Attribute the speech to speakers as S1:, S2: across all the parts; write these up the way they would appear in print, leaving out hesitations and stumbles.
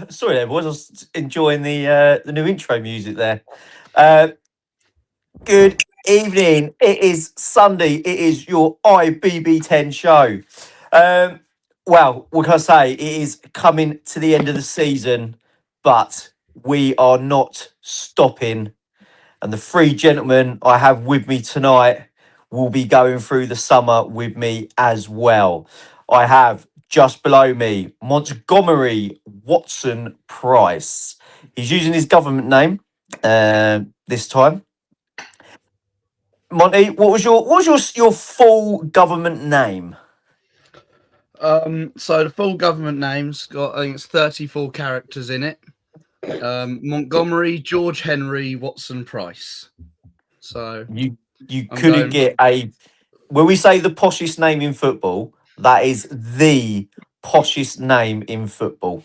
S1: Sorry there, boys. I was enjoying the new intro music there. Uh, Good evening. It is Sunday. It is your IBB10 show. Um, well, what can I say? It is coming to the end of the season, but we are not stopping. And the three gentlemen I have with me tonight will be going through the summer with me as well. I have just below me Montgomery Watson Price. He's using his government name this time. Monty, what was your full government name?
S2: So the full government name's got, I think it's 34 characters in it. Montgomery George Henry Watson Price. So
S1: You couldn't get a. When we say the poshest name in football, that is the poshest name in football.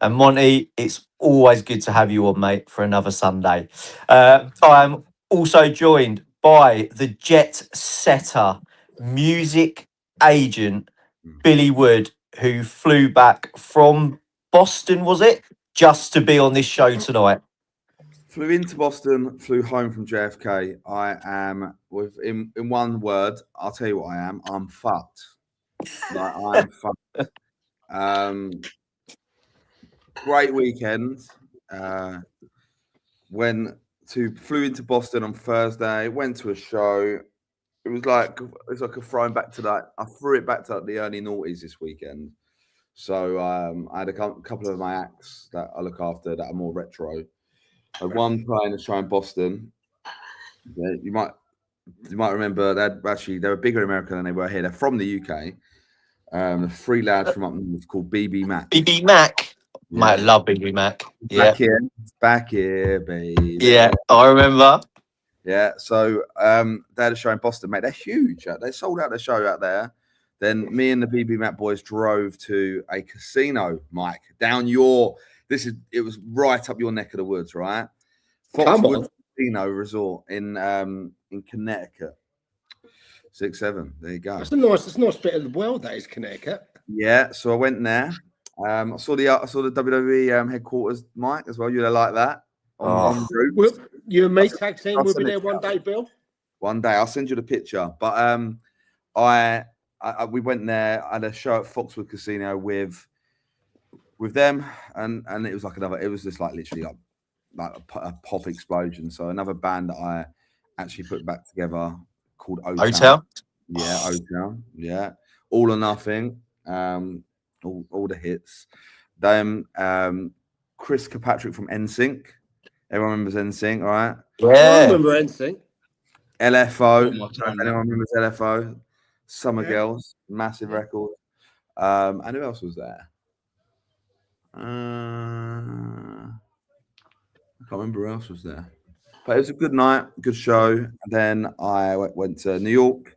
S1: And Monty, it's always good to have you on, mate, for another Sunday. I'm also joined by the jet setter, music agent, Billy Wood, who flew back from Boston, was it? Just to be on this show tonight.
S3: Flew into Boston, flew home from JFK. I am, in one word, I'll tell you what I am. I'm fucked. Like, I'm fucked. Great weekend. Flew into Boston on Thursday. Went to a show. It was like a throwing back to that. I threw it back to the early noughties this weekend. So I had a couple of my acts that I look after that are more retro. I had one playing a show in Boston. Yeah, you might remember that they were bigger in America than they were here. They're from the UK. The three lads from up north called BB Mac.
S1: BB Mac.
S3: Yeah.
S1: Mate, I love BB Mac. Yeah.
S3: Back here, baby.
S1: Yeah, I remember.
S3: Yeah, so they had a show in Boston, mate. They're huge. They sold out their show out there. Then me and the BB Mac boys drove to a casino, Mike, it was right up your neck of the woods, right? Foxwood Casino Resort in Connecticut. 6-7. There you go.
S4: It's a nice bit of the world, that is Connecticut.
S3: Yeah, so I went there. I saw the WWE headquarters, Mike, as well. You'd like that.
S4: You and me tag team will be there one day, Bill.
S3: One day, I'll send you the picture. But we went there. I had a show at Foxwood Casino with them, and it was like it was just like literally like a pop explosion. So another band that I actually put back together called
S1: Hotel.
S3: Yeah, Hotel. Yeah, All or Nothing. All the hits. Then Chris Kirkpatrick from NSYNC. Everyone remembers NSYNC, right?
S4: Yeah, I remember NSYNC.
S3: LFO. Anyone remembers LFO? Summer Girls, massive record. And who else was there? I can't remember who else was there. But it was a good night, good show. And then I went to New York.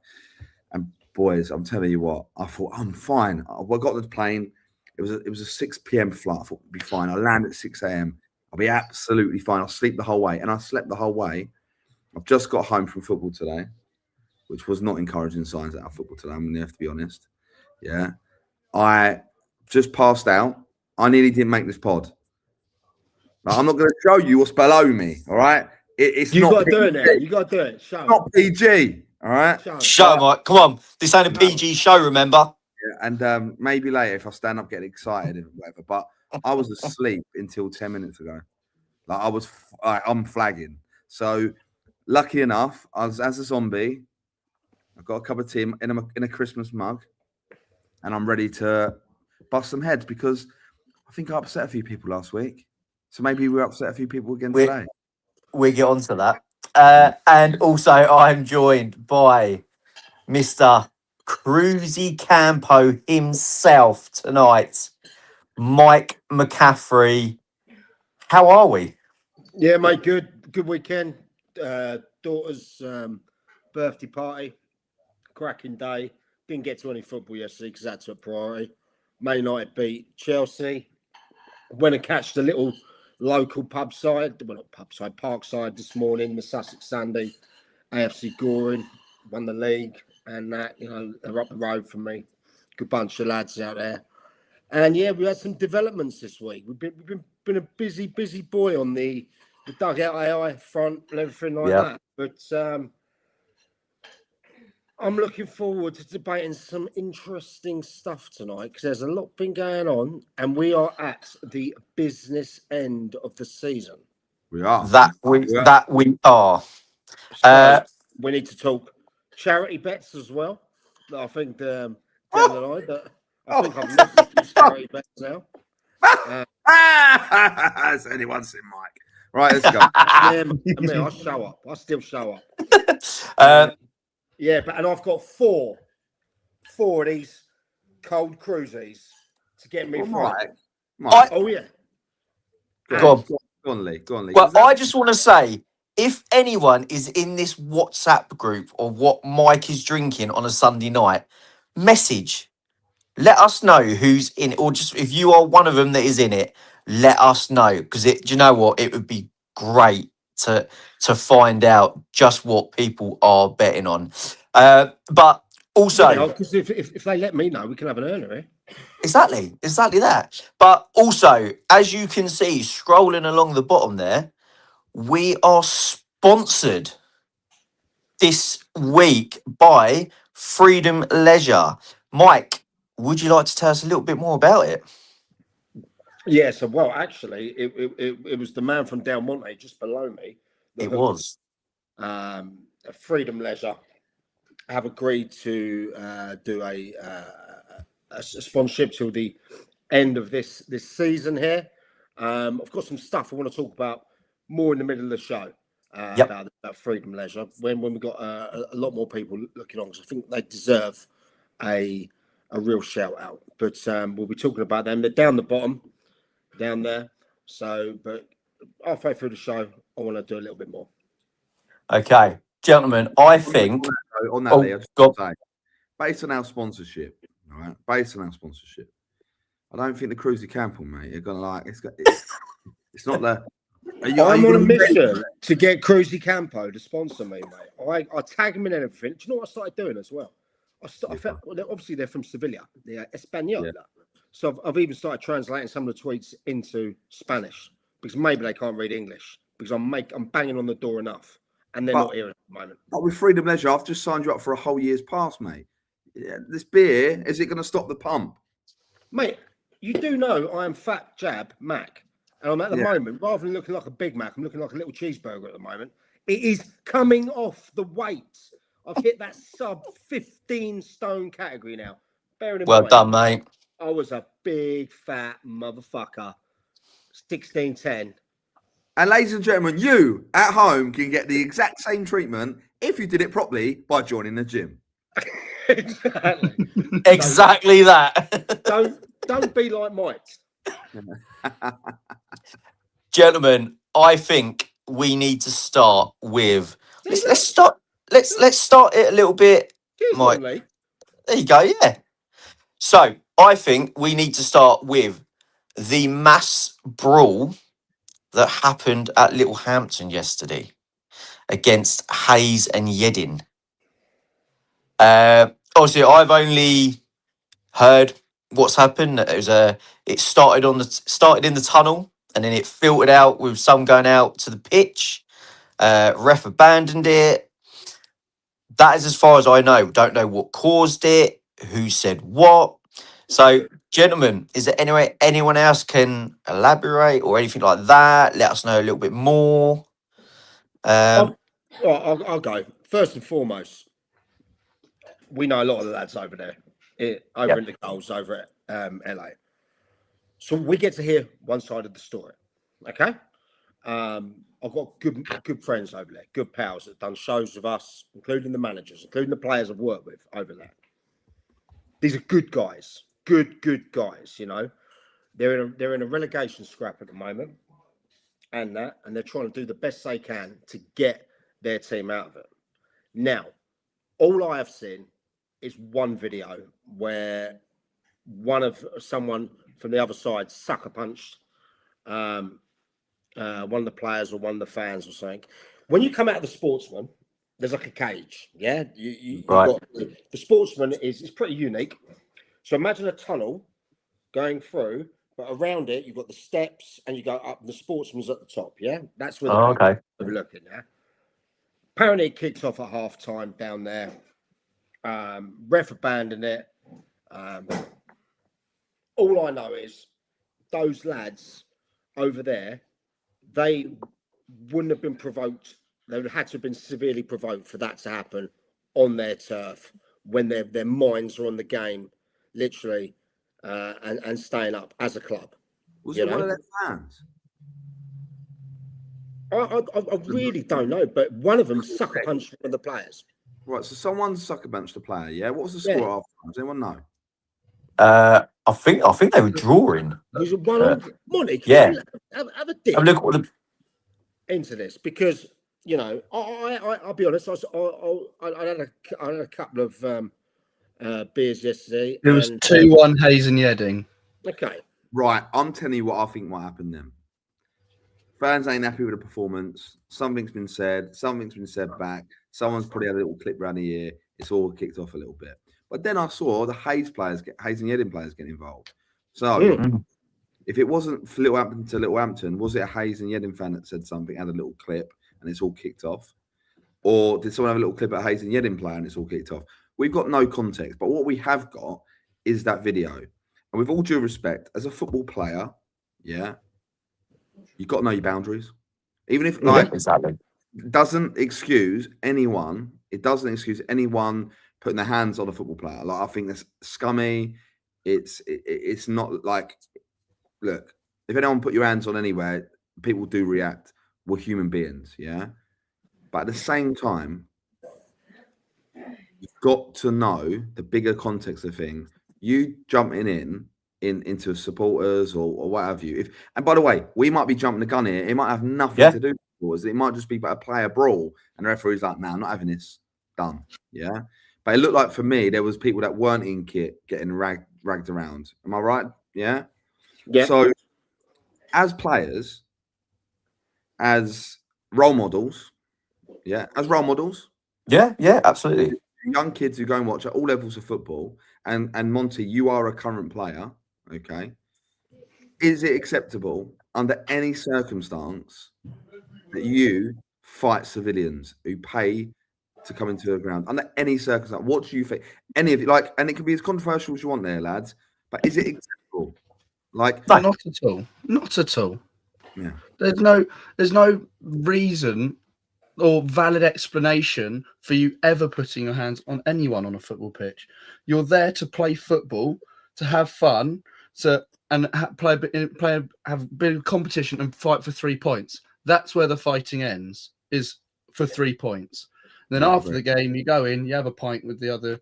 S3: And boys, I'm telling you what, I thought I'm fine. I got on the plane. It was a 6 p.m. flight. I thought I'd be fine. I land at 6 a.m. I'll be absolutely fine. I'll sleep the whole way. And I slept the whole way. I've just got home from football today, which was not encouraging signs out of football today. I'm going to have to be honest. Yeah. I just passed out. I nearly didn't make this pod. Like, I'm not going to show you what's below me. All right. It's not.
S4: Got to do it now. You got to do it. Show.
S3: It's not PG. All right.
S1: Show, Mike. Come on. This ain't a PG show, remember?
S3: Yeah, and maybe later if I stand up getting excited and whatever. But I was asleep until 10 minutes ago. Like I'm flagging. So lucky enough, I was as a zombie. I've got a cup of tea in a Christmas mug, and I'm ready to bust some heads because I think I upset a few people last week. So maybe we upset a few people again today.
S1: We'll get on to that. And also, I'm joined by Mr. Cruzy Campo himself tonight, Mike McCaffrey. How are we?
S4: Yeah, mate, good weekend. Daughter's birthday party, cracking day. Didn't get to any football yesterday because that's a priority. Man United beat Chelsea. Went and catched a little local pub side, well not pub side, park side this morning, the Sussex Sunday. AFC Goring won the league, and that, they're up the road from me. Good bunch of lads out there. And yeah, we had some developments this week. We've been a busy boy on the Dugout AI front and everything like that. But I'm looking forward to debating some interesting stuff tonight because there's a lot been going on, and we are at the business end of the season.
S3: We are.
S1: That we are.
S4: So we need to talk charity bets as well. I think down the line, but I think I've lost a few charity bets now.
S3: Has anyone seen Mike? Right, let's go.
S4: I mean, I show up. I still show up. Yeah, and I've got four of these cold cruises to get me through.
S3: Mike.
S4: Oh yeah.
S3: Go on, Lee.
S1: Well, I just want to say, if anyone is in this WhatsApp group or what Mike is drinking on a Sunday night, message. Let us know who's in it, or just if you are one of them that is in it, let us know. Because do you know what? It would be great to find out just what people are betting on. But also,
S4: because if they let me know, we can have an earner, eh?
S1: Exactly that. But also, as you can see, scrolling along the bottom there, we are sponsored this week by Freedom Leisure. Mike, would you like to tell us a little bit more about it?
S4: Yeah, so well, actually, it was the man from Del Monte just below me.
S1: It was.
S4: Freedom Leisure have agreed to do a sponsorship till the end of this season here. I've got some stuff I want to talk about more in the middle of the show about Freedom Leisure when we've got a lot more people looking on, because I think they deserve a real shout out. But we'll be talking about them. They're down the bottom, down there. So, but halfway through the show, I want to do a little bit more.
S1: Okay, gentlemen, I think
S3: on that, Lee, I just want to say, based on our sponsorship, all right? Based on our sponsorship, I don't think the Cruisy Campo, mate, you're gonna like. It's not the.
S4: I'm on a mission to get Cruisy Campo to sponsor me, mate. I tag them in everything. Do you know what I started doing as well? I felt, obviously they're from Sevilla, they're Espanol. Yeah. So I've even started translating some of the tweets into Spanish because maybe they can't read English, because I'm banging on the door enough, and they're not here at the moment.
S3: But with Freedom Leisure, I've just signed you up for a whole year's pass, mate. Yeah, this beer, is it going to stop the pump?
S4: Mate, you do know I am Fat Jab Mac. And I'm at the moment, rather than looking like a Big Mac, I'm looking like a little cheeseburger at the moment. It is coming off the weight. I've hit that sub 15 stone category now. Bearing in mind,
S1: done, mate.
S4: I was a big fat motherfucker. 1610.
S3: And ladies and gentlemen, you at home can get the exact same treatment if you did it properly by joining the gym.
S1: Exactly that.
S4: Don't be like Mike.
S1: Gentlemen, I think we need to start with let's start it a little bit.
S4: Cheers,
S1: Mike.
S4: Lee.
S1: There you go, yeah. So I think we need to start with the mass brawl that happened at Littlehampton yesterday against Hayes and Yedding. Obviously, I've only heard what's happened. It started in the tunnel, and then it filtered out with some going out to the pitch. Ref abandoned it. That is as far as I know. Don't know what caused it, who said what. So, gentlemen, is there anyone else can elaborate or anything like that? Let us know a little bit more.
S4: I'll go. First and foremost, we know a lot of the lads over there, in the goals over at LA. So we get to hear one side of the story. Okay? I've got good friends over there, good pals that have done shows with us, including the managers, including the players I've worked with over there. These are good guys, good guys. You know, they're in a relegation scrap at the moment, and they're trying to do the best they can to get their team out of it. Now, all I have seen is one video where someone from the other side sucker punched one of the players or one of the fans or something. When you come out of the Sportsman, there's like a cage. Yeah, you
S1: right.
S4: got the Sportsman is pretty unique. So imagine a tunnel going through, but around it you've got the steps and you go up. And the sportsman's at the top. Yeah, that's where the
S1: Oh, okay.
S4: overlooking. Yeah. Apparently, it kicked off at half time down there. Ref abandoned it. All I know is those lads over there, they wouldn't have been provoked. They would have had to have been severely provoked for that to happen on their turf when their minds are on the game, literally, and staying up as a club.
S3: Was it one of their fans?
S4: I really don't know, but one of them sucker punched one of the players.
S3: Right, so someone sucker punched a player. Yeah, what was the score after? Does anyone know?
S1: I think they were drawing.
S4: Was it 1-1? Monty,
S1: Yeah.
S4: Have a dig
S1: Look at the
S4: into this, because you know I'll be honest. I had a couple of beers yesterday.
S2: It was 2-1 Hayes and Yedding.
S4: Okay.
S3: Right, I'm telling you what I think might happen then. Fans ain't happy with the performance. Something's been said back. Someone's probably had a little clip around the ear. It's all kicked off a little bit. But then I saw the Hayes and Yedding players get involved. So if it wasn't for Littlehampton to Littlehampton, was it a Hayes and Yedding fan that said something, had a little clip, and it's all kicked off? Or did someone have a little clip at Hayes and Yedding player and it's all kicked off? We've got no context. But what we have got is that video. And with all due respect, as a football player, yeah, you've got to know your boundaries. Even if
S1: exactly.
S3: it doesn't excuse anyone, putting their hands on a football player. Like, I think that's scummy. It's not like, look, if anyone put your hands on anywhere, people do react. We're human beings, yeah? But at the same time, you've got to know the bigger context of things. You jumping into supporters or what have you. And by the way, we might be jumping the gun here. It might have nothing to do with supporters. It might just be a player brawl, and the referee's like, "Nah, I'm not having this done." Yeah, but it looked like for me there was people that weren't in kit getting ragged around. Am I right? Yeah.
S4: Yeah.
S3: So, as players, as role models, yeah,
S1: Absolutely.
S3: young kids who go and watch at all levels of football, and Monty, you are a current player, okay? Is it acceptable under any circumstance that you fight civilians who pay to come into the ground? Under any circumstance, what do you think? Any of it, like, and it can be as controversial as you want there, lads, but is it acceptable? Like,
S2: no, not at all. Not at all.
S3: Yeah.
S2: There's no reason or valid explanation for you ever putting your hands on anyone on a football pitch. You're there to play football, to have fun, have a bit of competition and fight for 3 points. That's where the fighting ends, is for 3 points. And then after the game, you go in, you have a pint with the other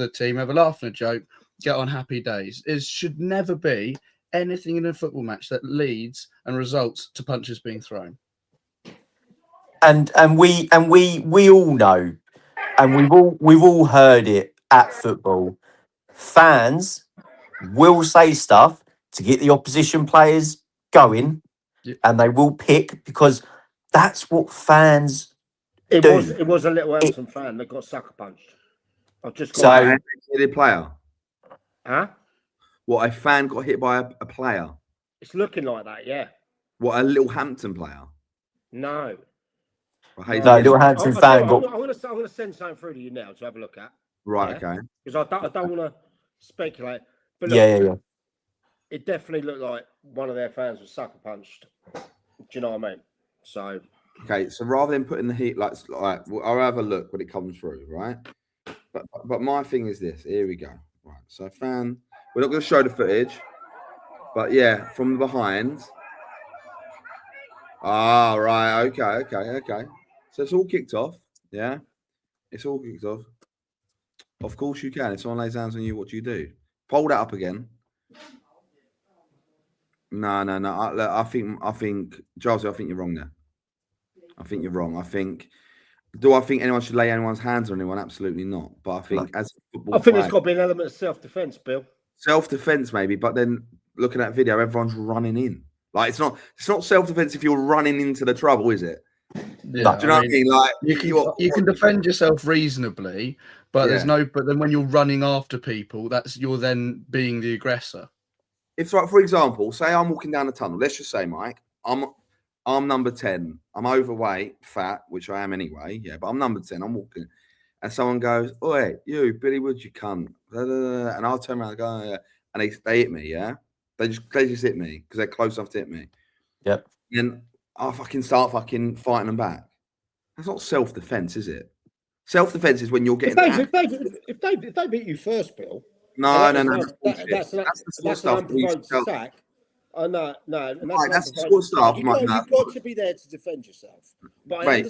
S2: team, have a laugh and a joke, get on happy days. It should never be anything in a football match that leads and results to punches being thrown.
S1: And we all know, and we've all heard it at football. Fans will say stuff to get the opposition players going, and they will pick, because that's what fans do.
S4: It was a Littlehampton fan that got sucker punched. I've just got
S3: so a player.
S4: Huh?
S3: What, a fan got hit by a player?
S4: It's looking like that, yeah.
S3: What, a Littlehampton player?
S4: No.
S1: No, Littlehampton fan got.
S4: I'm going to send something through to you now to have a look at.
S3: Right, okay.
S4: Because I don't want to speculate. But look,
S1: Yeah.
S4: It definitely looked like one of their fans was sucker punched. Do you know what I mean? So.
S3: Okay, so rather than putting the heat, like I'll have a look when it comes through, right? But my thing is this. Here we go. Right, so fan. We're not going to show the footage, but yeah, from behind. Ah, right. Okay. So it's all kicked off. Yeah, it's all kicked off. Of course you can. If someone lays hands on you, what do you do? Pull that up again. No. I think, Giles, I think you're wrong there. I think you're wrong. Do I think anyone should lay anyone's hands on anyone? Absolutely not. But I think as a football player,
S4: there's got to be an element of self-defense, Bill.
S3: Self-defense, maybe. But then looking at that video, everyone's running in. Like, it's not self-defense if you're running into the trouble, is it?
S2: Yeah,
S3: do you know what I mean? Like,
S2: you can defend yourself reasonably, but but then when you're running after people, you're then being the aggressor.
S3: If, like, for example, say I'm walking down the tunnel. Let's just say, Mike, I'm number 10. I'm overweight, fat, which I am anyway. Yeah, but I'm number 10. I'm walking, and someone goes, "Oi, you, Billy Wood, you cunt," and I'll turn around and go, "Oh, yeah," and they hit me. Yeah, they just hit me because they're close enough to hit me.
S1: Yep.
S3: And I start fighting them back. That's not self-defense, is it? Self-defense is when you're getting.
S4: If they beat you first, Bill.
S3: No.
S4: That's an unprovoked attack. Oh no, and
S3: that's the sort of stuff.
S4: You've got to be there to defend yourself. But I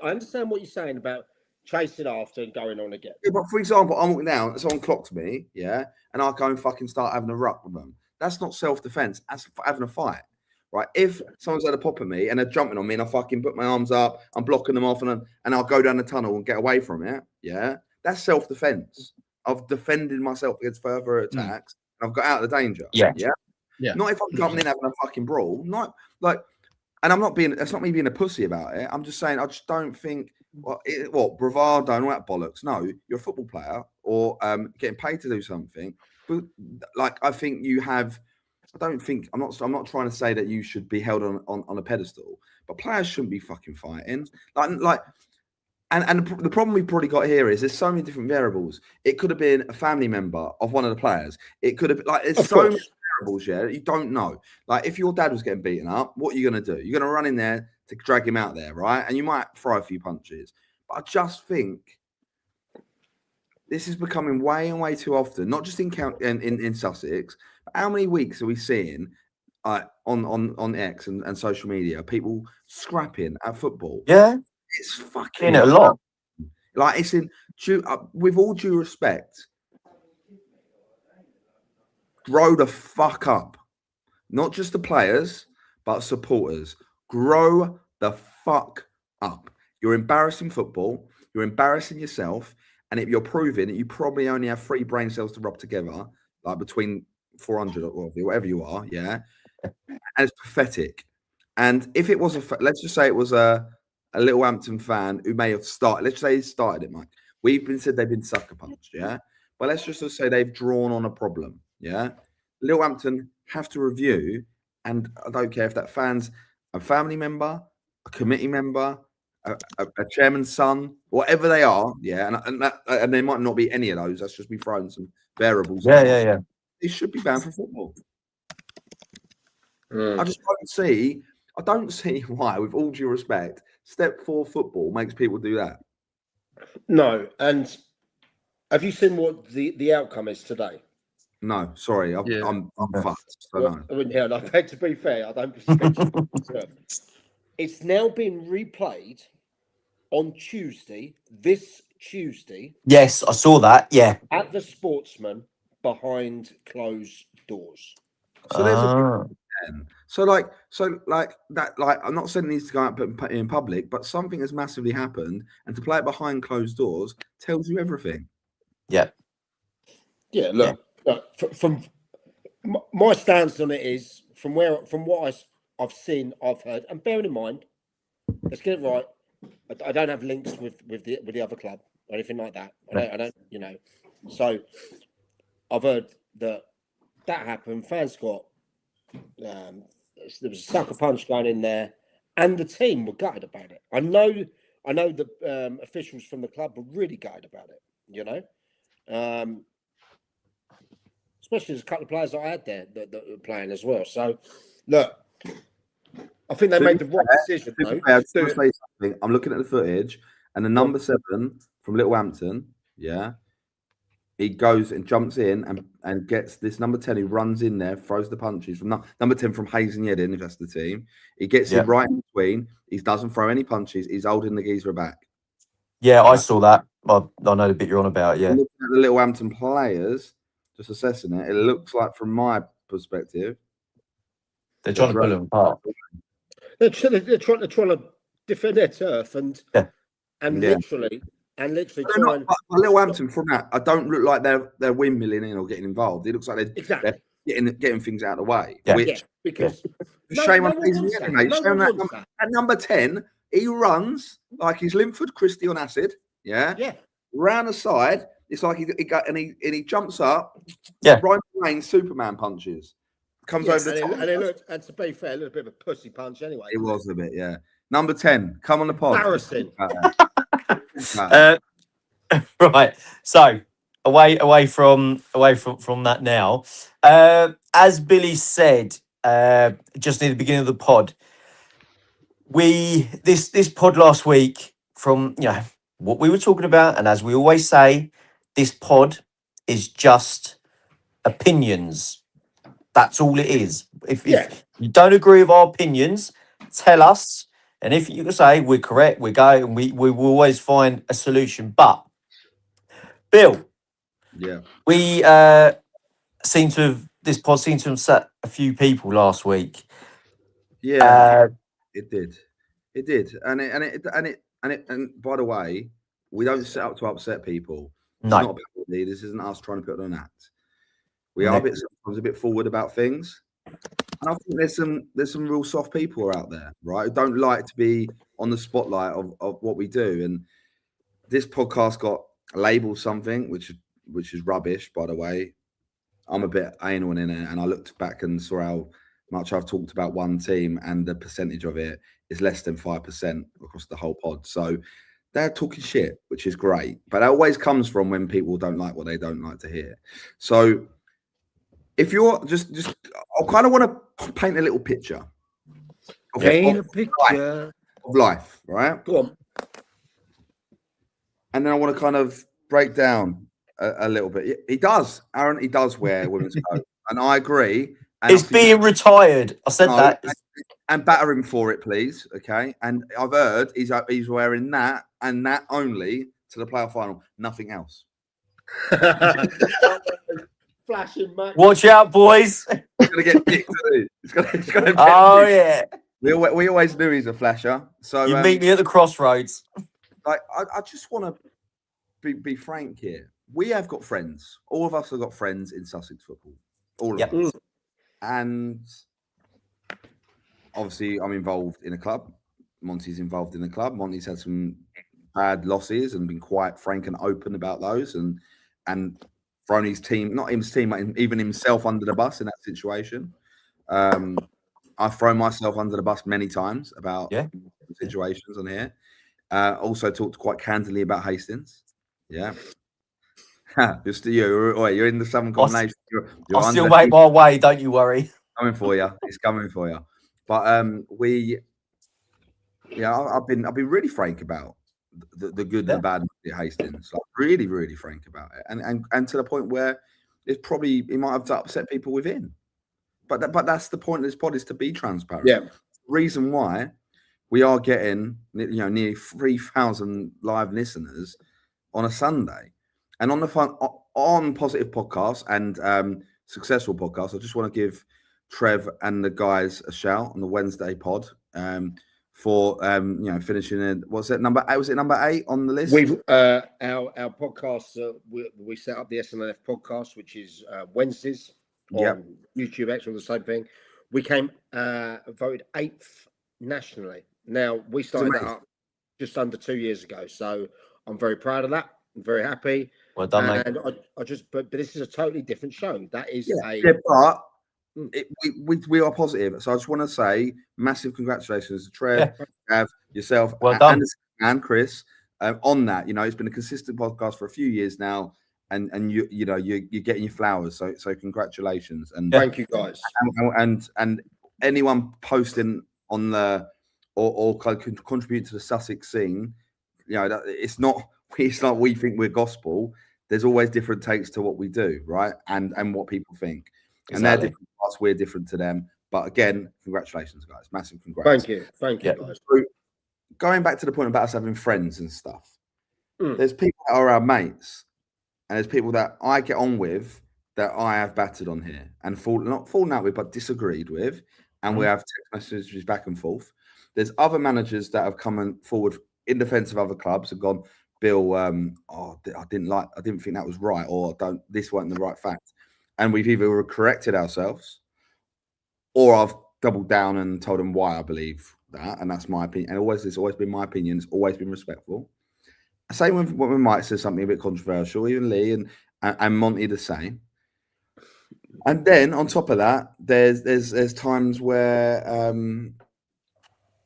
S4: understand what you're saying about chasing after and going on again.
S3: Yeah, but for example, I'm walking down, someone clocks me, yeah, and I go and fucking start having a ruck with them. That's not self-defense. That's having a fight, right? If someone's had a pop at me and they're jumping on me and I fucking put my arms up, I'm blocking them off, and I'll go down the tunnel and get away from it, yeah, that's self-defense. I've defended myself against further attacks. And I've got out of the danger.
S1: Yeah.
S3: Not if I'm jumping in having a fucking brawl. Not like, and I'm not being. That's not me being a pussy about it. I'm just saying. I just don't think. What bravado and all that bollocks. No, you're a football player or getting paid to do something. But like, I think you have. I don't think. I'm not trying to say that you should be held on a pedestal. But players shouldn't be fucking fighting. And the problem we've probably got here is there's so many different variables. It could have been a family member of one of the players. It could have been like there's so many variables, yeah, that you don't know. Like if your dad was getting beaten up, what are you going to do? You're going to run in there to drag him out there, right? And you might throw a few punches. But I just think this is becoming way and way too often, not just in Sussex, but how many weeks are we seeing on X and social media, people scrapping at football?
S1: Yeah.
S3: It's fucking
S1: in it a lot.
S3: Like it's with all due respect, grow the fuck up. Not just the players, but supporters. Grow the fuck up. You're embarrassing football. You're embarrassing yourself. And if you're proving that you probably only have 3 brain cells to rub together, like between 400 or whatever you are, yeah. And it's pathetic. And if it was let's just say it was a Little Hampton fan who may have started, let's say he started it, Mike. We've been said they've been sucker punched, yeah? But let's just say they've drawn on a problem, yeah? Little Hampton have to review, and I don't care if that fan's a family member, a committee member, a chairman's son, whatever they are, yeah? And there might not be any of those. That's just me throwing some variables.
S1: Yeah.
S3: It should be banned from football. I just don't see why, with all due respect, step 4 football makes people do that.
S4: No, and have you seen what the outcome is today?
S3: No, sorry, I'm fucked. So no.
S4: I mean, yeah, no, to be fair, I don't. It's now been replayed on Tuesday. This Tuesday.
S1: Yes, I saw that. Yeah,
S4: at the Sportsman behind closed doors.
S3: So there's So like that. Like, I'm not saying it needs to go out in public, but something has massively happened, and to play it behind closed doors tells you everything.
S1: Yeah.
S4: Look, from my stance on it is from what I've seen, I've heard, and bearing in mind, let's get it right. I don't have links with the other club or anything like that. I don't, you know. So I've heard that happened. Fans got. There was a sucker punch going in there, and the team were gutted about it. I know the officials from the club were really gutted about it. You know, especially there's a couple of players that I had there that were playing as well. So, look, I think they made the right decision.
S3: I'm looking at the footage, and the number 7 from Little Hampton, yeah. He goes and jumps in and gets this number 10 who runs in there, throws the punches from number 10 from Hayes if that's the team. He gets him right in between. He doesn't throw any punches. He's holding the geezer back.
S1: Yeah, I saw that. I know the bit you're on about. Yeah.
S3: Looking at the Little Hampton players, just assessing it, it looks like, from my perspective,
S1: they're trying to pull them apart.
S4: They're trying to defend their turf and literally. And literally,
S3: Little Hampton from that, I don't look like they're windmilling in or getting involved. It looks like they're getting things out of the way.
S1: Yeah.
S3: Because shame on Hayes, mate. Shame that number 10, he runs like he's Linford Christie on acid. Yeah. Round the side, it's like he jumps up.
S1: Yeah.
S3: Ryan Lane Superman punches. Comes
S4: Yeah,
S3: over the top.
S4: and it looked, and to be fair, a little bit of a pussy punch anyway.
S3: It was a bit, yeah. Number 10, come on the pod.
S4: Embarrassing.
S1: Right. So away from that now. As Billy said, just near the beginning of the pod, this pod last week, from what we were talking about, and as we always say, this pod is just opinions. That's all it is. If you don't agree with our opinions, tell us. And if you say we're correct, we go and we will always find a solution. But Bill,
S3: Yeah.
S1: we this pod seemed to have set a few people last week.
S3: Yeah, it did. It did. And by the way, we don't set up to upset people. It's
S1: No.
S3: not a parody. This isn't us trying to put on an act. We are sometimes a bit forward about things. And I think there's some real soft people out there, right? Who don't like to be on the spotlight of what we do. And this podcast got labeled something, which is rubbish, by the way. I'm a bit anal in it, and I looked back and saw how much I've talked about one team, and the percentage of it is less than 5% across the whole pod. So they're talking shit, which is great. But that always comes from when people don't like what they don't like to hear. So if you're just I kind of want to paint a little picture.
S4: Paint a picture
S3: of life, right?
S4: Go on.
S3: And then I want to kind of break down a little bit. He does, Aaron. He does wear women's clothes, and I agree. And
S1: it's being retired. I said that.
S3: And batter him for it, please. Okay. And I've heard he's wearing that and that only to the playoff final. Nothing else.
S4: Flashing back.
S1: Watch out, boys.
S3: He's gonna get picked. He's gonna
S1: oh yeah.
S3: We always knew he's a flasher. So
S1: you meet me at the crossroads.
S3: Like I just want to be frank here. We have got friends. All of us have got friends in Sussex football. All of us. And obviously, I'm involved in a club. Monty's involved in the club. Monty's had some bad losses and been quite frank and open about those, and thrown his team, not his team, but even himself under the bus in that situation. I've thrown myself under the bus many times about situations on here. Also talked quite candidly about Hastings. Yeah. Just you're in the Southern combination.
S1: I'll still make my way, don't you worry.
S3: Coming for you. It's coming for you. But I've been really frank about the good and the bad at Hastings. Like really, really frank about it. And to the point where it might have upset people within. But that's the point of this pod, is to be transparent.
S4: Yeah.
S3: The reason why we are getting nearly 3,000 live listeners on a Sunday. And on Positive Podcasts and Successful Podcasts, I just want to give Trev and the guys a shout on the Wednesday pod for finishing in, what's it, number 8? Was it number 8 on the list?
S4: We've our podcast, we set up the SNLF podcast, which is Wednesdays on YouTube X, or the same thing. We came voted 8th nationally. Now we started that up just under 2 years ago, so I'm very proud of that. I'm very happy.
S1: Well done, mate.
S4: And but this is a totally different show. That is
S3: but we are positive. So I just want to say massive congratulations to Trev, Gav, yourself, and Chris on that. It's been a consistent podcast for a few years now, and you're getting your flowers. So congratulations, and
S4: thank you guys.
S3: And anyone posting on the or contribute to the Sussex scene, it's not we think we're gospel. There's always different takes to what we do, right? And what people think. Exactly. And they're different to us, we're different to them. But again, congratulations, guys. Massive congrats.
S4: Thank you, guys.
S3: So, going back to the point about us having friends and stuff, there's people that are our mates, and there's people that I get on with that I have battered on here and not fallen out with, but disagreed with, and we have text messages back and forth. There's other managers that have come forward in defence of other clubs and gone, Bill, I didn't think that was right, or this wasn't the right fact. And we've either corrected ourselves, or I've doubled down and told them why I believe that, and that's my opinion. And it's always been my opinion. It's always been respectful. Same when Mike says something a bit controversial, even Lee and Monty the same. And then on top of that, there's times where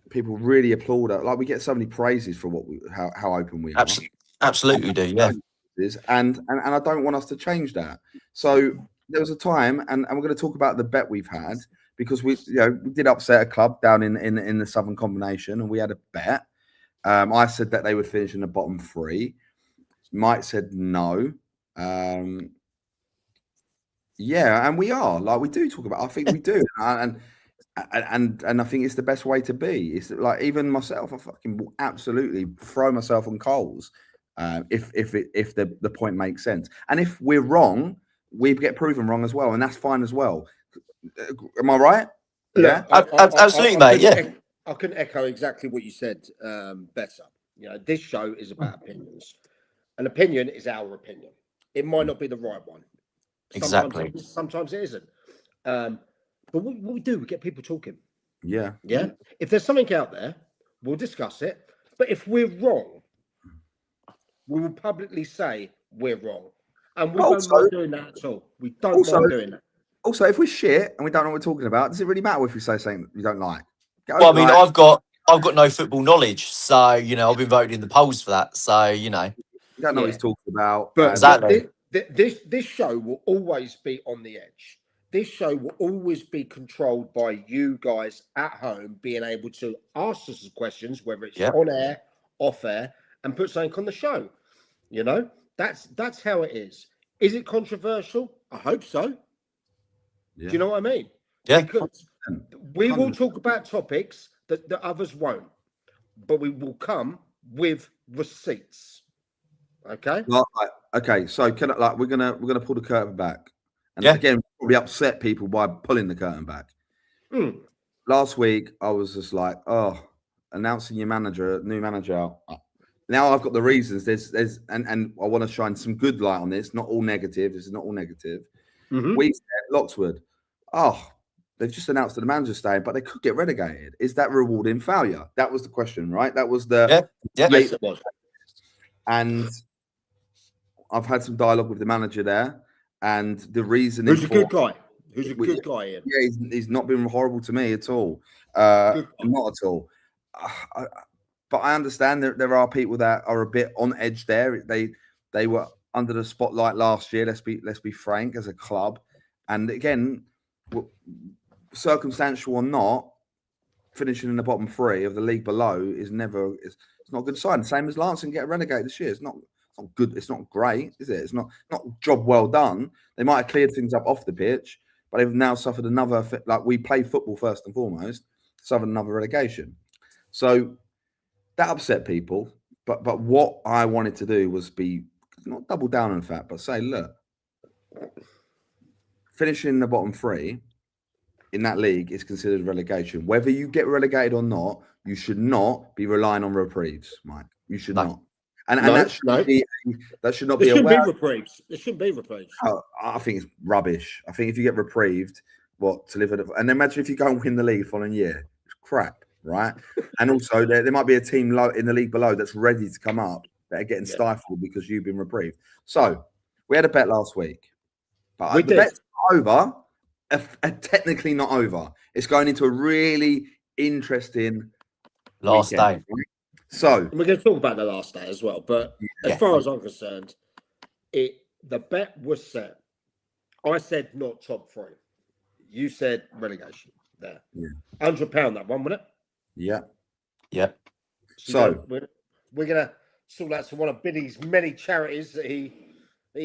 S3: people really applaud it. Like we get so many praises for how open we are.
S1: Absolutely do, yeah.
S3: And I don't want us to change that. So there was a time, and we're going to talk about the bet we've had, because we did upset a club down in the Southern Combination, and we had a bet. I said that they would finish in the bottom three. Mike said no. Yeah, and we are, like, we do talk about. I think we do, and I think it's the best way to be. It's like, even myself, I fucking will absolutely throw myself on coals if the point makes sense. And if we're wrong, we get proven wrong as well, and that's fine as well. Am I right?
S4: Yeah,
S1: absolutely, mate. Yeah,
S4: I couldn't echo exactly what you said better. You know, this show is about opinions. An opinion is our opinion. It might not be the right one.
S1: Exactly.
S4: Sometimes it isn't. But what we do, we get people talking.
S3: Yeah.
S4: Yeah. If there's something out there, we'll discuss it. But if we're wrong, we will publicly say we're wrong. And we don't mind doing that at all. We don't mind doing that.
S3: Also, if we're shit and we don't know what we're talking about, does it really matter if we say something you don't like?
S1: Well, I mean, I've got no football knowledge, so I've been voted in the polls for that. So
S3: you don't know what he's talking about.
S4: But
S1: exactly.
S4: This show will always be on the edge. This show will always be controlled by you guys at home being able to ask us questions, whether it's on air, off air, and put something on the show. You know, that's how it is. Is it controversial? I hope so. Yeah. Do you know what I mean?
S1: Yeah.
S4: Because we will talk about topics that others won't, but we will come with receipts. Okay.
S3: Okay. So we're gonna pull the curtain back, and again, probably upset people by pulling the curtain back. Last week, I was just like, announcing your new manager out. Now I've got the reasons. There's and I want to shine some good light on this. Not all negative. This is not all negative. We said Lockswood. They've just announced that the manager's staying, but they could get relegated. Is that rewarding failure? That was the question, right? That was the
S4: yes, it was.
S3: And I've had some dialogue with the manager there, and the reason
S4: who's a good guy. Who's a good guy, Ian?
S3: Yeah, he's not been horrible to me at all. Not at all. But I understand that there are people that are a bit on edge there. They were under the spotlight last year. Let's be frank, as a club. And again, circumstantial or not, finishing in the bottom three of the league below is it's not a good sign. Same as Lancing get relegated this year. It's not good. It's not great, is it? It's not job well done. They might have cleared things up off the pitch, but they've now suffered another. Like, we play football first and foremost, suffered another relegation. So that upset people. But what I wanted to do was be not double down on that, but say, look, finishing in the bottom three in that league is considered relegation. Whether you get relegated or not, you should not be relying on reprieves, Mike. You should not. And that should not be
S4: reprieves. There shouldn't be reprieves.
S3: I think it's rubbish. I think if you get reprieved, to live at and imagine if you go and win the league the following year, it's crap, right? And also there might be a team low in the league below that's ready to come up that are getting stifled because you've been reprieved. So we had a bet last week, but the bet's over. Technically not over. It's going into a really interesting
S1: last day. Right?
S3: So
S4: we're going to talk about the last day as well. But as far as I'm concerned, the bet was set. I said not top three. You said relegation. There, £100 that one, wasn't it?
S3: Yeah.
S1: Yep.
S4: So we're going to sort out one of Billy's many charities that he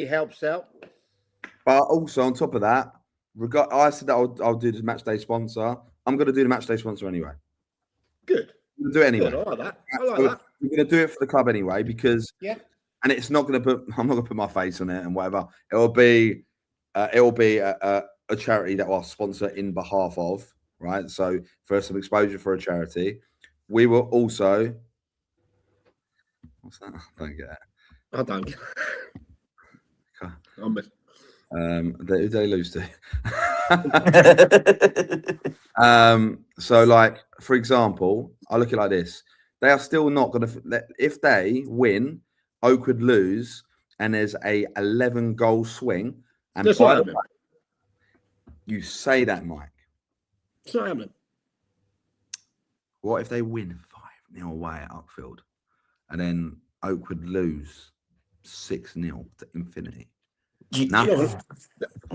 S4: helps out.
S3: But also on top of that, I said that I'll do the match day sponsor. I'm going to do the match day sponsor anyway.
S4: Good.
S3: We'll do it anyway.
S4: Good. I like that.
S3: We're going to do it for the club anyway because and it's not going to I'm not going to put my face on it and whatever. It'll be a charity that I'll sponsor in behalf of, right? So for some exposure for a charity, we will also. What's that? I don't get it.
S4: I don't get it.
S3: Who they lose to? So, like, for example, I look at it like this: they are still not going to. If they win, Oak would lose, and there's a 11-goal swing. And You say that, Mike.
S4: It's not happening.
S3: What if they win 5-0 away at Uckfield, and then Oak would lose 6-0 to Infinity? No.
S4: They're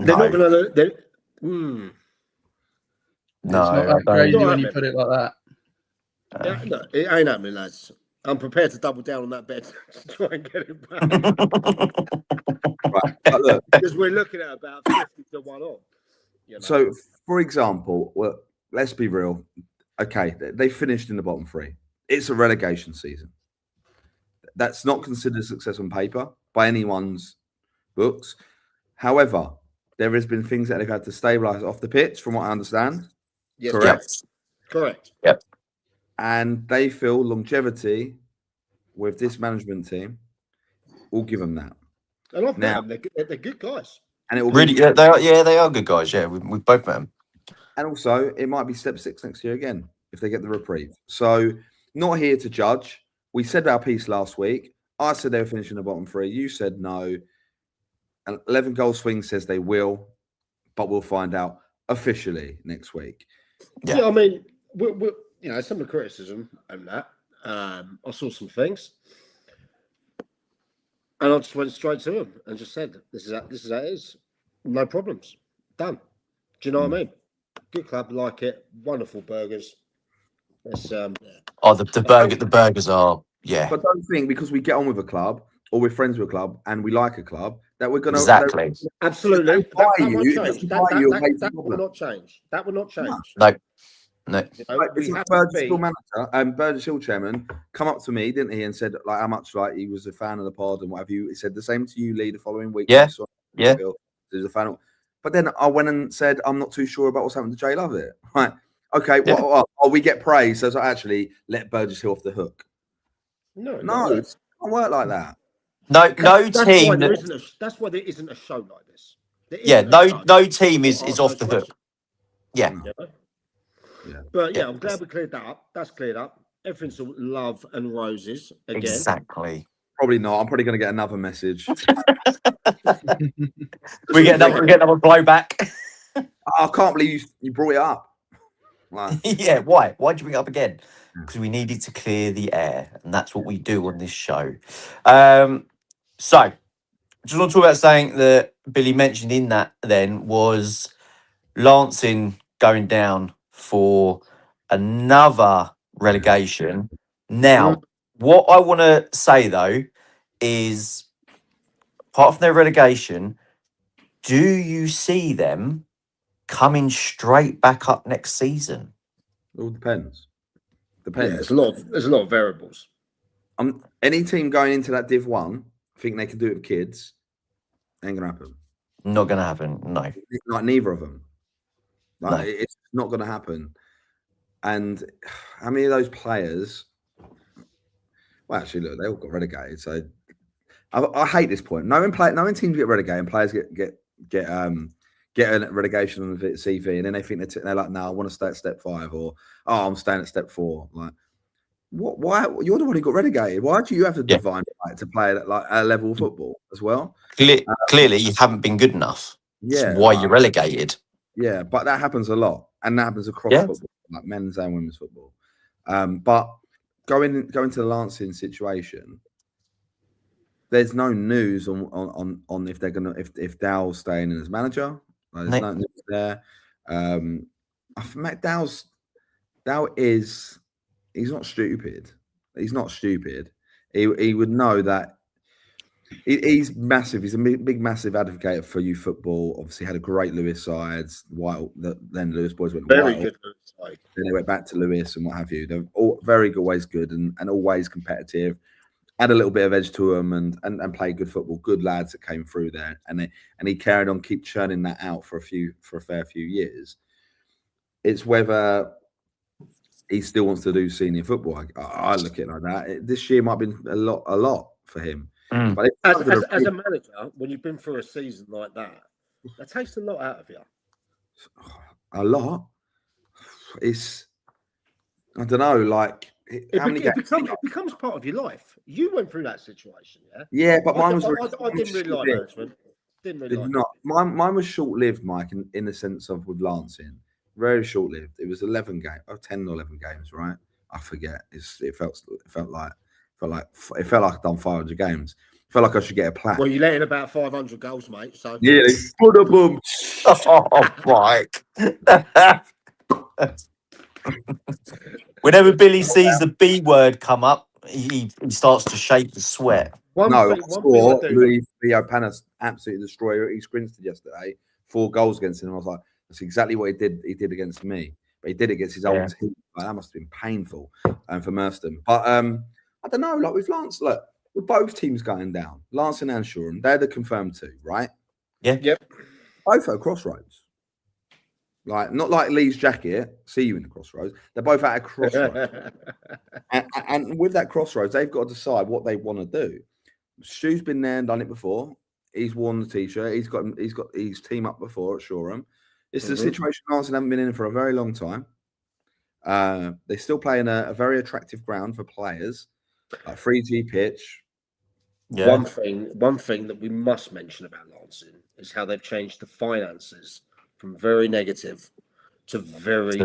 S4: not going to.
S2: It's
S1: No,
S2: not
S1: I
S2: that
S1: don't.
S2: crazy
S4: Not
S2: when you
S4: happening.
S2: put it like that.
S4: Yeah, no, it ain't happening, lads. I'm prepared to double down on that bet to try and get it back.
S3: Right. But look,
S4: Because we're looking at about 50 to 1 off. You know?
S3: so for example, well, let's be real. Okay, they finished in the bottom 3. It's a relegation season. That's not considered a success on paper by anyone's books. However, there has been things that they've had to stabilise off the pitch, from what I understand.
S4: Yes,
S3: Correct.
S4: Correct.
S1: Yep.
S3: And they feel longevity with this management team will give them that.
S4: And I've
S3: Now-
S4: met them. They're good guys.
S3: And it will
S1: Really,
S3: give-
S1: yeah, they are. Yeah, they are good guys. Yeah, we've both met them.
S3: And also, it might be step 6 next year again if they get the reprieve. So, not here to judge. We said our piece last week. I said they were finishing the bottom 3. You said no. An 11 goal swing says they will, but we'll find out officially next week.
S1: Yeah.
S4: Yeah, I mean, we're you know, some of the criticism and that. I saw some things, and I just went straight to him and just said, "This is how it is. No problems. Done." Do you know what I mean? Good club, like it. Wonderful burgers. It's
S1: Oh, the burgers are. Yeah,
S3: But don't think because we get on with a club or we're friends with a club and we like a club that we're going to
S1: exactly.
S4: absolutely.
S3: If they buy
S4: That
S3: you,
S4: won't
S3: if
S4: change.
S3: they buy you, it makes a
S4: That will
S3: problem.
S4: not change. That will not change.
S1: No.
S4: You know,
S3: It's
S4: we
S3: like
S4: have to
S3: Burgess
S4: be.
S3: Hill manager, Burgess Hill chairman, come up to me, didn't he, and said like how much like he was a fan of the pod and what have you. He said the same to you, Lee, the following week.
S1: Yeah,
S3: You saw
S1: yeah.
S3: Phil, there's a fan. But then I went and said I'm not too sure about what's happened to Jay Lovett. Right? Okay,
S1: Yeah.
S3: well, we get praise, so I actually let Burgess Hill off the hook. No, it doesn't work like that.
S1: No
S4: That's
S1: team.
S4: why there isn't a. That's why there isn't a show like this. There
S1: Yeah,
S4: isn't a show.
S1: no team is
S4: Ask
S1: off the
S4: those
S1: hook. Yeah.
S4: questions, you know?
S3: Yeah.
S4: But yeah,
S1: Yeah.
S4: I'm glad we cleared that up. That's cleared up. Everything's all love and roses again.
S1: Exactly.
S3: Probably not. I'm probably going to get another message.
S1: We get another blowback.
S3: I can't believe you brought it up. Like,
S1: Yeah, why? Why'd you bring it up again? Because we needed to clear the air, and that's what we do on this show. So, just want to talk about something that Billy mentioned in that then was Lancing going down for another relegation. Now, what I want to say though is, apart from their relegation, do you see them coming straight back up next season?
S3: it all depends.
S4: Yeah, there's a lot of variables.
S3: Any team going into that Div 1 think they can do it with kids, ain't gonna happen.
S1: Not going to happen. No.
S3: Like neither of them. Like
S1: No.
S3: it's not gonna happen. And how many of those players? Well, actually, look, they all got relegated. So I hate this point. Knowing teams get relegated and players get a relegation on the CV, and then they think they're like, no, I want to stay at step 5, or I'm staying at step 4. Like, what? Why? You're the one who got relegated. Why do you have the divine right to play at like a level of football as well?
S1: Clearly, you haven't been good enough.
S3: Yeah,
S1: That's why you're relegated.
S3: Yeah, but that happens a lot, and that happens across football, like men's and women's football. But going to the Lancing situation, there's no news on if they're gonna if Dow's staying in as manager. There's no news there. I think Dow he's not stupid. He's not stupid. He would know that he's massive. He's a big, massive advocate for youth football. Obviously, had a great Lewis sides. Then Lewis boys went
S4: very
S3: wild.
S4: good side.
S3: Then they went back to Lewis and what have you. They're all very good, always good, and always competitive. Had a little bit of edge to them and played good football. Good lads that came through there, and he carried on, keep churning that out for a fair few years. It's whether he still wants to do senior football. I look at it like that. This year might have been a lot for him. But
S4: as a manager, when you've been through a season like that takes a lot out of you.
S3: A lot. I don't know, like
S4: it becomes part of your life. You went through that situation, yeah.
S3: Yeah, but mine was.
S4: I didn't really like management. Didn't really
S3: Did
S4: like
S3: not. Mine was short-lived, Mike, in the sense of with Lancing. Very short-lived. It was 10 or 11 games, right? I forget. It felt like I'd done 500 games. It felt like I should get a plaque.
S4: Well, you let in about 500 goals, mate. So
S3: Yeah, boom.
S1: Oh, Mike. Whenever Billy sees the B word come up, he starts to shake the sweat.
S4: one
S3: I
S4: thing
S3: saw
S4: I do.
S3: Leo Panas absolutely destroy East Grinstead yesterday. 4 goals against him. I was like, that's exactly what he did. He did against me, but he did against his old team. Like, that must have been painful for Merston. But I don't know. Like with Lance, look, with both teams going down, Lancing and Shoreham, they're the confirmed 2, right?
S4: Yep.
S3: Both at crossroads. Like not like Lee's jacket. See you in the crossroads. They're both at a crossroads, and with that crossroads, they've got to decide what they want to do. Stu's been there and done it before. He's worn the t-shirt. He's got his team up before at Shoreham. This is a situation Lancing haven't been in for a very long time. They're still playing a very attractive ground for players, like 3G pitch.
S1: Yeah.
S4: One thing that we must mention about Lancing is how they've changed the finances from very negative to very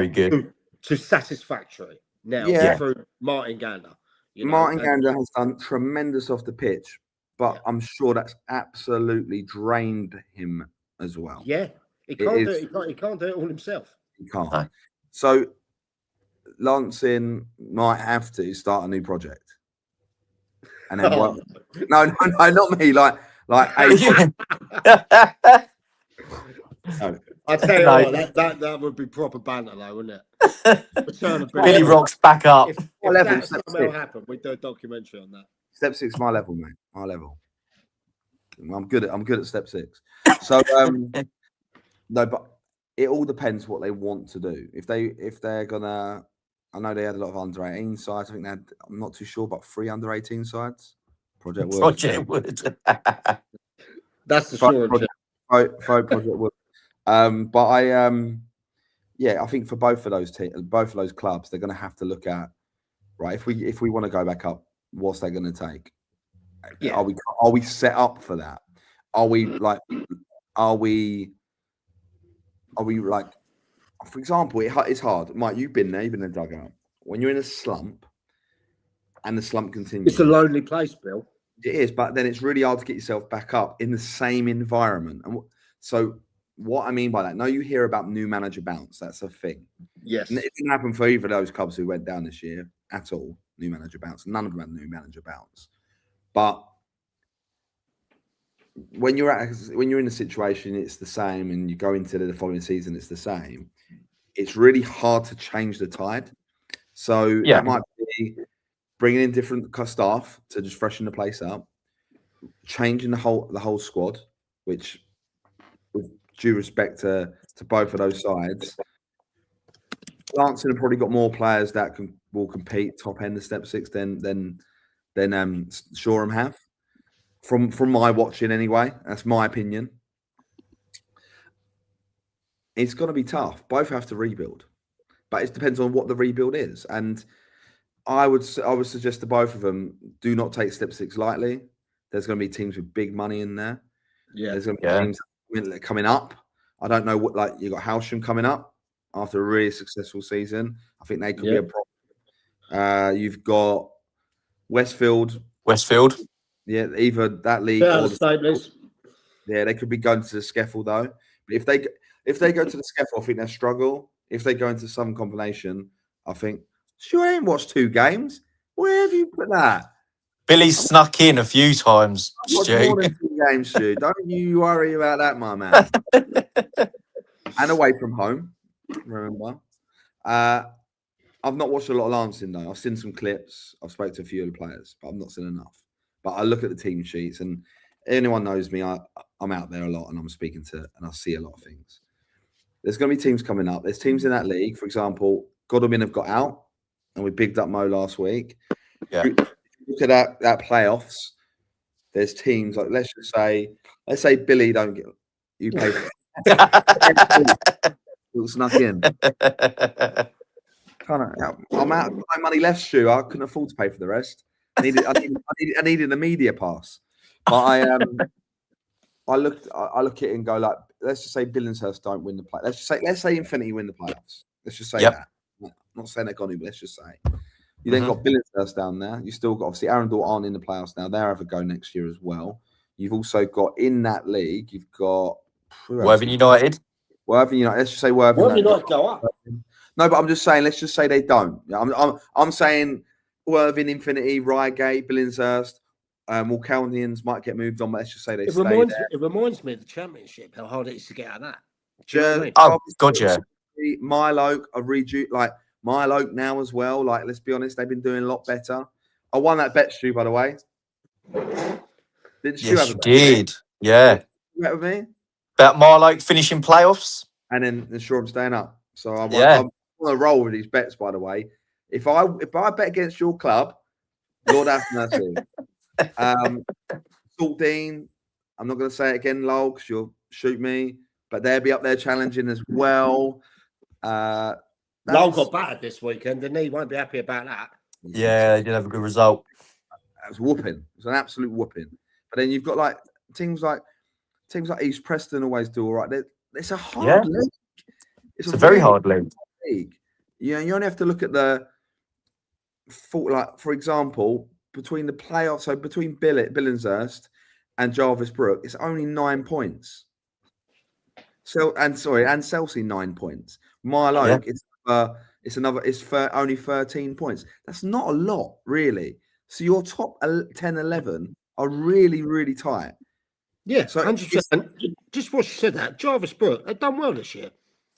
S1: good.
S4: to satisfactory now through Martin Gander.
S3: Martin Gander has done tremendous off the pitch, but I'm sure that's absolutely drained him as well.
S4: Yeah, he can't do it all himself.
S3: He can't. No. So Lancing might have to start a new project. And then work. No, not me. Like
S4: no. I'd tell you what, that would be proper banter, though, wouldn't it?
S1: Billy rocks back up.
S4: If that somehow happened, we'd do a documentary on that.
S3: Step 6, my level, mate. My level. I'm good at step 6. So no, but it all depends what they want to do. If they're gonna, I know they had a lot of under 18 sides. I think I'm not too sure, but 3 under 18 sides. Project Wood.
S4: That's the sure
S3: Project Wood. But I think for both of those clubs, they're going to have to look at, right, if we want to go back up, what's they going to take? Yeah. Are we set up for that? Are we like, for example, it's hard. Mike, you've been there, you've been in the dugout. When you're in a slump and the slump continues,
S4: it's a lonely place, Bill.
S3: It is, but then it's really hard to get yourself back up in the same environment. And so what I mean by that, no, you hear about new manager bounce. That's a thing.
S4: Yes.
S3: And it didn't happen for either of those clubs who went down this year at all. New manager bounce. None of them had new manager bounce. But when you're in a situation, it's the same, and you go into the following season, it's the same. It's really hard to change the tide. So that might be bringing in different staff to just freshen the place up, changing the whole squad, which, with due respect to both of those sides, Lancing have probably got more players that will compete top end of step 6 than Shoreham have. From my watching anyway, that's my opinion. It's going to be tough. Both have to rebuild, but it depends on what the rebuild is. And I would suggest to both of them, do not take step 6 lightly. There's going to be teams with big money in there. Yeah, there's going to be teams coming up. I don't know what, like, you got Halsham coming up after a really successful season. I think they could be a problem. You've got Westfield. Yeah, either that league or they could be going to the Skeffel though. But if they go to the Skeffel, I think they struggle. If they go into some combination, I think, sure, I ain't watched 2 games. Where have you put that?
S1: Billy's snuck in a few times, Stu.
S3: More than 2 games, Stu. Don't you worry about that, my man. And away from home, remember. I've not watched a lot of Lancing though. I've seen some clips. I've spoken to a few of the players, but I've not seen enough. But I look at the team sheets, and anyone knows me, I'm out there a lot, and I'm speaking to, and I see a lot of things. There's going to be teams coming up. There's teams in that league. For example, Godalming have got out, and we bigged up Mo last week. Yeah. Look at that playoffs. There's teams like, let's say Billy don't get you pay for it. Snuck in. I'm out. No money left, Stu. I couldn't afford to pay for the rest. I needed a media pass. But I look at it and go like, let's just say Billinghurst don't win the play. Let's say Infinity win the playoffs. Let's just say that. I'm not saying they're gonna, but let's just say you then got Billinghurst down there. You still got obviously Arundel aren't in the playoffs now. They'll have a go next year as well. You've also got in that league. You've got
S1: Worthing United.
S3: Worthing United. Let's just say Worthing
S4: United go up.
S3: No, but I'm just saying. Let's just say they don't. I'm saying Worthing, Infinity, Reigate, Billinghurst. Walcaldians might get moved on, but let's just say they stay there.
S4: It reminds me of the Championship, how hard it is to get out of that.
S1: Oh, God, yeah.
S3: Milo, I read you like Milo now as well. Like, let's be honest, they've been doing a lot better. I won that bet, Stu, by the way. Didn't Stu have a bet?
S1: Did. Yeah.
S3: You bet with me?
S1: About Marlow finishing playoffs.
S3: And then ensure I'm staying up. So I'm on a roll with these bets, by the way. If I bet against your club, Lord have mercy. Saltdean, I'm not going to say it again, Lol, because you'll shoot me. But they'll be up there challenging as well.
S4: Lol got battered this weekend, didn't he? Won't be happy about that.
S1: Yeah, they did have a good result.
S3: It was whooping. It was an absolute whooping. But then you've got like teams like East Preston always do all right. It's a hard league.
S1: It's a very hard league.
S3: You only have to look at for example, between the playoffs, so between Billinghurst and Jarvis Brook, it's only 9 points. And Chelsea 9 points. Milo, it's only 13 points. That's not a lot, really. So your top 10, 11 are really, really tight.
S4: Yeah, so 100%. Just what you said, that Jarvis Brook, they've done well this year.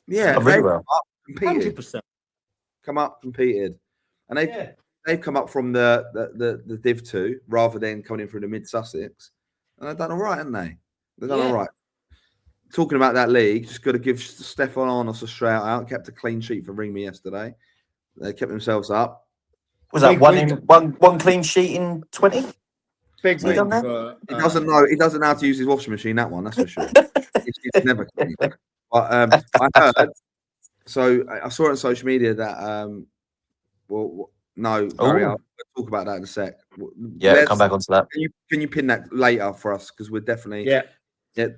S3: Yeah,
S1: really well.
S4: 100%.
S3: Come up, competed, and they've come up from the Div 2 rather than coming in from the Mid Sussex, and they've done all right, haven't they? They've done all right. Talking about that league, just got to give Stefan Arnos a shout out. Kept a clean sheet for Ring Me yesterday. They kept themselves up.
S1: Was that one clean sheet in 20?
S4: Big
S3: He doesn't know. He doesn't know how to use his washing machine. That one, that's for sure. it's never clean. But I heard. So I saw it on social media that Barry, I'll talk about that in a sec.
S1: Yeah, come back onto that.
S3: Can you pin that later for us, because we're definitely yeah.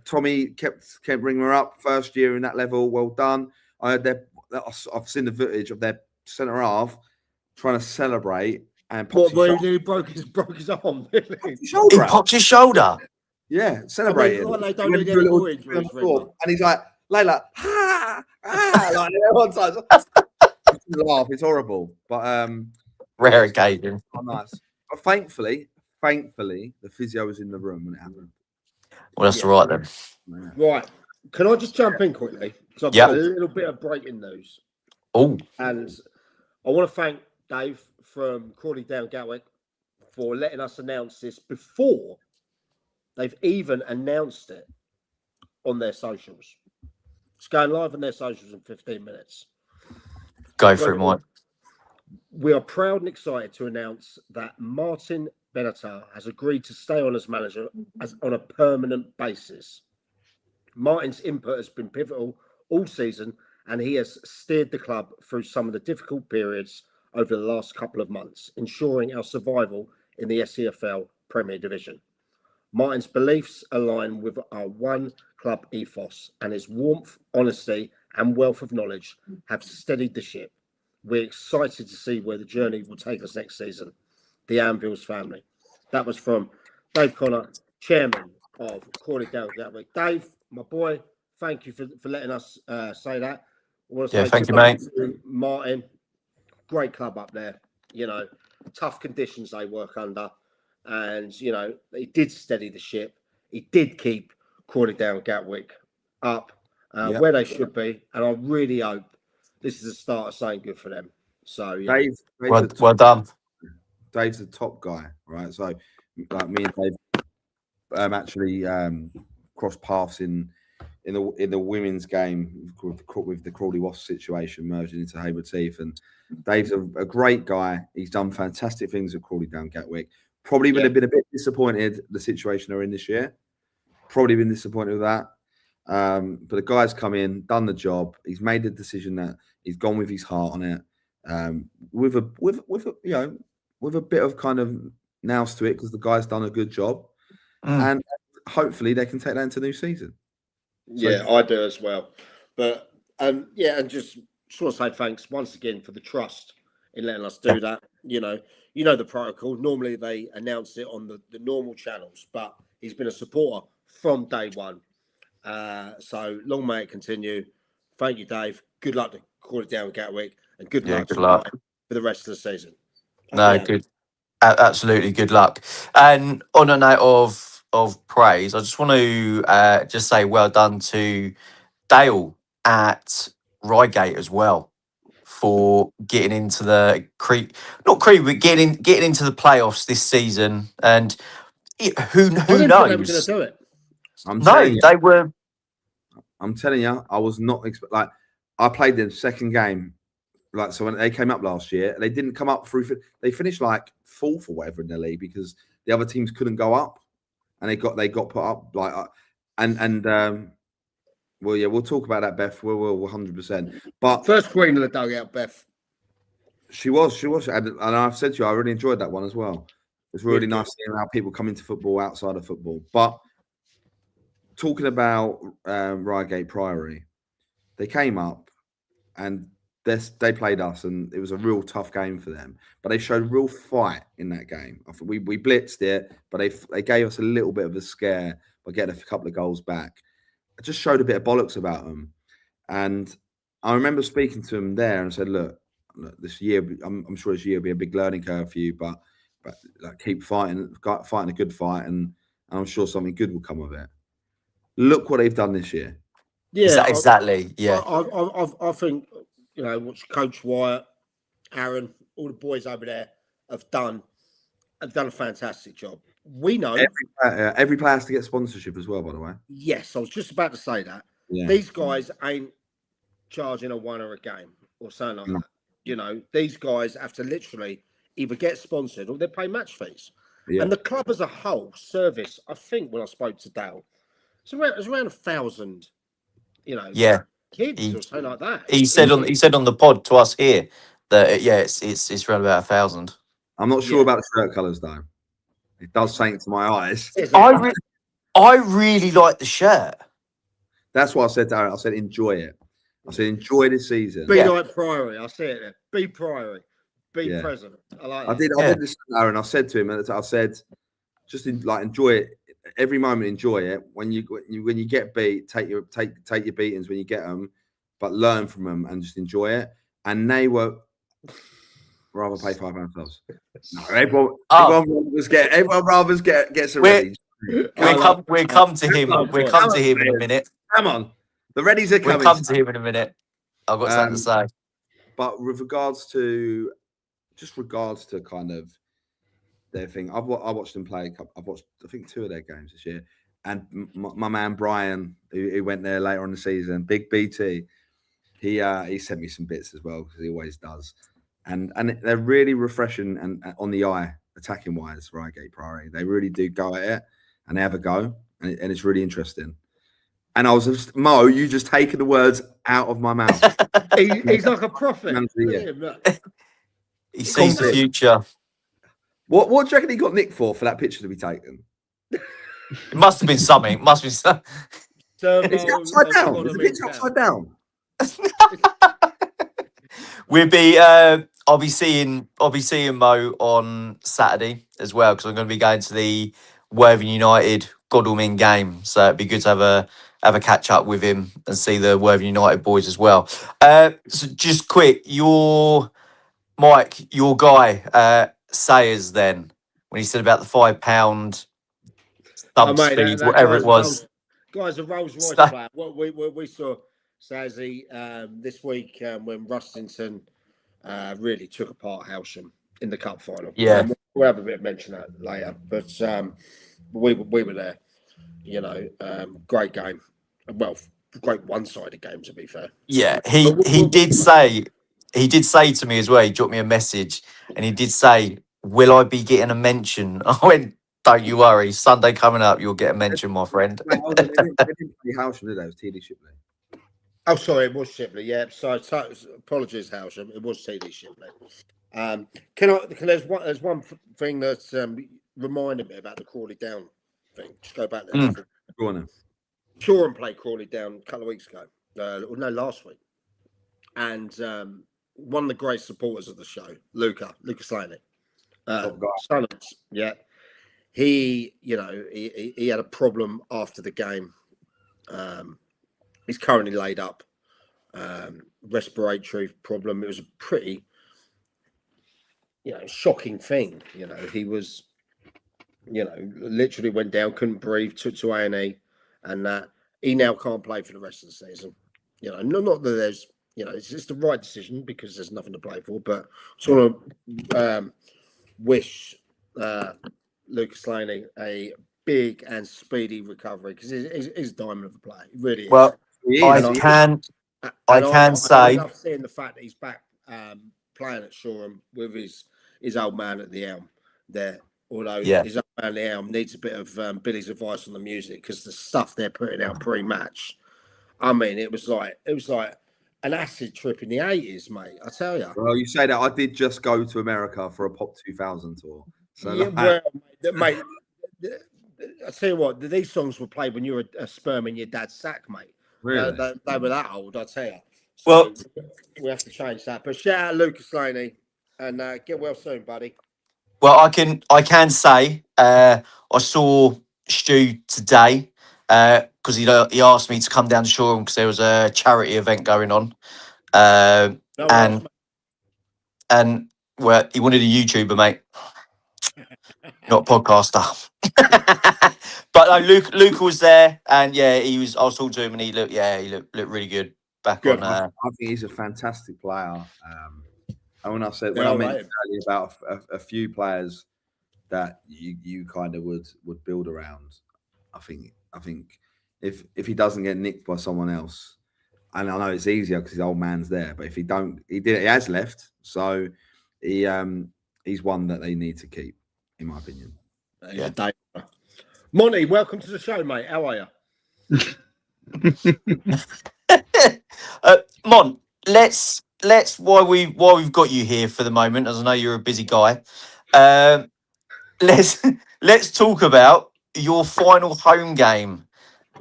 S3: Tommy kept bringing her up first year in that level. Well done. I've seen the footage of their centre half trying to celebrate and
S4: he broke his arm.
S1: He popped his shoulder.
S3: Yeah, celebrating. And he's like, Layla, like everyone's like, laugh. It's horrible, but
S1: rare occasion.
S3: Oh, nice. But thankfully, the physio was in the room when it happened.
S1: Well, that's all right then.
S4: Right. Can I just jump in quickly? Because I've got a little bit of breaking news.
S1: Oh.
S4: And I want to thank Dave from Crawley Down Gatwick for letting us announce this before they've even announced it on their socials. It's going live on their socials in 15 minutes.
S1: Go for it, Mike.
S4: We are proud and excited to announce that Martin Benatar has agreed to stay on as manager on a permanent basis. Martin's input has been pivotal all season, and he has steered the club through some of the difficult periods over the last couple of months, ensuring our survival in the SEFL Premier Division. Martin's beliefs align with our one club ethos, and his warmth, honesty, and wealth of knowledge have steadied the ship. We're excited to see where the journey will take us next season. The Anvils family. That was from Dave Connor, chairman of Crawley Down Gatwick. Dave, my boy, thank you for letting us say that. I want to say
S1: thank you, mate.
S4: Martin, great club up there. You know, tough conditions they work under. And, you know, he did steady the ship. He did keep Crawley Down Gatwick up where they should be. And I really hope this is the start of something good for them. So, yeah.
S3: Dave,
S1: well done.
S3: Dave's the top guy, right? So, like me and Dave actually crossed paths in the women's game with the Crawley Wasps situation merging into Hayward Heath. And Dave's a great guy. He's done fantastic things at Crawley Down Gatwick. Probably would have been a bit disappointed the situation they're in this year. Probably been disappointed with that. But the guy's come in, done the job. He's made the decision that he's gone with his heart on it. With a bit of kind of nous to it, because the guy's done a good job. And hopefully they can take that into the new season.
S4: Yeah, I do as well. But yeah, and just want to say thanks once again for the trust in letting us do that. You know the protocol. Normally they announce it on the normal channels, but he's been a supporter from day one. So long may it continue. Thank you, Dave. Good luck to call it down with Gatwick, and good luck
S1: good
S4: to
S1: luck.
S4: Mike for the rest of the season.
S1: No, good. Absolutely, good luck. And on a note of praise, I just want to just say well done to Dale at Reigate as well for getting into the not creep, but getting into the playoffs this season. And who
S4: I didn't think they were going to
S1: knows?
S4: do it.
S3: I'm
S1: No,
S3: telling you,
S1: they were.
S3: I'm telling you, I was not like I played the second game. Like, so when they came up last year, they didn't come up through. They finished like fourth or whatever in the league because the other teams couldn't go up, and they got put up like well, yeah, we'll talk about that, Beth. We'll 100%. But
S4: First queen of the dugout, Beth.
S3: she was, and I've said to you, I really enjoyed that one as well. It's really nice seeing how people come into football outside of football. But talking about Reigate Priory, they came up and they played us, and it was a real tough game for them. But they showed real fight in that game. I think we blitzed it, but they gave us a little bit of a scare by getting a couple of goals back. It just showed a bit of bollocks about them. And I remember speaking to them there and said, look this year, I'm sure this year will be a big learning curve for you, but like, keep fighting a good fight, and I'm sure something good will come of it. Look what they've done this year.
S1: Yeah, exactly. Yeah,
S4: I think what Coach Wyatt, Aaron, all the boys over there have done a fantastic job. We know
S3: every player has to get sponsorship as well, by the way.
S4: Yes, I was just about to say that.
S3: Yeah.
S4: These guys ain't charging a $1 a game or something like that. These guys have to literally either get sponsored or they pay match fees. Yeah. And the club as a whole service, I think when I spoke to Dale, it's around 1,000, kids or something like that.
S1: He said on the pod to us here that it's around about 1,000.
S3: I'm not sure about the shirt colours though. It does something to my eyes.
S1: I really like the shirt.
S3: That's what I said to Aaron. I said enjoy it. I said enjoy this season.
S4: Be like Priory. I see it there. Be Priory. Be president. I like.
S3: I did listen to Aaron. I said to him, I said, just enjoy it. Every moment, enjoy it. When you get beat, take your beatings when you get them, but learn from them and just enjoy it. And they were rather pay £5 clubs. No, everyone rather gets a ready.
S1: We'll come to him. We'll come to him in a minute.
S3: Come on, the readies are coming.
S1: We'll come to him in a minute. I've got something to say.
S3: But with regards to kind of their thing, I watched them play. I've watched I think 2 of their games this year, and my man Brian, who went there later on the season, Big BT, he sent me some bits as well because he always does, and they're really refreshing and on the eye attacking wise. Reigate Priory, they really do go at it and they have a go, and it's really interesting. And I was just, Mo, you just taken the words out of my mouth.
S4: He's like a prophet.
S1: He sees the future.
S3: What do you reckon he got nicked for that picture to be taken?
S1: It must have been something. Must be something.
S3: It's upside down. Is the picture upside down?
S1: I'll be seeing Mo on Saturday as well, because I'm going to be going to the Worthing United Godalming game, so it'd be good to have a catch up with him and see the Worthing United boys as well. So just quick, your guy Sayers, then when he said about the £5 subs fees, whatever it was.
S4: Guys, a Rolls Royce player. What we saw Sazzy this week when Rustington really took apart Howsham in the cup final.
S1: Yeah,
S4: we'll have a bit of mention of that later, but we were there. Great game. Well, great one-sided game, to be fair.
S1: Yeah, he did say to me as well. He dropped me a message and he did say, "Will I be getting a mention?" I went, "Don't you worry. Sunday coming up, you'll get a mention, my friend."
S3: Wait, hold on. They didn't play Howsham, did they? It was TD Shipley.
S4: Oh, sorry, it was Shipley. Yeah, so apologies, Howsham. It was TD Shipley. There's one thing that's reminded me about the Crawley Down thing. Just go back there.
S3: Go on then.
S4: Shoreham played Crawley down a couple of weeks ago. Last week. And one of the great supporters of the show, Luca Slaney. Silence, yeah. He had a problem after the game. He's currently laid up. Respiratory problem. It was a pretty, shocking thing. He was, literally went down, couldn't breathe, took to A&E, and that he now can't play for the rest of the season. Not that there's, it's the right decision because there's nothing to play for, but sort of wish Lucas Slaney a big and speedy recovery because he's a diamond of a player. He really is.
S1: Well, I can say
S4: I love seeing the fact that he's back playing at Shoreham with his old man at the helm there. Although his old man at the helm needs a bit of Billy's advice on the music because the stuff they're putting out pre-match. I mean, it was like an acid trip in the 80s, mate. I tell you.
S3: Well, you say that I did just go to America for a Pop 2000 tour. So
S4: mate, I tell you what, these songs were played when you were a sperm in your dad's sack, mate.
S3: Really?
S4: They were that old, I tell you. So
S1: well,
S4: we have to change that. But shout out Lucas Slaney and get well soon, buddy.
S1: Well, I can say I saw Stu today because he asked me to come down to Shoreham because there was a charity event going on, and well, he wanted a YouTuber, mate, not a podcaster. But no, Luke was there, and yeah, I was talking to him, and he looked really good back on.
S3: I think he's a fantastic player. And when I mentioned earlier about a few players that you kind of would build around, I think if he doesn't get nicked by someone else, and I know it's easier because his old man's there, but if he has left, so he's one that they need to keep, in my opinion.
S4: Yeah. Monty, welcome to the show, mate. How are
S1: you? Mon, let's while we've got you here for the moment, as I know you're a busy guy, let's talk about your final home game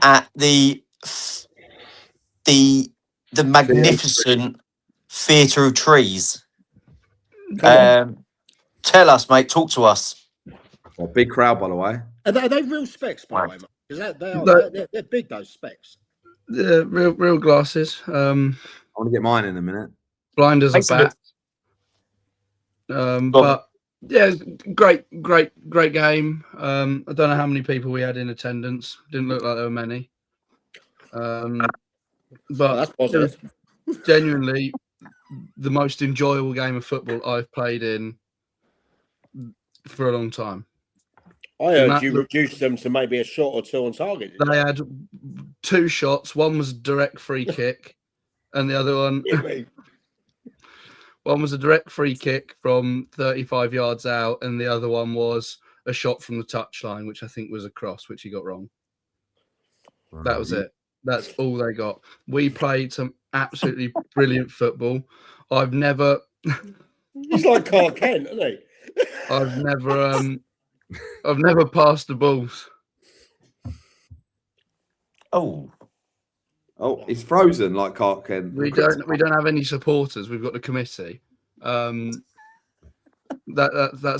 S1: at the magnificent Theatre of Trees. Tell us, mate. Talk to us.
S3: Well, big crowd, by the way.
S4: Are they real specs, by the way, mate? Because they're big, those specs.
S2: Yeah, real glasses.
S3: I want to get mine in a minute.
S2: Blind as a bat. But yeah, great game. I don't know how many people we had in attendance. Didn't look like there were many. But
S4: that's positive.
S2: Genuinely the most enjoyable game of football I've played in for a long time.
S4: I heard you reduced them to maybe a shot or two on target.
S2: They had 2 shots. One was a direct free kick, and the other one was a direct free kick from 35 yards out, and the other one was a shot from the touchline, which I think was a cross, which he got wrong. That was it. That's all they got. We played some absolutely brilliant football. I've never.
S4: He's like Clark Kent, isn't he?
S2: I've never passed the balls.
S3: Oh, it's frozen like Clark Kent.
S2: We don't have any supporters. We've got the committee. That's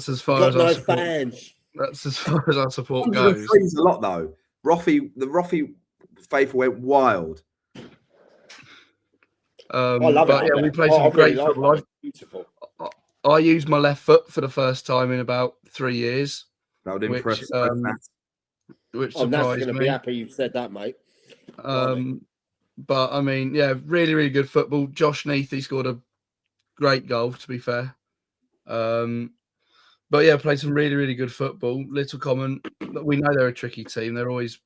S2: as far as our support. Fans. That's as far as our support goes.
S3: A lot though. The Roffey faithful went wild.
S4: I love it.
S2: Yeah, we played some great football. Beautiful. I used my left foot for the first time in about 3 years.
S3: That would impress
S2: which surprised
S4: going to be happy you've said that, mate.
S2: But I mean, yeah, really, really good football. Josh Neathey scored a great goal, to be fair. But yeah, played some really, really good football. Little comment, we know they're a tricky team. They're always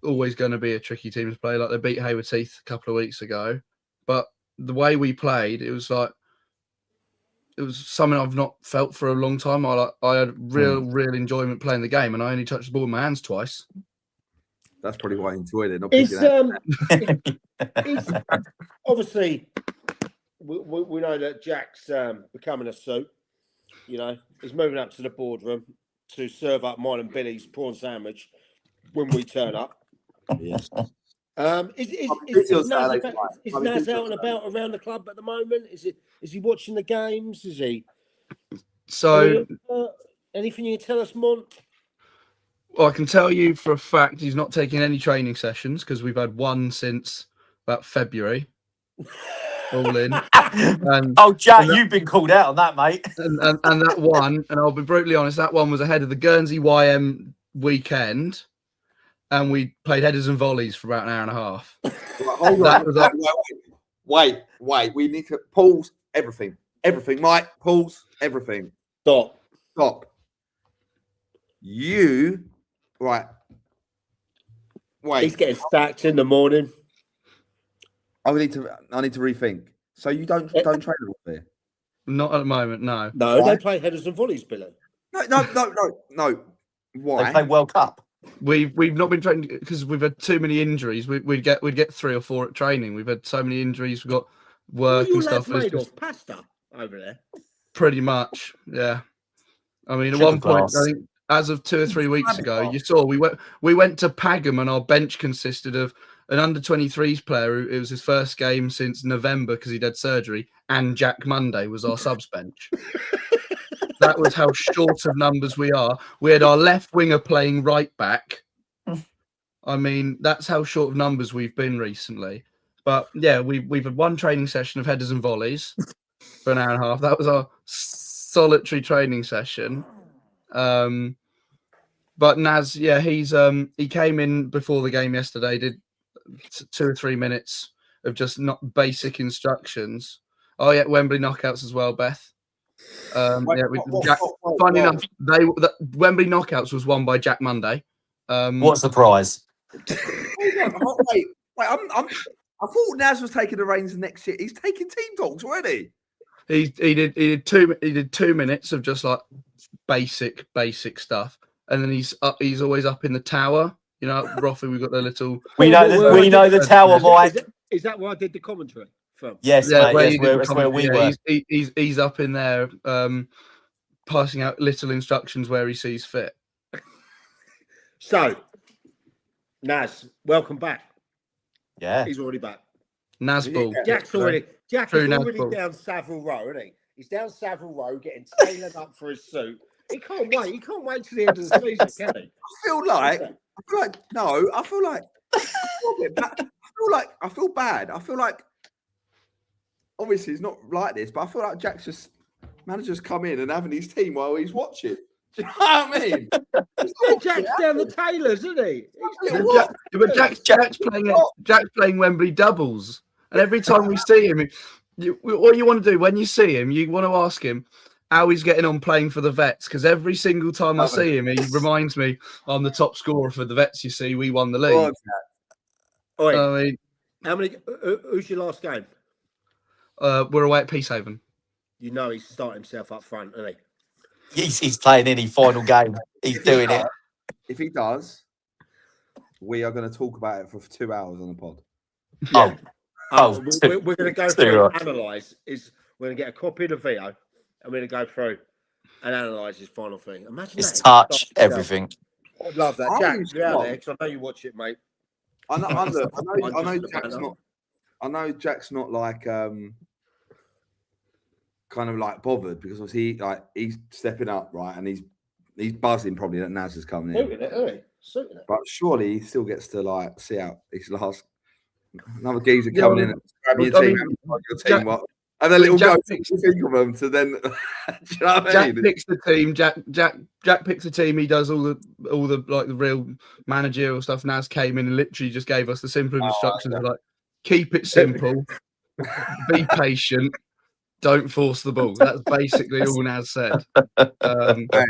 S2: going to be a tricky team to play. Like they beat Hayward Heath a couple of weeks ago, but the way we played, it was something I've not felt for a long time. I had real enjoyment playing the game, and I only touched the ball with my hands twice.
S3: That's probably why I enjoyed it.
S4: Obviously, we know that Jack's becoming a suit. He's moving up to the boardroom, to serve up mine and Billy's prawn sandwich when we turn up.
S3: Yes.
S4: Is Naz out and about around the club at the moment? Is he watching the games? Is he?
S2: So
S4: Anything you can tell us, Mon?
S2: well, I can tell you for a fact he's not taking any training sessions because we've had one since about February. All in.
S1: Oh, Jack, you've been called out on that, mate.
S2: And that one, and I'll be brutally honest, that one was ahead of the Guernsey YM weekend, and we played headers and volleys for about an hour and a half.
S3: Hold on. Wait. We need to pause everything. Everything, Mike. Pause everything. Stop. You, right. Wait.
S4: He's getting stacked in the morning.
S3: I need to rethink. So you don't train up there?
S2: Not at the moment, no.
S4: No, they play headers and volleys, Billy.
S3: No. Why?
S1: They play World Cup.
S2: We've not been training because we've had too many injuries. We'd get 3 or 4 at training. We've had so many injuries. We've got work and stuff.
S4: Made of pasta over there.
S2: Pretty much, yeah. I mean, at one point, I think as of 2 or 3 weeks ago, you saw we went to Pagham and our bench consisted of an under-23s player who it was his first game since November because he'd had surgery, and Jack Monday was our subs bench. That was how short of numbers we are. We had our left winger playing right back. I mean, that's how short of numbers we've been recently. But yeah, we've had one training session of headers and volleys for an hour and a half. That was our solitary training session. But Naz, yeah, he came in before the game yesterday, did 2 or 3 minutes of just not basic instructions. Oh yeah, Wembley knockouts as well, Beth. Funny enough, Wembley knockouts was won by Jack Monday.
S1: What's the prize?
S3: Wait. I thought Naz was taking the reins next year. He's taking team talks already.
S2: He did 2 minutes of just like basic stuff, and then he's always up in the tower. You know, Roffy, we've got the little.
S1: We know the tower, Mike.
S4: Is that where I did the commentary from?
S1: Yes,
S2: yeah,
S1: mate. That's where we were.
S2: He's up in there, passing out little instructions where he sees fit.
S4: So, Naz, welcome back.
S1: Yeah,
S4: he's already back.
S2: Nazball.
S4: Jack's already down Savile Row, isn't he? He's down Savile Row getting tailored up for his suit. He can't wait. He can't wait till the end of the season, can he?
S3: I feel bad. I feel like obviously it's not like this, but I feel like Jack's just manager's come in and having his team while he's watching. Do you know what I mean?
S4: Jack's down the tailors, isn't he?
S2: But Jack's playing Wembley doubles, and every time we see him, what you want to do when you see him, you want to ask him how he's getting on playing for the Vets, because every single time I see him, he reminds me I'm the top scorer for the Vets. You see, we won the league.
S4: I mean, how many? Who's your last game?
S2: We're away at Peacehaven.
S4: You know he's starting himself up front, isn't he?
S1: He's playing any final game. He's doing it.
S3: If he does, we are going to talk about it for 2 hours on the pod.
S1: Yeah.
S4: We're going to go through and analyse. We're going to get a copy of the video, and we're going to go through and analyse his final thing. Imagine
S1: his touch, everything.
S4: I'd love that. Jack, you're out there because I know you watch it, mate.
S3: I know Jack's not like kind of like bothered because obviously he's stepping up, right, and he's buzzing probably that Naz is coming in. But surely he still gets to like see out his last another geezer coming in and grabbing your team. And then little go think of them to then. Do you know what I mean?
S2: Jack picks the team. Jack picks the team. He does all the like the real managerial stuff. Naz came in and literally just gave us the simple instructions like keep it simple, be patient, don't force the ball. That's basically all Naz said.
S4: Money, do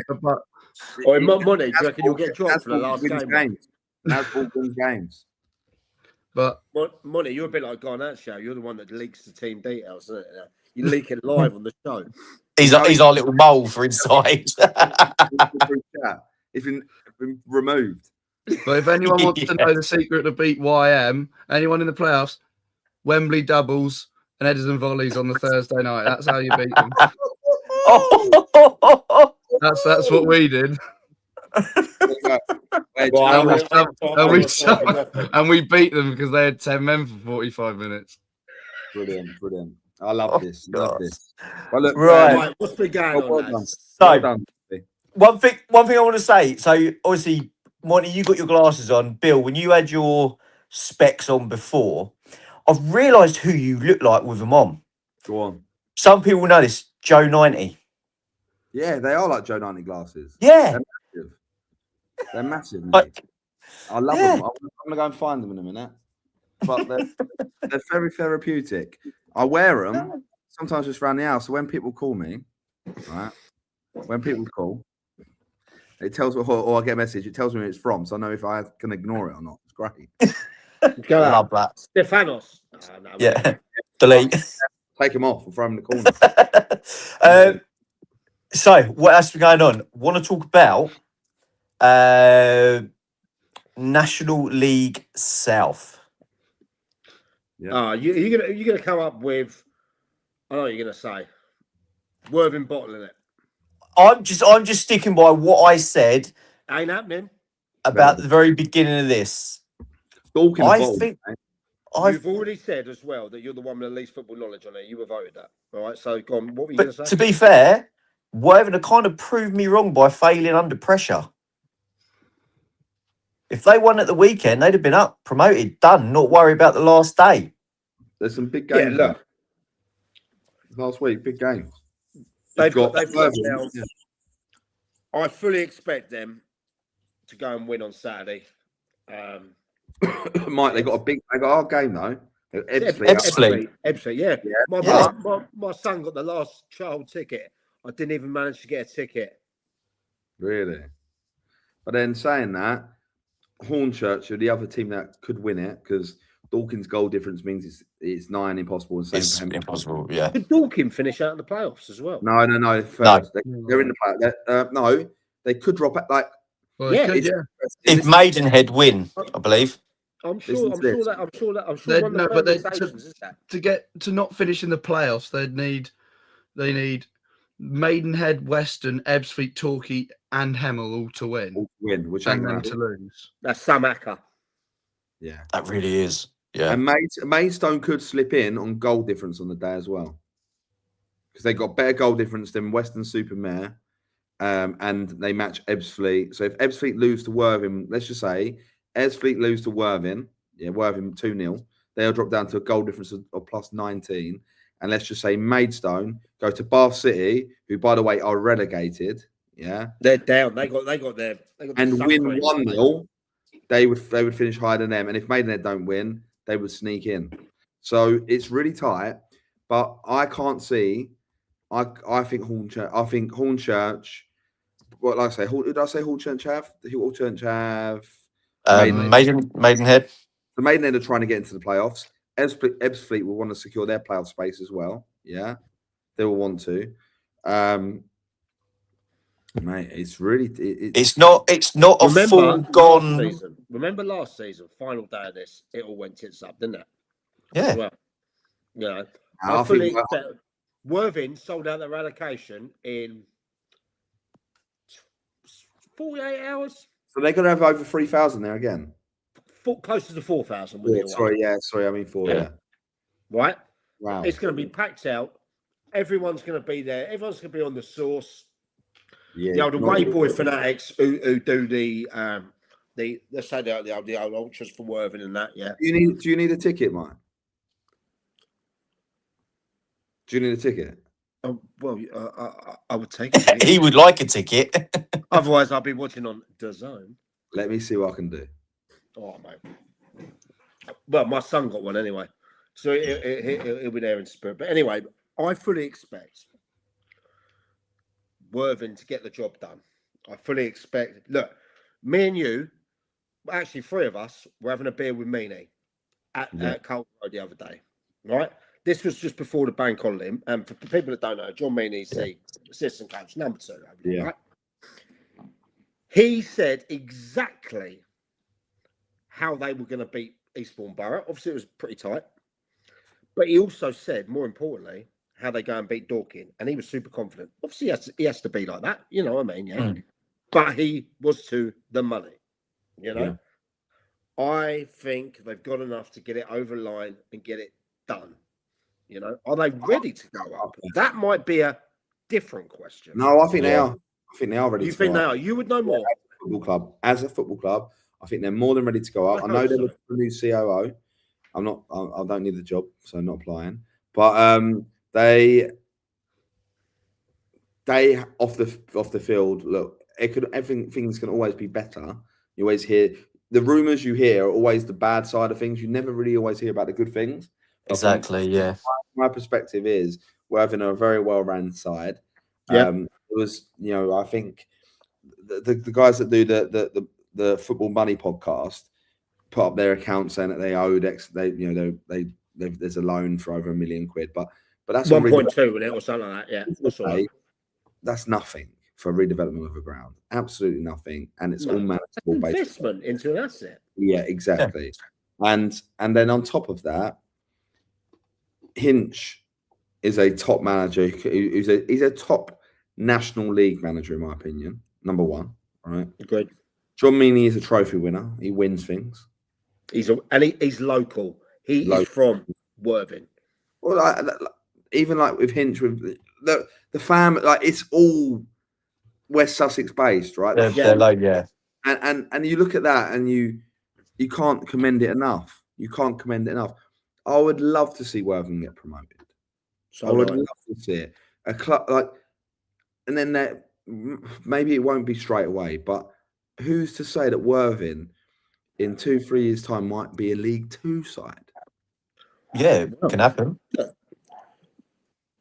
S4: you reckon you'll get dropped for the last game?
S3: Naz ball wins games.
S2: But
S4: Money, you're a bit like Garnett show. You're the one that leaks the team details, isn't it? You leak it live on the show.
S1: He's our little mole for inside.
S3: It's been removed.
S2: But if anyone wants to know the secret to beat YM, anyone in the playoffs, Wembley doubles and headers and volleys on the Thursday night. That's how you beat them. That's what we did. And we beat them because they had 10 men for 45 minutes.
S3: Brilliant, brilliant. I love
S1: Oh,
S3: this.
S1: God.
S3: Love this. Well, look,
S1: Right.
S4: What's been going on, lads?
S3: Well
S1: So,
S3: done.
S1: one thing I want to say. So, obviously, Monty, you got your glasses on. Bill, when you had your specs on before, I've realised who you look like with them on.
S3: Go on.
S1: Some people know this. Joe 90.
S3: Yeah, they are like Joe 90 glasses.
S1: Yeah.
S3: They're massive, mate.
S1: Like,
S3: I love
S1: yeah.
S3: them. I'm going to go and find them in a minute. But they're very therapeutic. I wear them sometimes just around the house. So when people call me, right? When people call, it tells me, or I get a message, it tells me who it's from. So I know if I can ignore it or not. It's great.
S4: Go
S1: I love that.
S4: Stefanos. No,
S1: Yeah. Delete.
S3: Take them off and throw them in the corner.
S1: So, what else is going on? Want to talk about National League South?
S3: Yeah.
S4: You're gonna come up with. I know what you're gonna say. Worthing bottling it.
S1: I'm just sticking by what I said
S4: Ain't happening.
S1: about the very beginning of this.
S3: You've
S4: You've already said as well that you're the one with the least football knowledge on it. You were voted that. All right. So, go on. What were you going to say?
S1: To be fair, Worthing have kind of proved me wrong by failing under pressure. If they won at the weekend, they'd have been up, promoted, done. Not worry about the last day.
S3: There's some big games.
S4: Yeah, look.
S3: Last week, big games.
S4: They've got now. Yeah. I fully expect them to go and win on Saturday.
S3: Mike, they got our game though.
S1: Ebbsfleet,
S4: yeah. My son got the last child ticket. I didn't even manage to get a ticket.
S3: Really? But then saying that, Hornchurch are the other team that could win it because Dawkins' goal difference means it's 9 impossible. And
S1: it's impossible, yeah.
S4: Could Dawkins finish out in the playoffs as well?
S3: No. Third. They're in the playoffs. No, they could drop it. Like,
S2: well,
S1: if Maidenhead win, I believe.
S4: I'm sure
S2: to not finish in the playoffs, they need Maidenhead, Western, Ebbsfleet, Torquay, and Hemel all to win.
S3: Which ain't going
S2: to lose.
S4: That's Sam Acker.
S3: Yeah,
S1: that really is. Yeah,
S3: and Maidstone could slip in on goal difference on the day as well because they got better goal difference than Western Supermare, and they match Ebbsfleet. So if Ebbsfleet lose to Worthing, let's just say Ebbsfleet lose to Worthing, Worthing 2-0, they'll drop down to a goal difference of plus 19. And let's just say Maidstone go to Bath City, who by the way are relegated. Yeah,
S4: they're down. They got
S3: and win 1-0. They would finish higher than them. And if Maidenhead don't win, they would sneak in. So it's really tight. But I can't see. I think Hornchurch. I think Hornchurch. What did I say? Did I say Hornchurch have? Hornchurch have.
S1: Maidenhead.
S3: The Maidenhead are trying to get into the playoffs. Ebbsfleet will want to secure their playoff space as well. Yeah, they will want to. Mate, it's really.
S1: It's not a full gone.
S4: Remember last season, final day of this, it all went tits up, didn't it?
S1: Yeah.
S4: Well, you know, I fully expect Worthing sold out their relegation in 48 hours.
S3: So they're going to have over 3,000 there again.
S4: Closer to 4,000.
S3: Sorry, I mean 4. Yeah.
S4: Right.
S3: Wow.
S4: It's going to be packed out. Everyone's going to be there. Everyone's going to be on the sauce.
S3: Yeah.
S4: The Wayboy fanatics who do the let's say the old ultras for Worthing and that. Yeah.
S3: Do you need a ticket, Mike? Do you need a ticket?
S4: I would take it.
S1: He would like a ticket.
S4: Otherwise, I'll be watching on DAZN.
S3: Let me see what I can do.
S4: Oh, mate. Well, my son got one anyway, so he'll be there in spirit. But anyway, I fully expect Worthing to get the job done. I fully expect. Look, me and you, actually 3 of us, were having a beer with Meanie at Carlton Road the other day, right? This was just before the bank holiday, and for people that don't know, John Meanie's the assistant coach, number 2. Right? He said exactly how they were going to beat Eastbourne Borough. Obviously, it was pretty tight. But he also said, more importantly, how they go and beat Dorking. And he was super confident. Obviously, he has to be like that. You know what I mean? Yeah. but he was to the money. You know, I think they've got enough to get it over the line and get it done. You know, are they ready to go up? That might be a different question.
S3: No, I think they are. I think they are ready.
S4: You
S3: to
S4: think
S3: go
S4: they
S3: up.
S4: are? You would know more.
S3: As a football club, I think they're more than ready to go up. I know they're looking for a new COO. I don't need the job, so I'm not applying. But they off the field. Look, things can always be better. You always hear the rumors. You hear are always the bad side of things. You never really always hear about the good things.
S1: Exactly. Yeah.
S3: My perspective is we're having a very well ran side. It was, I think the guys that do the Football Money podcast put up their account saying that they owed there's a loan for over £1 million, but that's
S4: 1.2 with it or something like that. Yeah,
S3: that's nothing for redevelopment of a ground. Absolutely nothing, and it's all manageable.
S4: Investment into an asset.
S3: Yeah, exactly. Yeah. And then on top of that, Hinch is a top manager. He's a top National League manager, in my opinion. Number one, right?
S4: Agreed.
S3: John Meany is a trophy winner. He wins things.
S4: He's local. He is from Worthing.
S3: Well, even like with Hinch, with the family, like it's all West Sussex based, right? And you look at that, and you can't commend it enough. You can't commend it enough. I would love to see Worthing get promoted. So I would love to see it. A club and then maybe it won't be straight away, but who's to say that Worthing in 2-3 years' time might be a League Two side?
S1: Yeah, it can happen.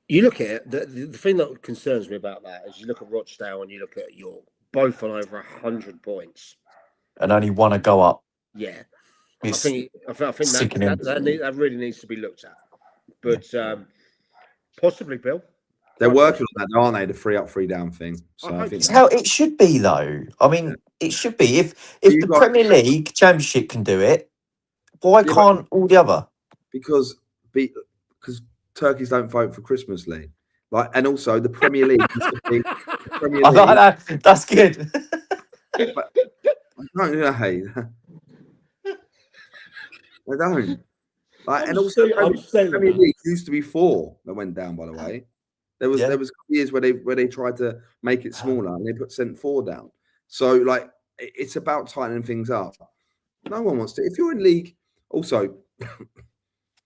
S4: You look at it, the thing that concerns me about that is you look at Rochdale and you look at York, both on over 100 points,
S1: and only one to go up.
S4: Yeah, I think that really needs to be looked at. But possibly, Bill.
S3: They're working on that, aren't they? The 3 up, 3 down thing. So I think
S1: it's how it should be, though. I mean, it should be. If the Premier League Championship can do it, why can't all the other?
S3: Because turkeys don't vote for Christmas League, and also the Premier League.
S1: I like that. That's good.
S3: But I don't. And also, the Premier League used to be 4 that went down. By the way, there was years where they tried to make it smaller and they sent 4 down. So it's about tightening things up. No one wants to. If you're in league, also,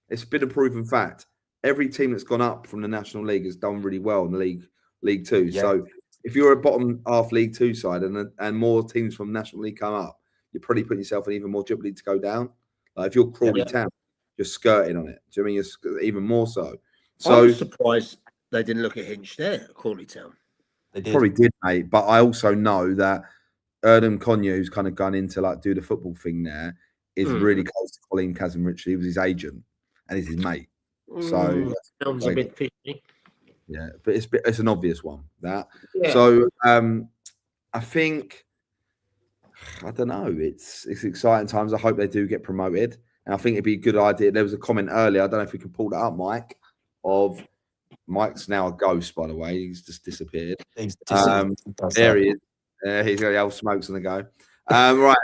S3: it's been a proven fact. Every team that's gone up from the National League has done really well in the League Two. Yeah. So if you're a bottom half League Two side and more teams from National League come up, you're probably putting yourself in even more jeopardy to go down. If you're Crawley Town, you're skirting on it. Do you know what I mean? You're even more so.
S4: I was surprised they didn't look at Hinch there at Crawley Town.
S3: They probably did, mate. But I also know that Erdem Konya, who's kind of gone into do the football thing there, is really close to Colleen Kazim-Richley. He was his agent and he's his mate. So
S4: sounds a bit fishy.
S3: Yeah, but it's an obvious one that. Yeah. So I think I don't know. It's exciting times. I hope they do get promoted, and I think it'd be a good idea. There was a comment earlier. I don't know if we can pull that up, Mike. Mike's now a ghost, by the way. He's just disappeared. There he is. He's got the old smokes on the go. Right,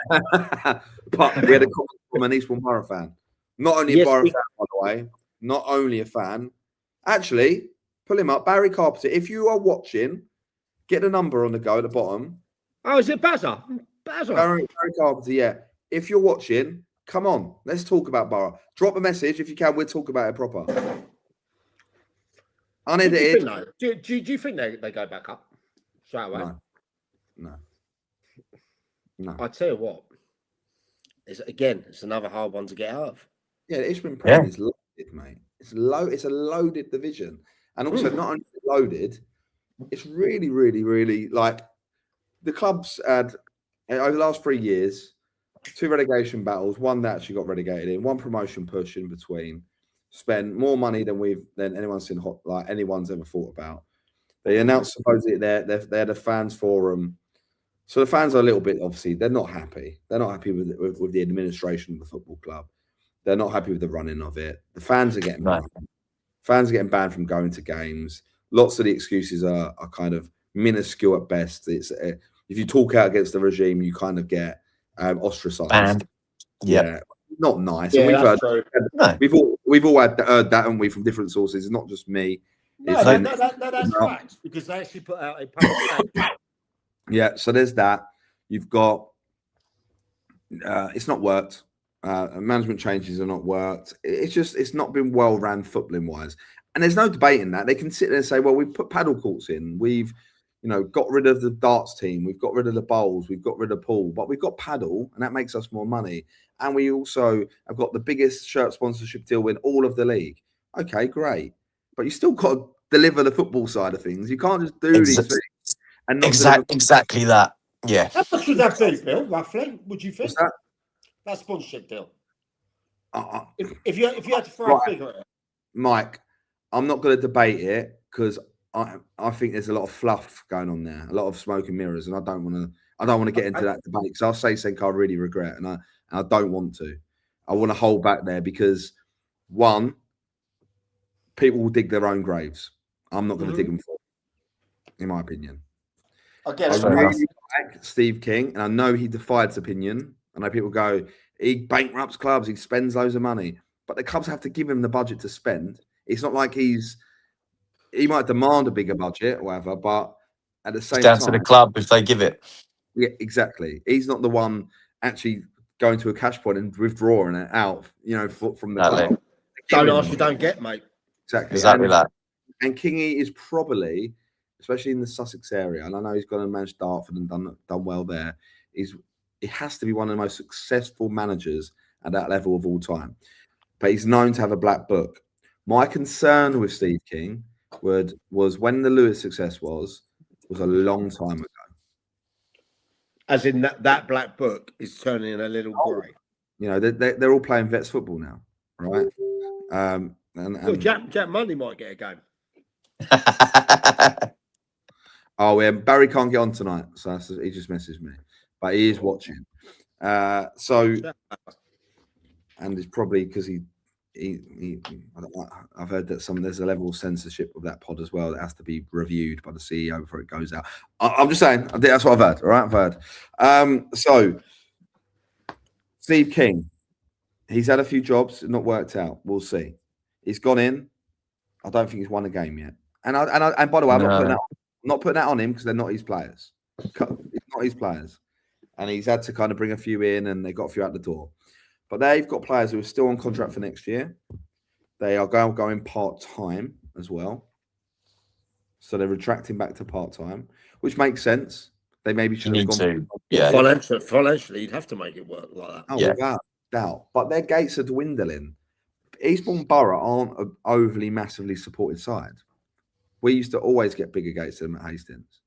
S3: but we had a comment from an Eastbourne Borough fan. Not only a Borough fan, by the way. Not only a fan. Actually, pull him up. Barry Carpenter. If you are watching, get the number on the go at the bottom.
S4: Oh, is it Bazza?
S3: Barry Carpenter, yeah. If you're watching, come on. Let's talk about Borough. Drop a message if you can. We'll talk about it proper. Unedited.
S4: Do you think they go back up straight away?
S3: No.
S4: I tell you what. It's another hard one to get out of.
S3: Yeah, the Isthmian League is loaded, mate. It's a loaded division, and also not only loaded, it's really, really, really the clubs had over the last 3 years 2 relegation battles, one that actually got relegated in, 1 promotion push in between. Spent more money than anyone's anyone's ever thought about. They announced supposedly they had a fans forum. So the fans are a little bit, obviously, they're not happy. They're not happy with the administration of the football club. They're not happy with the running of it. The fans are getting banned. Fans are getting banned from going to games. Lots of the excuses are kind of minuscule at best. It's if you talk out against the regime, you kind of get ostracized.
S1: Banned.
S3: Yeah, not nice.
S4: Yeah,
S3: And
S4: that's true.
S1: No.
S3: we've all heard that, haven't we, from different sources. It's not just me.
S4: No,
S3: It's
S4: that's facts, because they actually put out a public statement.
S3: Yeah, so there's that. You've got it's not worked. Management changes have not worked. It's not been well ran footballing wise. And there's no debating that. They can sit there and say, well, we've put paddle courts in. We've, got rid of the darts team. We've got rid of the bowls. We've got rid of pool. But we've got paddle, and that makes us more money. And we also have got the biggest shirt sponsorship deal in all of the league. Okay, great. But you still got to deliver the football side of things. You can't just do these things and not
S1: exactly that. Yeah.
S4: How much would that be, Bill, roughly, would you think?
S3: What's
S4: That sponsorship deal.
S3: that?
S4: If you had to throw a figure at it.
S3: Mike, I'm not going to debate it because I think there's a lot of fluff going on there, a lot of smoke and mirrors, and I don't want to get into that debate. So I'll say something I really regret, and I don't want to. I want to hold back there because, one, people will dig their own graves. I'm not going to dig them for, in my opinion.
S4: I get
S3: I
S4: it.
S3: really like Steve King, and I know he defied his opinion. I know people go, he bankrupts clubs, he spends loads of money, but the clubs have to give him the budget to spend. It's not like he might demand a bigger budget or whatever, but at the same time,
S1: Down to the club if they give it.
S3: Yeah, exactly. He's not the one actually going to a cash point and withdrawing it out, from the club.
S4: Don't ask, you don't get, mate.
S3: Exactly.
S1: That.
S3: And Kingy is probably, especially in the Sussex area, and I know he's gone and managed Dartford and done well there. It has to be one of the most successful managers at that level of all time. But he's known to have a black book. My concern with Steve King was when the Lewis success was a long time ago. As in
S4: that black book is turning a little grey.
S3: They're all playing vets football now, right?
S4: Well, Jack Money might get a game.
S3: Oh, yeah, Barry can't get on tonight, so he just messaged me, but he is watching. And it's probably because I've heard that there's a level of censorship of that pod as well that has to be reviewed by the CEO before it goes out. I'm just saying, I think that's what I've heard. All right, I've heard. So Steve King, he's had a few jobs, not worked out. We'll see. He's gone in. I don't think he's won a game yet. And by the way, I'm not putting that on him because they're not his players. It's not his players. And he's had to kind of bring a few in, and they got a few out the door. But they've got players who are still on contract for next year. They are going part-time as well. So they're retracting back to part-time, which makes sense. They maybe should have gone.
S1: Yeah.
S4: Financially, you'd have to make it work like that.
S3: Oh, without doubt. But their gates are dwindling. Eastbourne Borough aren't an overly massively supported side. We used to always get bigger gates than them at Hastings.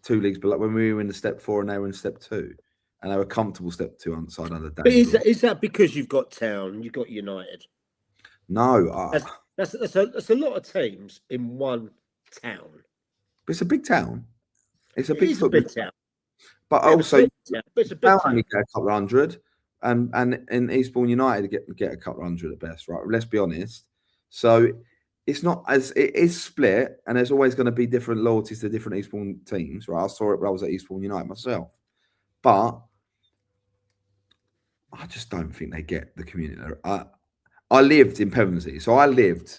S3: 2 leagues below, when we were in the step 4 and they were in step 2. And they were comfortable step 2 on the side of the day.
S4: But is that because you've got Town, you've got United?
S3: No.
S4: That's a lot of teams in one town.
S3: But it's a big town. It's a
S4: big town.
S3: But also,
S4: it's a big town.
S3: Only get a couple of hundred. And in Eastbourne United get a couple of hundred at best, right? Let's be honest. So it's not as it is split, and there's always going to be different loyalties to different Eastbourne teams, right? I saw it when I was at Eastbourne United myself. But I just don't think they get the community. I lived in Pevensey, so I lived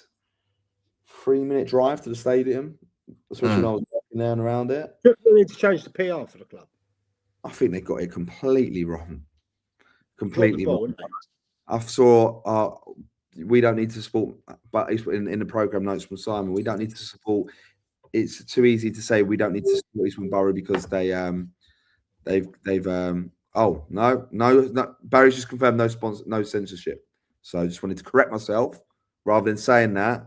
S3: 3-minute drive to the stadium, especially when I was walking there and around it.
S4: They need to change the PR for the club.
S3: I think they got it completely wrong. Completely wrong.
S4: Ball,
S3: I saw we don't need to support, but in the programme notes from Simon, we don't need to support. It's too easy to say we don't need to support Eastbourne Borough because they've oh no, Barry's just confirmed no censorship. So I just wanted to correct myself. Rather than saying that, I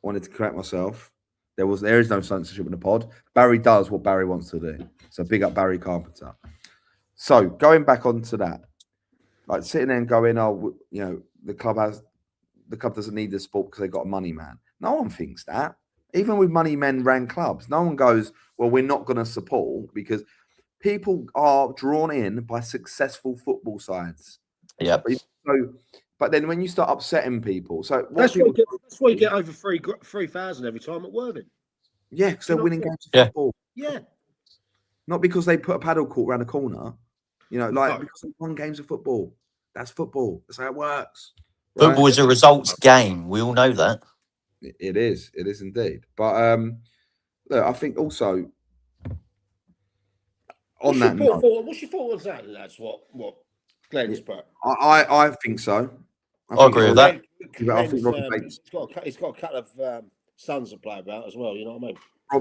S3: wanted to correct myself. There is no censorship in the pod. Barry does what Barry wants to do. So big up Barry Carpenter. So going back onto that, like sitting there and going, the club doesn't need the support because they've got a money man. No one thinks that. Even with money men ran clubs, no one goes, well, we're not going to support because people are drawn in by successful football sides.
S1: Yeah.
S3: But then when you start upsetting people,
S4: that's why you get over 3,000 every time at Worthing.
S3: Yeah, because they're winning games of football.
S4: Yeah.
S3: not because they put a paddle court around the corner. You know, like
S4: No.
S3: because they won games of football. That's football. That's how it works.
S1: Football is a results game. We all know that.
S3: It is. It is indeed. But look, I think also on that note,
S4: what's your thought on that, lads? What Glenn's put?
S3: I think so.
S1: I agree with that.
S3: I think Robbie
S4: He's got a couple of sons to play about as well. You know what I mean?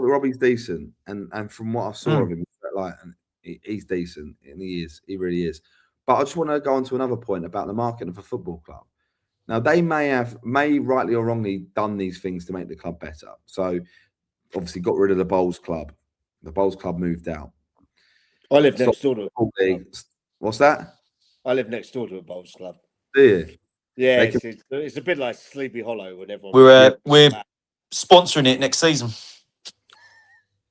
S3: Robbie's decent, and from what I saw of him, like, he's decent, and he really is. But I just want to go on to another point about the market of a football club. Now, they may rightly or wrongly done these things to make the club better. So, obviously, got rid of the Bowls Club. The Bowls Club moved out.
S4: I live next door to a
S3: league. What's that?
S4: I live next door to a Bowls Club.
S3: Do you?
S4: Yeah, it's a bit like Sleepy Hollow when everyone.
S1: We're sponsoring it next season.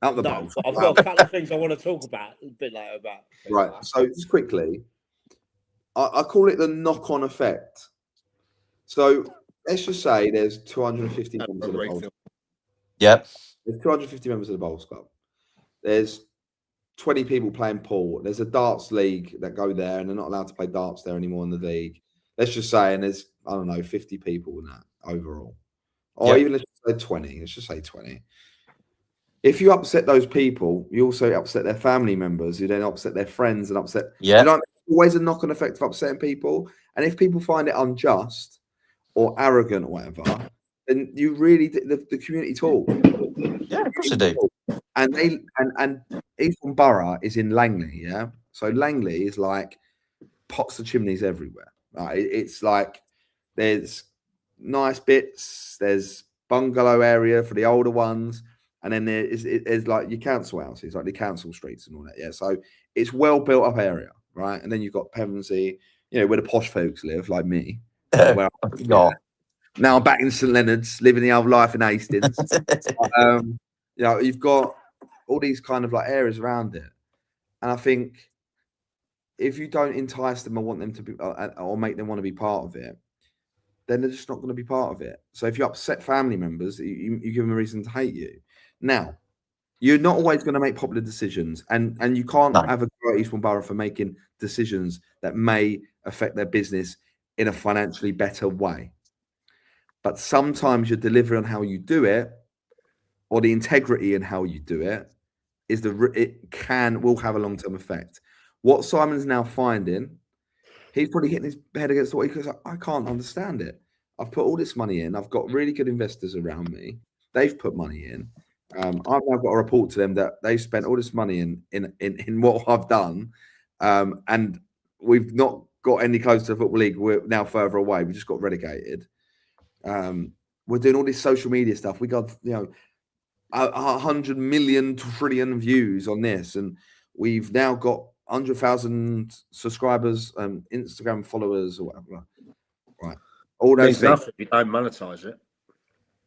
S3: Up the Bowls.
S4: I've got a couple of things I want to talk about a bit later about.
S3: Right. So just quickly, I call it the knock-on effect. So let's just say there's 250 members of the Bowls.
S1: Yep.
S3: There's 250 members of the Bowls Club. There's 20 people playing pool. There's a darts league that go there, and they're not allowed to play darts there anymore in the league. Let's just say, and there's, I don't know, 50 people in that overall. Or even let's just say 20. Let's just say 20. If you upset those people, you also upset their family members, you then upset their friends and upset.
S1: Yeah.
S3: You know, always a knock-on effect of upsetting people. And if people find it unjust or arrogant or whatever, then you really, the community talk.
S1: Yeah, of course they do.
S3: And Eastbourne Borough is in Langley, yeah? So Langley is like pots of chimneys everywhere. It's like there's nice bits, there's bungalow area for the older ones, and then there's like your council houses, like the council streets and all that. Yeah, so it's well built up area, right? And then you've got Pevensey, you know, where the posh folks live, like me. Now I'm back in St Leonard's, living the old life in Hastings. You know, you've got all these kind of like areas around it, and I think if you don't entice them or want them to be, or make them want to be part of it, then they're just not going to be part of it. So if you upset family members, you give them a reason to hate you. Now, you're not always going to make popular decisions, and you can't have a go at Eastbourne Borough for making decisions that may affect their business in a financially better way. But sometimes your delivery on how you do it, or the integrity in how you do it, will have a long-term effect. What Simon's now finding, he's probably hitting his head against the wall because I can't understand it. I've put all this money in. I've got really good investors around me. They've put money in. I've now got to report to them that they spent all this money in what I've done, and we've not got any closer to the Football League. We're now further away. We just got relegated. We're doing all this social media stuff. We got 100 million trillion views on this, and we've now got 100,000 subscribers, Instagram followers, or whatever. Right, all those things.
S4: Nothing if you don't monetize it,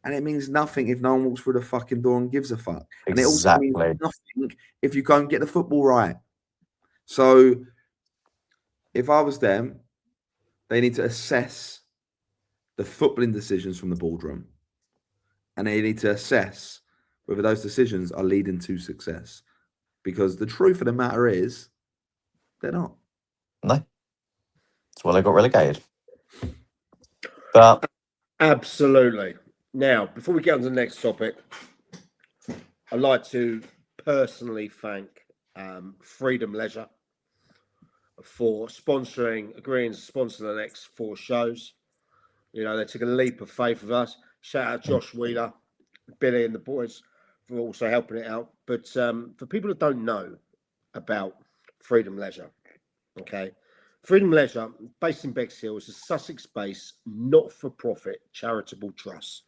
S3: and it means nothing if no one walks through the fucking door and gives a fuck.
S1: Exactly.
S3: And it also means nothing if you go and get the football right. So, if I was them, they need to assess the footballing decisions from the boardroom, and they need to assess whether those decisions are leading to success. Because the truth of the matter is, they're not.
S1: No. That's why they got relegated. But
S4: absolutely. Now, before we get on to the next topic, I'd like to personally thank Freedom Leisure for agreeing to sponsor the next 4 shows. You know, they took a leap of faith with us. Shout out Josh Wheeler, Billy and the boys for also helping it out. But for people that don't know about Freedom Leisure, okay, Freedom Leisure, based in Bexhill, is a Sussex-based not-for-profit charitable trust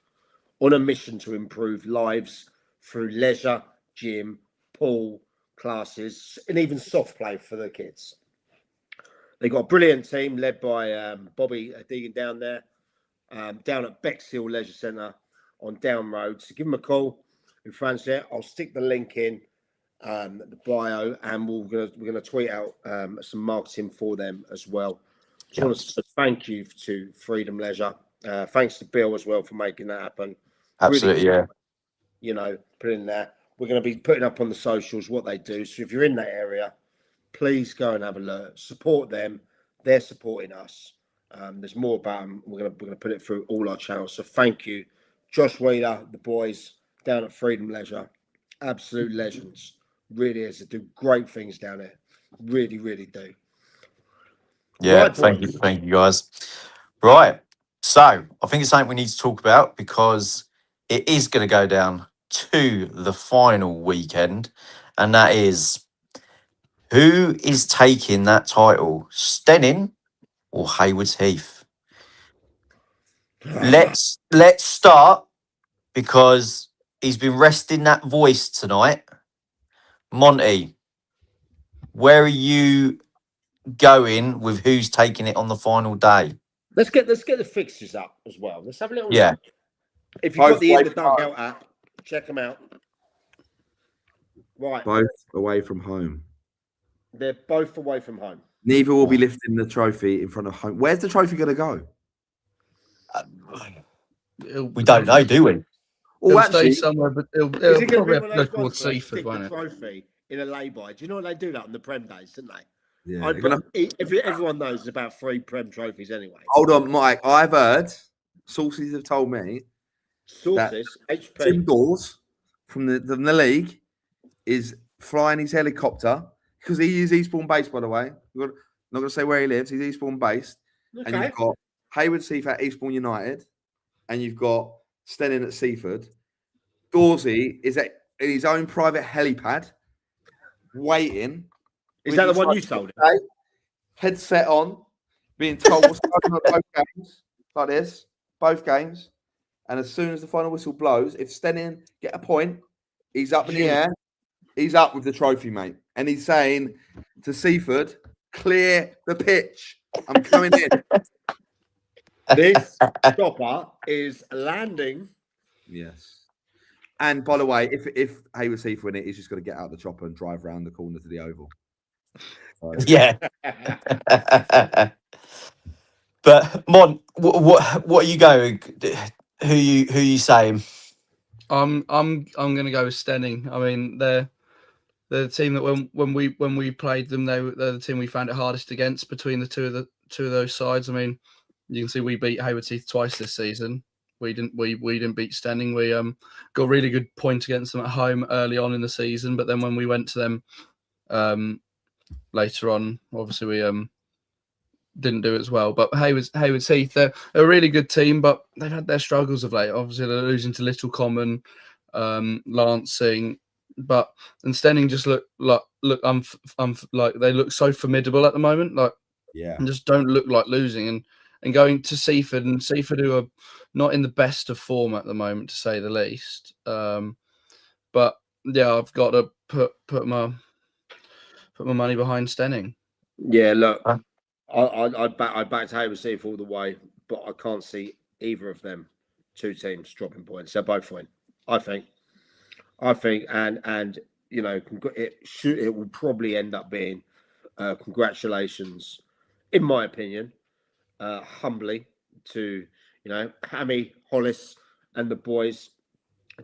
S4: on a mission to improve lives through leisure, gym, pool, classes, and even soft play for the kids. They've got a brilliant team led by Bobby Deegan down there, down at Bexhill Leisure Centre on Down Road. So give them a call if you fancy it. I'll stick the link in the bio, and we're gonna tweet out some marketing for them as well. Just want to say thank you to Freedom Leisure. Thanks to Bill as well for making that happen.
S1: absolutely,
S4: really,
S1: yeah.
S4: You know, put in there. We're going to be putting up on the socials what they do. So if you're in that area, please go and have a look. Support them. They're supporting us. There's more about them. We're going to put it through all our channels. So thank you, Josh Wheeler, the boys down at Freedom Leisure. Absolute legends. Really is. They do great things down there. Really, really do.
S1: Yeah,
S4: Right,
S1: thank you,
S4: boys.
S1: thank you guys. Right, so I think it's something we need to talk about because it is going to go down to the final weekend, and that is who is taking that title, Stenning or Haywards Heath? Let's start because he's been resting that voice tonight. Monty, where are you going with who's taking it on the final day?
S4: Let's get the fixtures up as well. Let's have a little
S1: Yeah.
S4: look. If you've got
S3: Both
S4: the
S3: away
S4: In the
S3: from home.
S4: Dugout app, check them out. Right,
S3: Both away from home.
S4: they're both away from home.
S3: Neither will be lifting the trophy in front of home. Where's the trophy going to go?
S1: We don't know, do we?
S3: Oh,
S2: It'll
S3: actually,
S2: stay somewhere, but it'll
S4: Is it going to
S2: probably
S4: be
S2: have
S4: one
S2: to
S4: of
S2: go
S4: those ones
S2: towards
S4: where they
S2: Seaford,
S4: stick the
S2: won't it?
S4: trophy in a lay-by? Do you know what they do that on the Prem days, didn't they?
S3: yeah, they're gonna-
S4: Everyone knows there's about 3 Prem trophies anyway.
S3: hold on, Mike. I've heard sources have told me
S4: Sources, HP.
S3: Tim Dawes from the league is flying his helicopter because he is Eastbourne based, by the way. Not going to say where he lives. He's Eastbourne based, and
S4: Okay.
S3: you've got Haywards Heath at Eastbourne United, and you've got Stenning at Seaford. Dawsey is at his own private helipad, waiting.
S4: Is
S3: with
S4: that the
S3: his
S4: one you
S3: phone,
S4: sold?
S3: headset on, being told what's going on at both games, like this, both games. And as soon as the final whistle blows, if Stenning get a point, he's up in the air. He's up with the trophy, mate. And he's saying to Seaford, clear the pitch. I'm coming in.
S4: This chopper is landing.
S3: Yes. And by the way, if Haywards Heath win it, he's just got to get out the chopper and drive around the corner to the Oval. So,
S1: Yeah. But Mon, what are you going? Who you saying?
S2: I'm gonna go with Stenning. I mean, they're the team that when we played them, they're the team we found it hardest against between the two of those sides. I mean, you can see we beat Haywards Heath twice this season. We didn't beat Stenning. We got a really good point against them at home early on in the season, but then when we went to them later on, obviously we didn't do as well. But Haywards Heath, they're a really good team, but they've had their struggles of late. Obviously, they're losing to Little Common, Lancing, and Stenning just look like they look so formidable at the moment. Like,
S3: yeah.
S2: and just don't look like losing. And going to Seaford, and Seaford, who are not in the best of form at the moment, to say the least. But yeah, I've got to put my money behind Stenning.
S4: Yeah, look,
S1: Huh?
S4: I backed Haywards Heath all the way, but I can't see either of them two teams dropping points. They're both win. I think, and you know, it will probably end up being congratulations, in my opinion, humbly to Hammy Hollis and the boys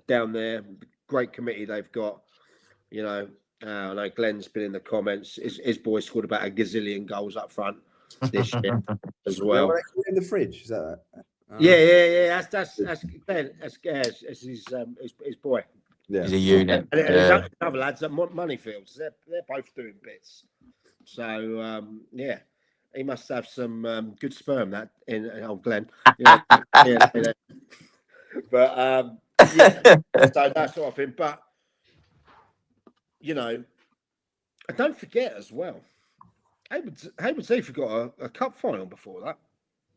S4: down there. Great committee they've got. I know Glenn's been in the comments. His boy scored about a gazillion goals up front this year as well.
S3: In the fridge, is that?
S4: Yeah. That's Glenn. That's his boy.
S3: Yeah.
S1: He's a unit.
S4: And
S1: Yeah.
S4: there's other lads at Moneyfields. They're both doing bits. So yeah, he must have some good sperm that in Glenn. Yeah. But yeah, so that sort of thing. But and don't forget as well, Haywards Heath got a cup final before that.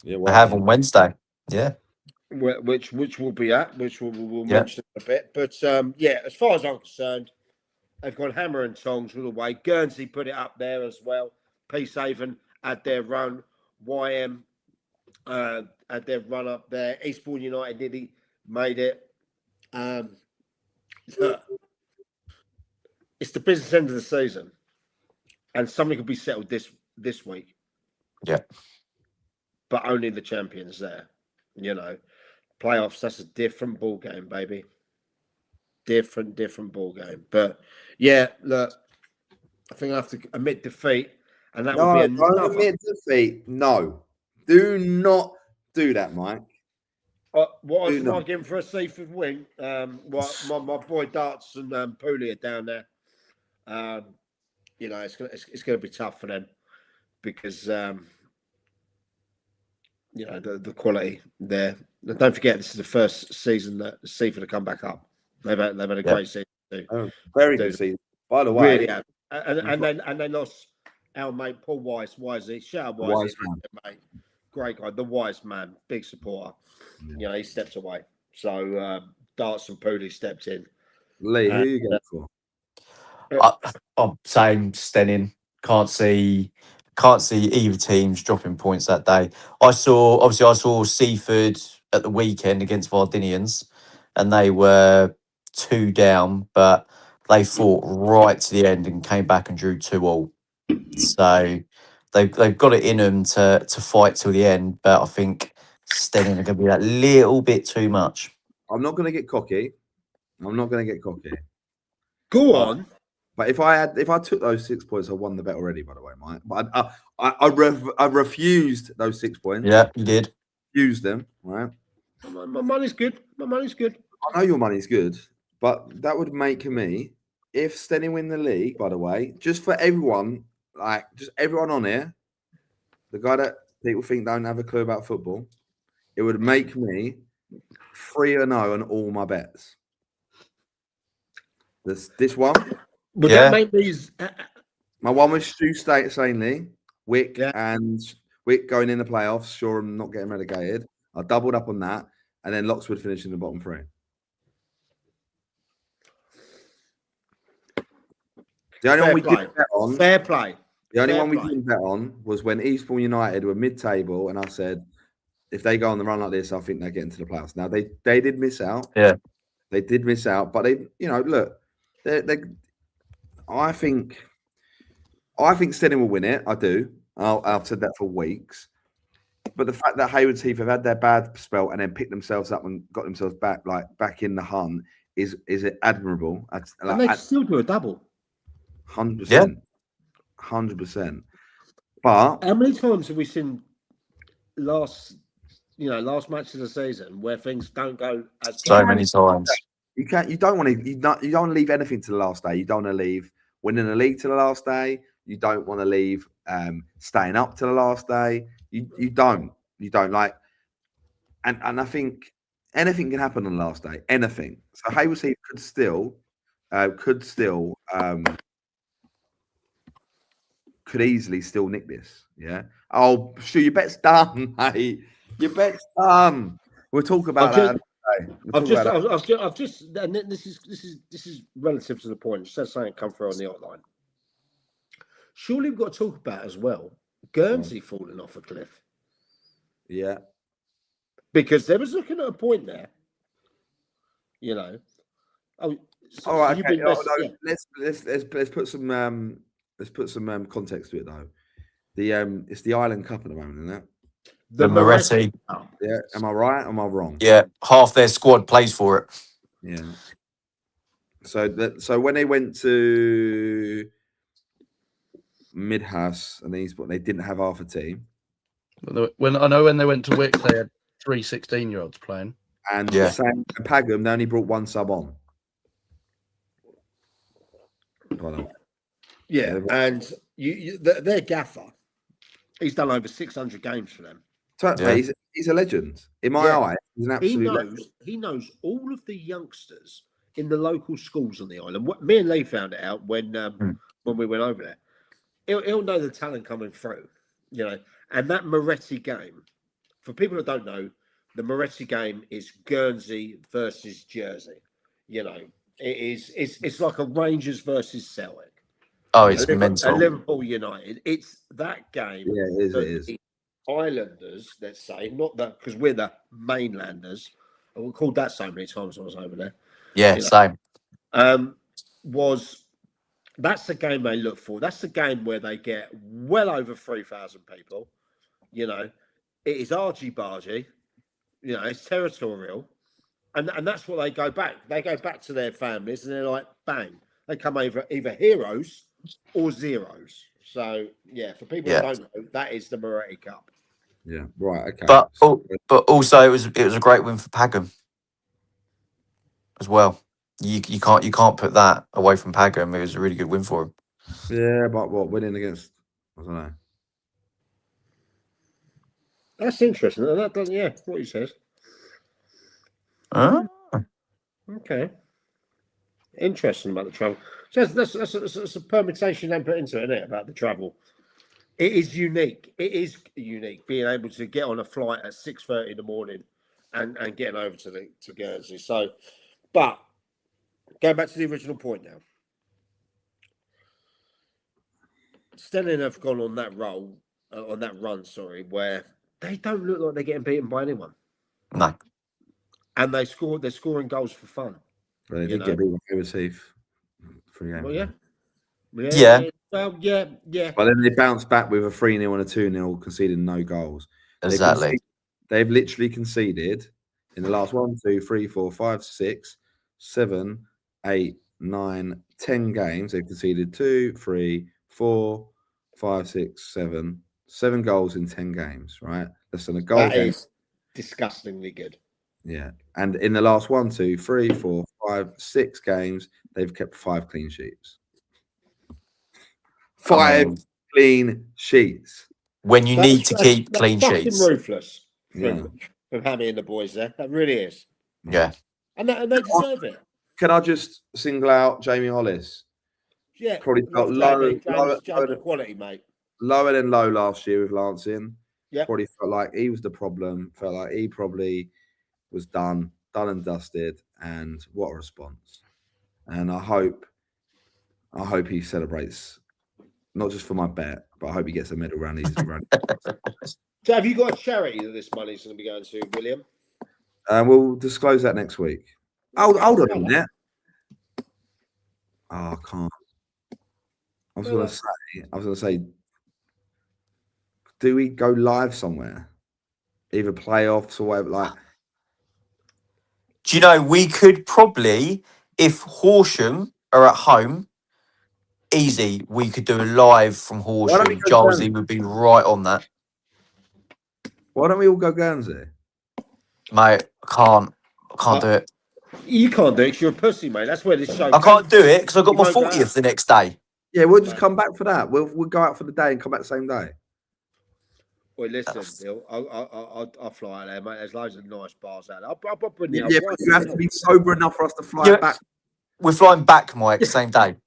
S3: Yeah,
S1: They have on Wednesday. Yeah.
S4: Which we'll be at, which we'll mention in a bit. But yeah, as far as I'm concerned, they've got hammer and tongs all the way. Guernsey put it up there as well. Peacehaven had their run. YM had their run up there. Eastbourne United nearly made it. It's the business end of the season, and something could be settled this week.
S1: Yeah.
S4: But only the champions there. Playoffs, that's a different ball game, baby. different ball game. But yeah, look, I think I have to admit defeat, and that would be
S3: don't
S4: another.
S3: admit defeat. No, do not do that, Mike.
S4: What
S3: Do
S4: else am
S3: not.
S4: I giving for a Seaford win? My boy Darts and Pooley are down there. You know, it's gonna be tough for them because you know the quality there. And don't forget, this is the first season that Seaford have come back up. They've had a great season too.
S3: Oh, very good season. By the way,
S4: Really have. And they lost our mate Paul Wisey. Shout out
S3: Wise
S4: Wisey, mate. Great guy, the wise man, big supporter.
S3: Yeah.
S4: You know, he stepped away. So Darts and Pooley stepped in.
S3: Lee, who are you going for?
S1: I'm saying Stenning. Can't see either teams dropping points that day. I saw Seaford at the weekend against Vardinians, and they were 2 down, but they fought right to the end and came back and drew 2-2. So they've got it in them to fight till the end, but I think Stenning are going to be that little bit too much.
S3: I'm not going to get cocky.
S4: Go on.
S3: But if I took those 6 points, I won the bet already. By the way, Mike. But I refused those 6 points.
S1: Yeah, you did.
S3: Refused them. Right.
S4: My money's good. My money's good.
S3: I know your money's good, but that would make me, if Stenning win the league. By the way, just for everyone, just everyone on here, the guy that people think don't have a clue about football, it would make me 3-0 on all my bets. This one.
S4: Would that make these?
S3: My one was Stu Stanley, Wick, and Wick going in the playoffs. Sure, I'm not getting relegated. I doubled up on that, and then Lockswood finishing the bottom 3. The only one we didn't bet on.
S4: Fair play.
S3: The only one we didn't bet on was when Eastbourne United were mid-table, and I said, if they go on the run like this, I think they get into the playoffs. Now they did miss out.
S1: Yeah,
S3: they did miss out, but they, look, I think Stenning will win it. I do. I've said that for weeks. But the fact that Haywards Heath have had their bad spell and then picked themselves up and got themselves back in the hunt is admirable.
S4: And they still do a double.
S3: 100%. 100%. But
S4: how many times have we seen last match of the season where things don't go as
S1: so many times?
S3: You don't want to leave anything to the last day. You don't want to leave winning the league to the last day. You don't want to leave staying up to the last day. You don't like, and I think anything can happen on the last day. Anything. So Haywards Heath could easily still nick this. Yeah. Oh, sure. Your bet's done, mate. Your bet's done. We'll talk about that.
S4: I've just, and this is relative to the point. Just saying, come through on the outline. Surely we've got to talk about as well Guernsey falling off a cliff.
S3: Yeah,
S4: because there was looking at a point there. Oh, so,
S3: all right.
S4: Okay.
S3: Let's put some context to it though. It's the Island Cup at the moment, isn't it?
S1: The Moretti.
S3: Yeah. Am I right? Or am I wrong?
S1: Yeah, half their squad plays for it.
S3: Yeah. So when they went to Midhurst and they didn't have half a team.
S2: When they went to Wick, they had 3 16-year-olds playing.
S3: And Pagham, they only brought 1 sub on.
S4: Yeah, and their gaffer, he's done over 600 games for them.
S3: He's a legend. In my eyes, he's an absolute legend.
S4: He knows all of the youngsters in the local schools on the island. Me and Lee found it out when we went over there. He'll know the talent coming through, And that Moretti game, for people that don't know, the Moretti game is Guernsey versus Jersey. It's like a Rangers versus Celtic.
S1: Oh, it's mental.
S4: Liverpool United. It's that game.
S3: Yeah, it is.
S4: The Islanders, let's say, not that because we're the mainlanders. We called that so many times when I was over there.
S1: Yeah, same.
S4: That's the game they look for. That's the game where they get well over 3,000 people. It is argy-bargy. It's territorial. and that's what they go back. They go back to their families, and they're like, bang, they come over either heroes or zeros. So yeah, for people that don't know, that is the Moretti Cup.
S3: Yeah, right, okay.
S1: But also it was a great win for Pagham as well. You can't put that away from Pagham. It was a really good win for him.
S3: Yeah, but what, winning against, I don't know.
S4: That's interesting. That doesn't, yeah, what he says. Okay. Interesting about the travel. So that's a permutation they put into it, isn't it, about the travel. It is unique. It is unique being able to get on a flight at 6:30 in the morning and getting over to Guernsey. So, but going back to the original point now, Stelling have gone on that run, where they don't look like they're getting beaten by anyone.
S1: No.
S4: And they're scoring goals for fun.
S3: But they did get beat by Overseas 3 games.
S4: Well, yeah. Well, yeah.
S3: But then they bounced back with a 3-0 and a 2-0, conceding no goals.
S1: Exactly.
S3: They've literally conceded in the last 1, 2, 3, 4, 5, 6, 7, 8, 9, 10 games. They've conceded 2, 3, 4, 5, 6, 7 goals in 10 games, right? Less than a goal.
S4: That
S3: game.
S4: is disgustingly good.
S3: Yeah. And in the last 1, 2, 3, 4, 5, 6 games, they've kept 5 clean sheets. 5 clean sheets.
S1: When you need to keep clean sheets.
S4: Fucking ruthless from Hammy and the boys there. That really is.
S1: Yeah.
S4: And they deserve it.
S3: Can I just single out Jamie Hollis?
S4: Yeah.
S3: Probably felt lower
S4: quality, mate.
S3: Lower than low last year with Lancing.
S4: Yeah.
S3: Probably felt like he was the problem. Felt like he probably was done and dusted. And what a response. And I hope he celebrates. Not just for my bet, but I hope he gets a medal round these.
S4: So, have you got a charity that this money's going to be going to, William?
S3: We'll disclose that next week. Hold on a minute. Oh, I can't. I was going to say, do we go live somewhere? Either playoffs or whatever. Like,
S1: do you know we could probably, if Horsham are at home. Easy, we could do a live from Horsham. Jolsey would be right on that.
S3: Why don't we all go Guernsey?
S1: Mate, I can't do it.
S4: You can't do it because you're a pussy, mate. That's where this show
S1: I can't do it because I've got my 40th the next day.
S3: Yeah, we'll just come back for that. We'll go out for the day and come back the same day.
S4: Well, listen, Bill, I'll fly out there, mate. There's loads of nice bars out there. I'll bring the
S3: but you have to be sober enough for us to fly back.
S1: We're flying back, Mike, same day.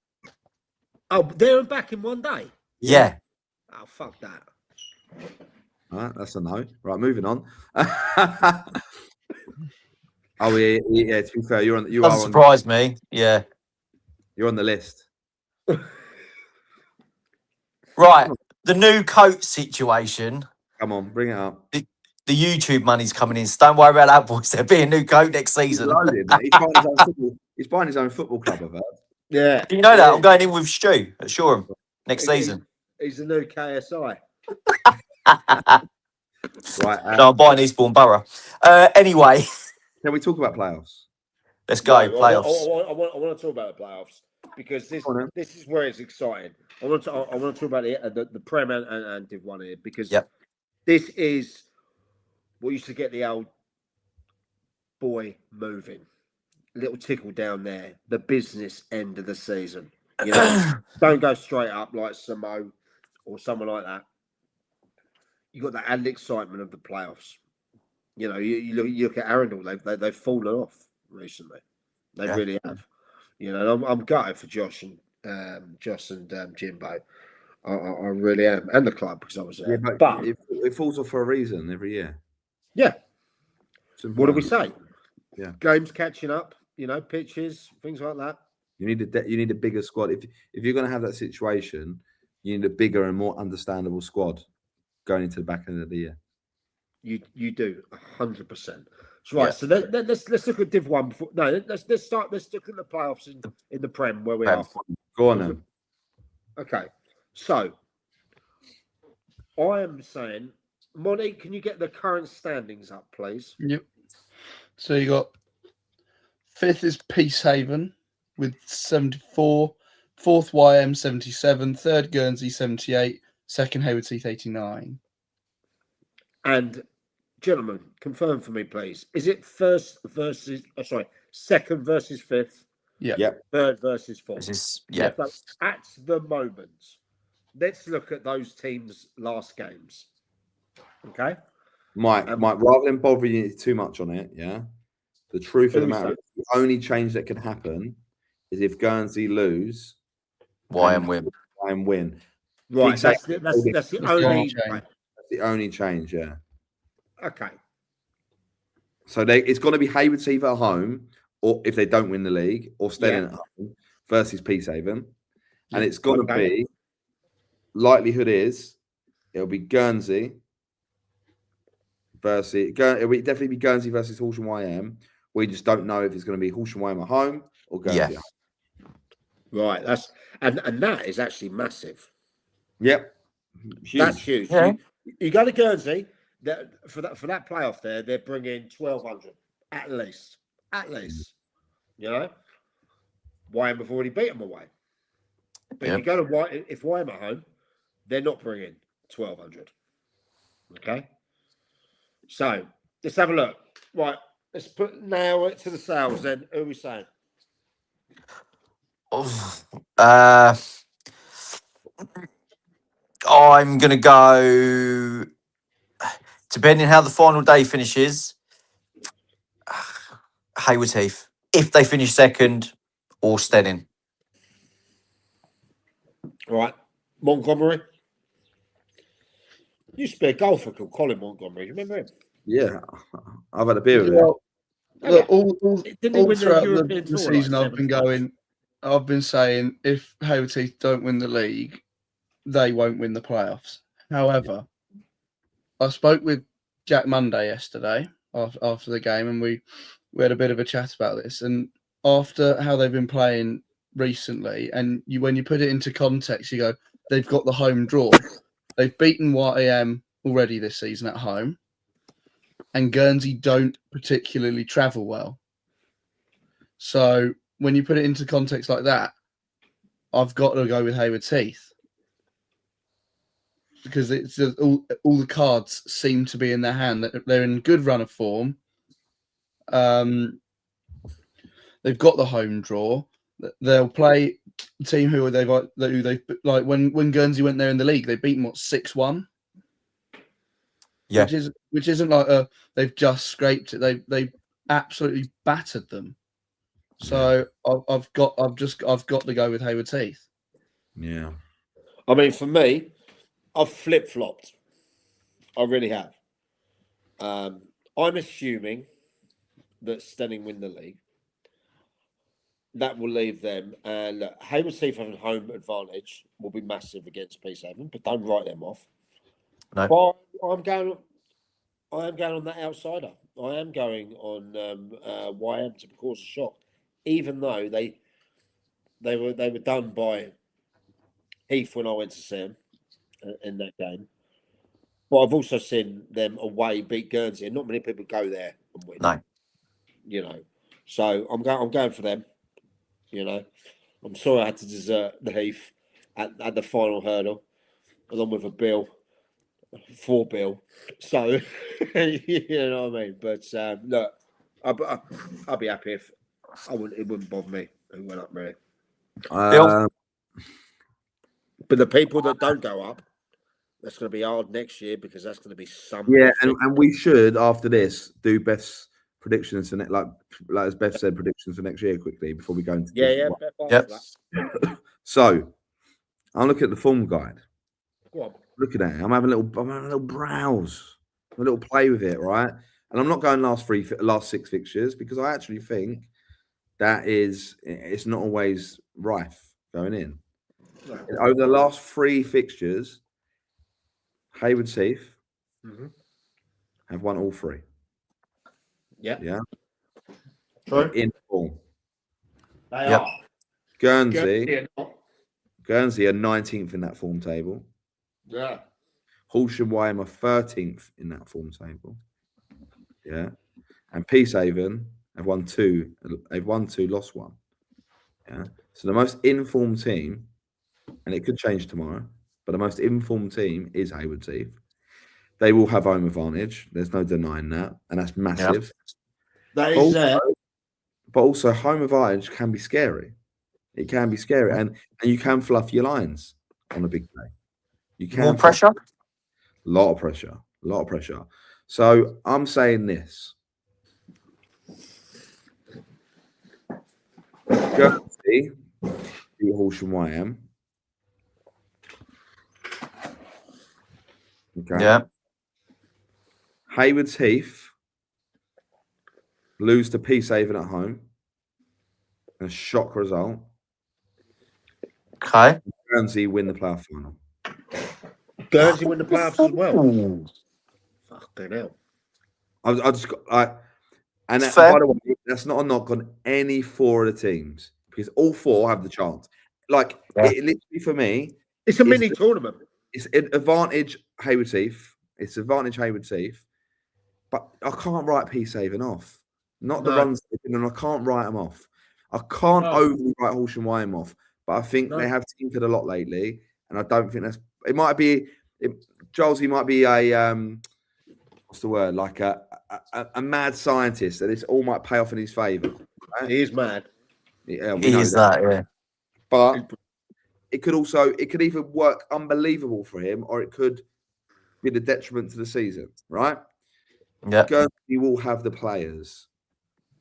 S4: Oh, there and back in one day?
S1: Yeah.
S4: Oh, fuck that.
S3: All right, that's a no. Right, moving on. Oh, yeah, to be fair,
S1: Doesn't surprise me. Yeah.
S3: You're on the list.
S1: Right. The new coat situation.
S3: Come on, bring it up.
S1: The YouTube money's coming in. So don't worry about that, boys. There'll be a new coat next season.
S3: He's buying his own football club, I've heard.
S4: Yeah.
S1: Do you know that? I'm going in with Stu at Shoreham next season.
S4: He's the new KSI.
S3: Right.
S1: No, I'm buying Eastbourne Borough. Anyway.
S3: Can we talk about playoffs?
S1: Let's go,
S4: no,
S1: playoffs.
S4: I want to talk about the playoffs because this is where it's exciting. I want to talk about the Prem and Div 1 here because this is what used to get the old boy moving. Little tickle down there, the business end of the season. You know, don't go straight up like Samo or someone like that. You got that added excitement of the playoffs. You know, you look at Arundel; they've fallen off recently. They really have. You know, I'm gutted for Josh and Jimbo. I really am, and the club because I was there.
S3: Yeah, but it falls off for a reason every year.
S4: Yeah. What do we say?
S3: Yeah.
S4: Games catching up. You know, pitches, things like that.
S3: You need a bigger squad. If you're going to have that situation, you need a bigger and more understandable squad going into the back end of the year.
S4: You do 100%. Right. So let's look at Div 1 before. No, let's look at the playoffs in the Prem where we are.
S3: Go on then.
S4: Okay. So I am saying, Monty, can you get the current standings up, please?
S2: Yep. So you got 5th is Peacehaven with 74. 4th YM 77. 3rd Guernsey 78. 2nd Hayward Heath 89.
S4: And gentlemen, confirm for me, please. Is it second versus 5th?
S2: Yeah.
S3: Yep.
S4: 3rd versus 4th?
S1: This is, yeah.
S4: So at the moment, let's look at those teams' last games. Okay.
S3: Mike, rather than bothering you too much on it, yeah. The truth of the matter is the only change that could happen is if Guernsey lose,
S1: YM win.
S3: YM win.
S4: Right. That's the only
S2: change.
S3: That's the only change, yeah.
S4: Okay.
S3: So it's going to be Hayward Heath at home, or if they don't win the league, or Stelling at home versus Peacehaven, and it's going to be. Likelihood is it'll be Guernsey versus. It'll definitely be Guernsey versus Horsham YM. We just don't know if it's going to be Horsham YM at home or Guernsey at home.
S4: Right. That's and that is actually massive.
S3: Yep. Huge.
S4: That's huge.
S1: Yeah.
S4: You go to Guernsey. For that playoff there, they're bringing 1,200 at least. You know, YM have already beat them away. But if you go to if YM at home, they're not bringing 1,200. Okay. So let's have a look. Right. Let's now to the sales. Then who are we saying?
S1: I'm gonna go. Depending how the final day finishes, Hayward Heath. If they finish second, or Stenning.
S4: All right. Montgomery. Used to be a golfer called Colin Montgomery. Do you remember him?
S3: Yeah, I've had a beer with him.
S2: Well, look, all
S4: win
S2: throughout
S4: the European
S2: the
S4: Tour,
S2: season,
S4: like
S2: I've been saying if Hayward Heath don't win the league, they won't win the playoffs. However, I spoke with Jack Monday yesterday after the game, and we had a bit of a chat about this. And after how they've been playing recently, and when you put it into context, you go, they've got the home draw. They've beaten YM already this season at home, and Guernsey don't particularly travel well. So when you put it into context like that, I've got to go with Hayward Heath, because it's just all the cards seem to be in their hand. They're in good run of form. They've got the home draw. They'll play a team who they've like when Guernsey went there in the league, they beat them 6-1.
S1: Yeah,
S2: which isn't like they've just scraped it. They absolutely battered them. So I've got to go with Hayward Heath.
S3: Yeah.
S4: I mean, for me, I've flip-flopped. I really have. I'm assuming that Stenning win the league. That will leave them, and Hayward Heath having home advantage will be massive against Peacehaven, but don't write them off.
S1: No.
S4: But I am going on that outsider. I am going on YM to cause a shock, even though they were done by Heath when I went to see them in that game. But I've also seen them away beat Guernsey, and not many people go there and win.
S1: No.
S4: You know, so I'm going for them. You know, I'm sorry I had to desert the Heath at the final hurdle, along with a bill for Bill. So you know what I mean. But look, I'll be happy if it wouldn't bother me who went up really. But the people that don't go up, that's going to be hard next year, because that's going to be something.
S3: Yeah, and we should after this do Beth's predictions for like as Beth said, predictions for next year quickly before we go into
S1: Yep.
S3: So I'm looking at the form guide.
S4: Go on.
S3: Looking at it, I'm having a little browse, a little play with it, right? And I'm not going last 6 fixtures, because I actually think it's not always rife going in. Right. Over the last 3 fixtures, Hayward Heath have won all 3. Yeah.
S4: True.
S3: In form.
S4: They are.
S3: Guernsey are 19th in that form table.
S4: Yeah.
S3: Horsham YM are 13th in that form table. Yeah. And Peacehaven They've won two. They've won two, lost one. Yeah. So the most informed team, and it could change tomorrow, but the most informed team is Haywards Heath. They will have home advantage. There's no denying that, and that's massive.
S4: That is there.
S3: But also, home advantage can be scary. It can be scary, and you can fluff your lines on a big day. You can
S1: More pressure.
S3: A lot of pressure. A lot of pressure. So I'm saying this. Guernsey beat Horsham YM. Okay.
S1: Yeah.
S3: Haywards Heath lose to Peacehaven at home. A shock result.
S1: Okay.
S3: Guernsey win the playoff final.
S4: Guernsey win the playoffs as well. Fucking hell.
S3: I just got and
S1: It's
S3: by
S1: fair.
S3: the way, that's not a knock on any four of the teams because all four have the chance. Like it literally for me,
S4: It's a mini tournament.
S3: It's an advantage Haywards Heath. It's advantage Haywards Heath. But I can't write Peacehaven off. Not the runs, and I can't write them off. I can't overly write Horsham YM off. But I think they have tinkered a lot lately, and I don't think that's. It might be. Jolsey might be a what's the word? Like a mad scientist, that this all might pay off in his favour. Right?
S4: He is mad.
S3: Yeah, we
S1: He
S3: know
S1: is that. Yeah.
S3: But it could either work unbelievable for him, or it could be the detriment to the season. Right?
S1: Yeah.
S3: Guernsey will have the players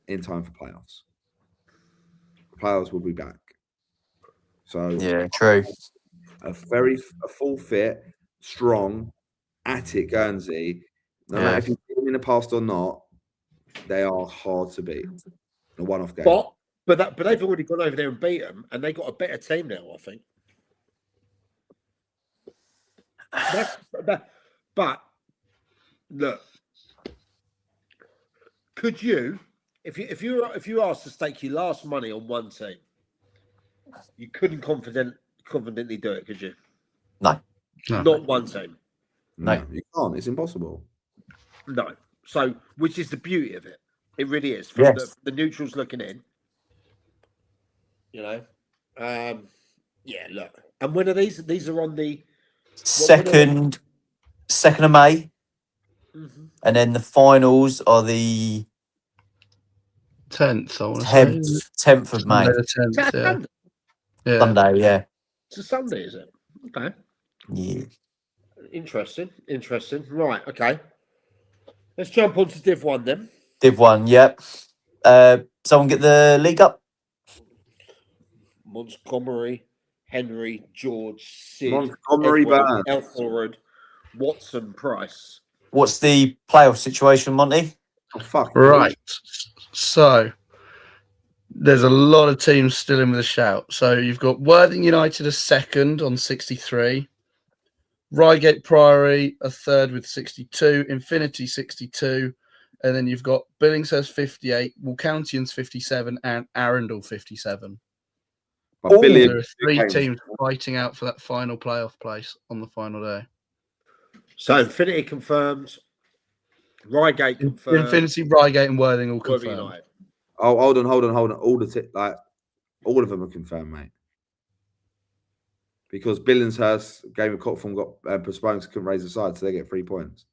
S3: in time for playoffs. The players will be back. So
S1: Yeah. True.
S3: a full fit, strong, Attic Guernsey. No matter if you beat them in the past or not, they are hard to beat. A one-off game.
S4: But they've already gone over there and beat them, and they got a better team now, I think. But look, could you, if you asked to stake your last money on one team, you couldn't confidently do it, could you?
S1: No.
S4: Not one team.
S3: No, you can't. It's impossible.
S4: No. So, which is the beauty of it. It really is. From the neutrals looking in, you know. Yeah, look. And when are these? These are on the
S1: 2nd of May.
S4: Mm-hmm.
S1: And then the finals are the
S2: 10th, I want to say.
S1: 10th of May.
S2: The 10th, yeah.
S1: Sunday, yeah.
S4: It's a Sunday, is it? Okay.
S1: Yeah.
S4: Interesting. Right, okay. Let's jump on to Div 1 then.
S1: Div 1, yep. Someone get the league up?
S4: Montgomery, Henry, George, Sid,
S3: Montgomery,
S4: Edward, Elthorod, Watson, Price.
S1: What's the playoff situation, Monty?
S3: Oh, fuck.
S2: Right. So there's a lot of teams still in with a shout. So you've got Worthing United as second on 63. Reigate Priory a third with 62. Infinity 62. And then you've got Billingshurst 58, Walcountians 57, and Arundel 57. There are three teams fighting out for that final playoff place on the final day.
S4: So Infinity confirmed. Reigate confirmed.
S2: Infinity, Reigate, and Worthing all confirmed.
S4: United.
S3: Oh, hold on. All of them are confirmed, mate. Because Billingshurst game of Cotform got postponed, couldn't raise the side, so they get 3 points.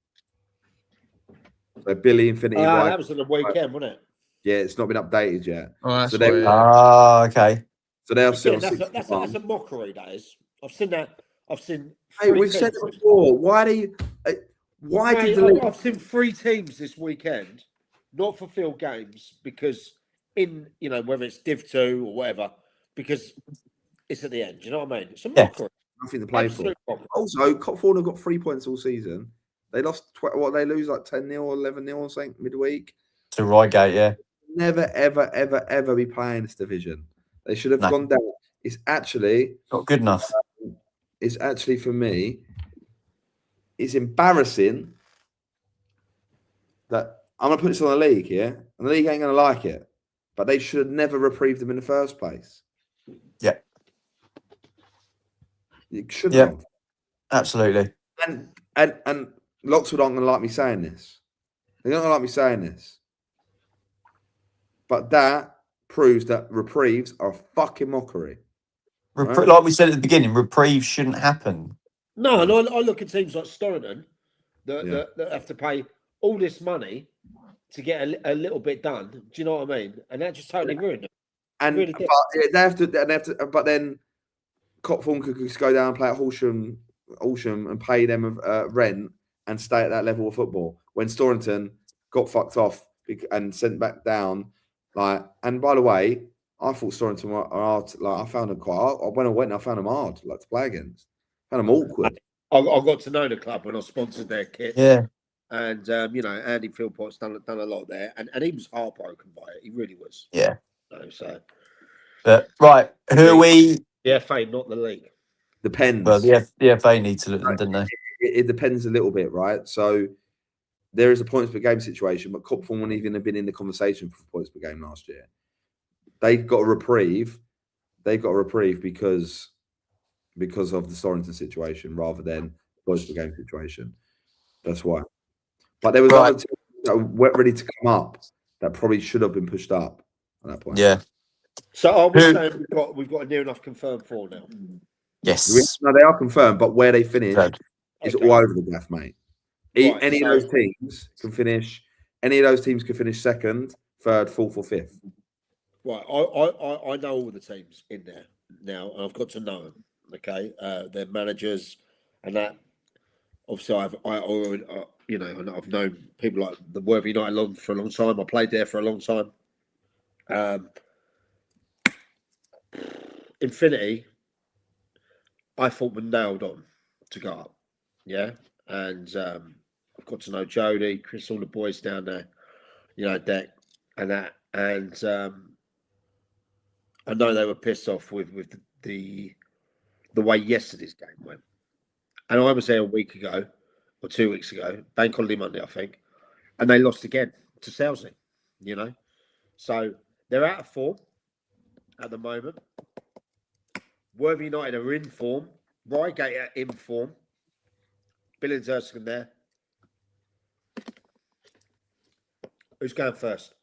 S3: So Billy, Infinity, Reigate.
S4: That was on the weekend, wasn't it?
S3: Yeah, it's not been updated yet.
S2: Oh, that's
S3: so
S1: okay.
S3: So they're still
S4: that's a mockery, that is. I've seen that.
S3: Hey, we've said it before. Why did
S4: I've seen 3 teams this weekend not fulfill games because whether it's Div 2 or whatever, because it's at the end. Do you know what I mean? It's a mockery.
S3: Nothing to play for. Also, Cotform have got 3 points all season. They lost they lose like 10-0 or 11-0 or something midweek.
S1: To Reigate, yeah.
S3: Never, ever, ever, ever be playing this division. They should have gone down. It's actually
S1: not good enough.
S3: It's actually, for me, it's embarrassing that I'm going to put this on the league here, and the league ain't going to like it, but they should have never reprieved them in the first place.
S1: Yeah.
S3: You should have.
S1: Absolutely.
S3: And Loxwood aren't going to like me saying this. They're not going to like me saying this. But that proves that reprieves are a fucking mockery. Right?
S1: Like we said at the beginning, reprieve shouldn't happen.
S4: No, and I look at teams like Storrington that have to pay all this money to get a little bit done. Do you know what I mean? And that just totally ruined it.
S3: And
S4: Really did.
S3: but they have to. But then Copthorne could just go down and play at Horsham, and pay them rent and stay at that level of football. When Storrington got fucked off and sent back down, like. And by the way, I thought Storrington were hard. Like I found them quite hard. When I went, I found them hard, like to play against. Found them awkward.
S4: I got to know the club when I sponsored their kit.
S1: Yeah.
S4: And Andy Philpott's done a lot there, and he was heartbroken by it. He really was.
S1: Yeah.
S4: So,
S1: but right, who are we?
S4: The FA, not the league.
S3: Depends.
S1: Well, the FA need to look at them, don't they?
S3: It depends a little bit, right? So there is a points per game situation, but Copthorne wouldn't even have been in the conversation for points per game last year. They got a reprieve. They got a reprieve because of the Storrington situation rather than points per game situation. That's why. But there was other teams that were ready to come up that probably should have been pushed up at that point.
S1: Yeah.
S4: So are we saying we've got a near enough confirmed 4 now?
S1: Yes.
S3: No, they are confirmed, but where they finish is all over the gaff, mate.
S4: Right,
S3: any of those teams can finish. Any of those teams can finish second, third, fourth, or fifth.
S4: Right. I know all the teams in there now, and I've got to know them. Okay, their managers and that. Obviously, I've known people like the Worthing United for a long time. I played there for a long time. Infinity, I thought were nailed on to go up. Yeah, and I've got to know Jody, Chris, all the boys down there. Deck and that, and I know they were pissed off with the way yesterday's game went. And I was there a week ago or 2 weeks ago, Bank Holiday Monday, I think, and they lost again to Selsey, So they're out of form at the moment. Worthing United are in form. Reigate are in form. Billings Erskine there. Who's going first?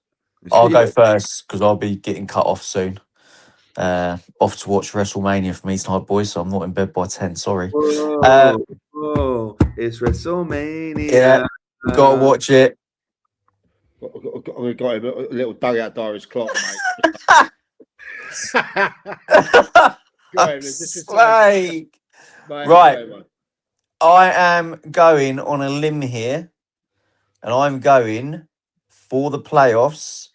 S1: I'll go first because I'll be getting cut off soon. Off to watch WrestleMania for me tonight, boys. So I'm not in bed by 10. Sorry.
S3: It's WrestleMania.
S1: Yeah, gotta watch it.
S4: I got him a little dugout diaries clock, mate. Right.
S1: I am going on a limb here, and I'm going for the playoffs.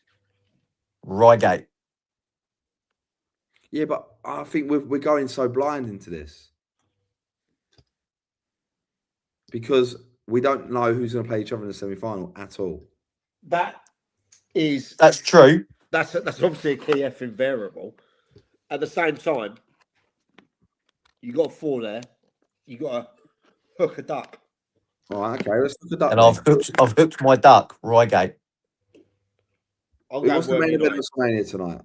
S1: Reigate.
S3: Yeah, but I think we're going so blind into this because we don't know who's going to play each other in the semi-final at all.
S4: That's
S1: true.
S4: That's obviously a key effing variable. At the same time, you got 4 there. You got to hook a duck.
S3: All right, okay, let's hook a duck.
S1: And I've hooked my duck, Reigate.
S3: What's the main event of WrestleMania tonight?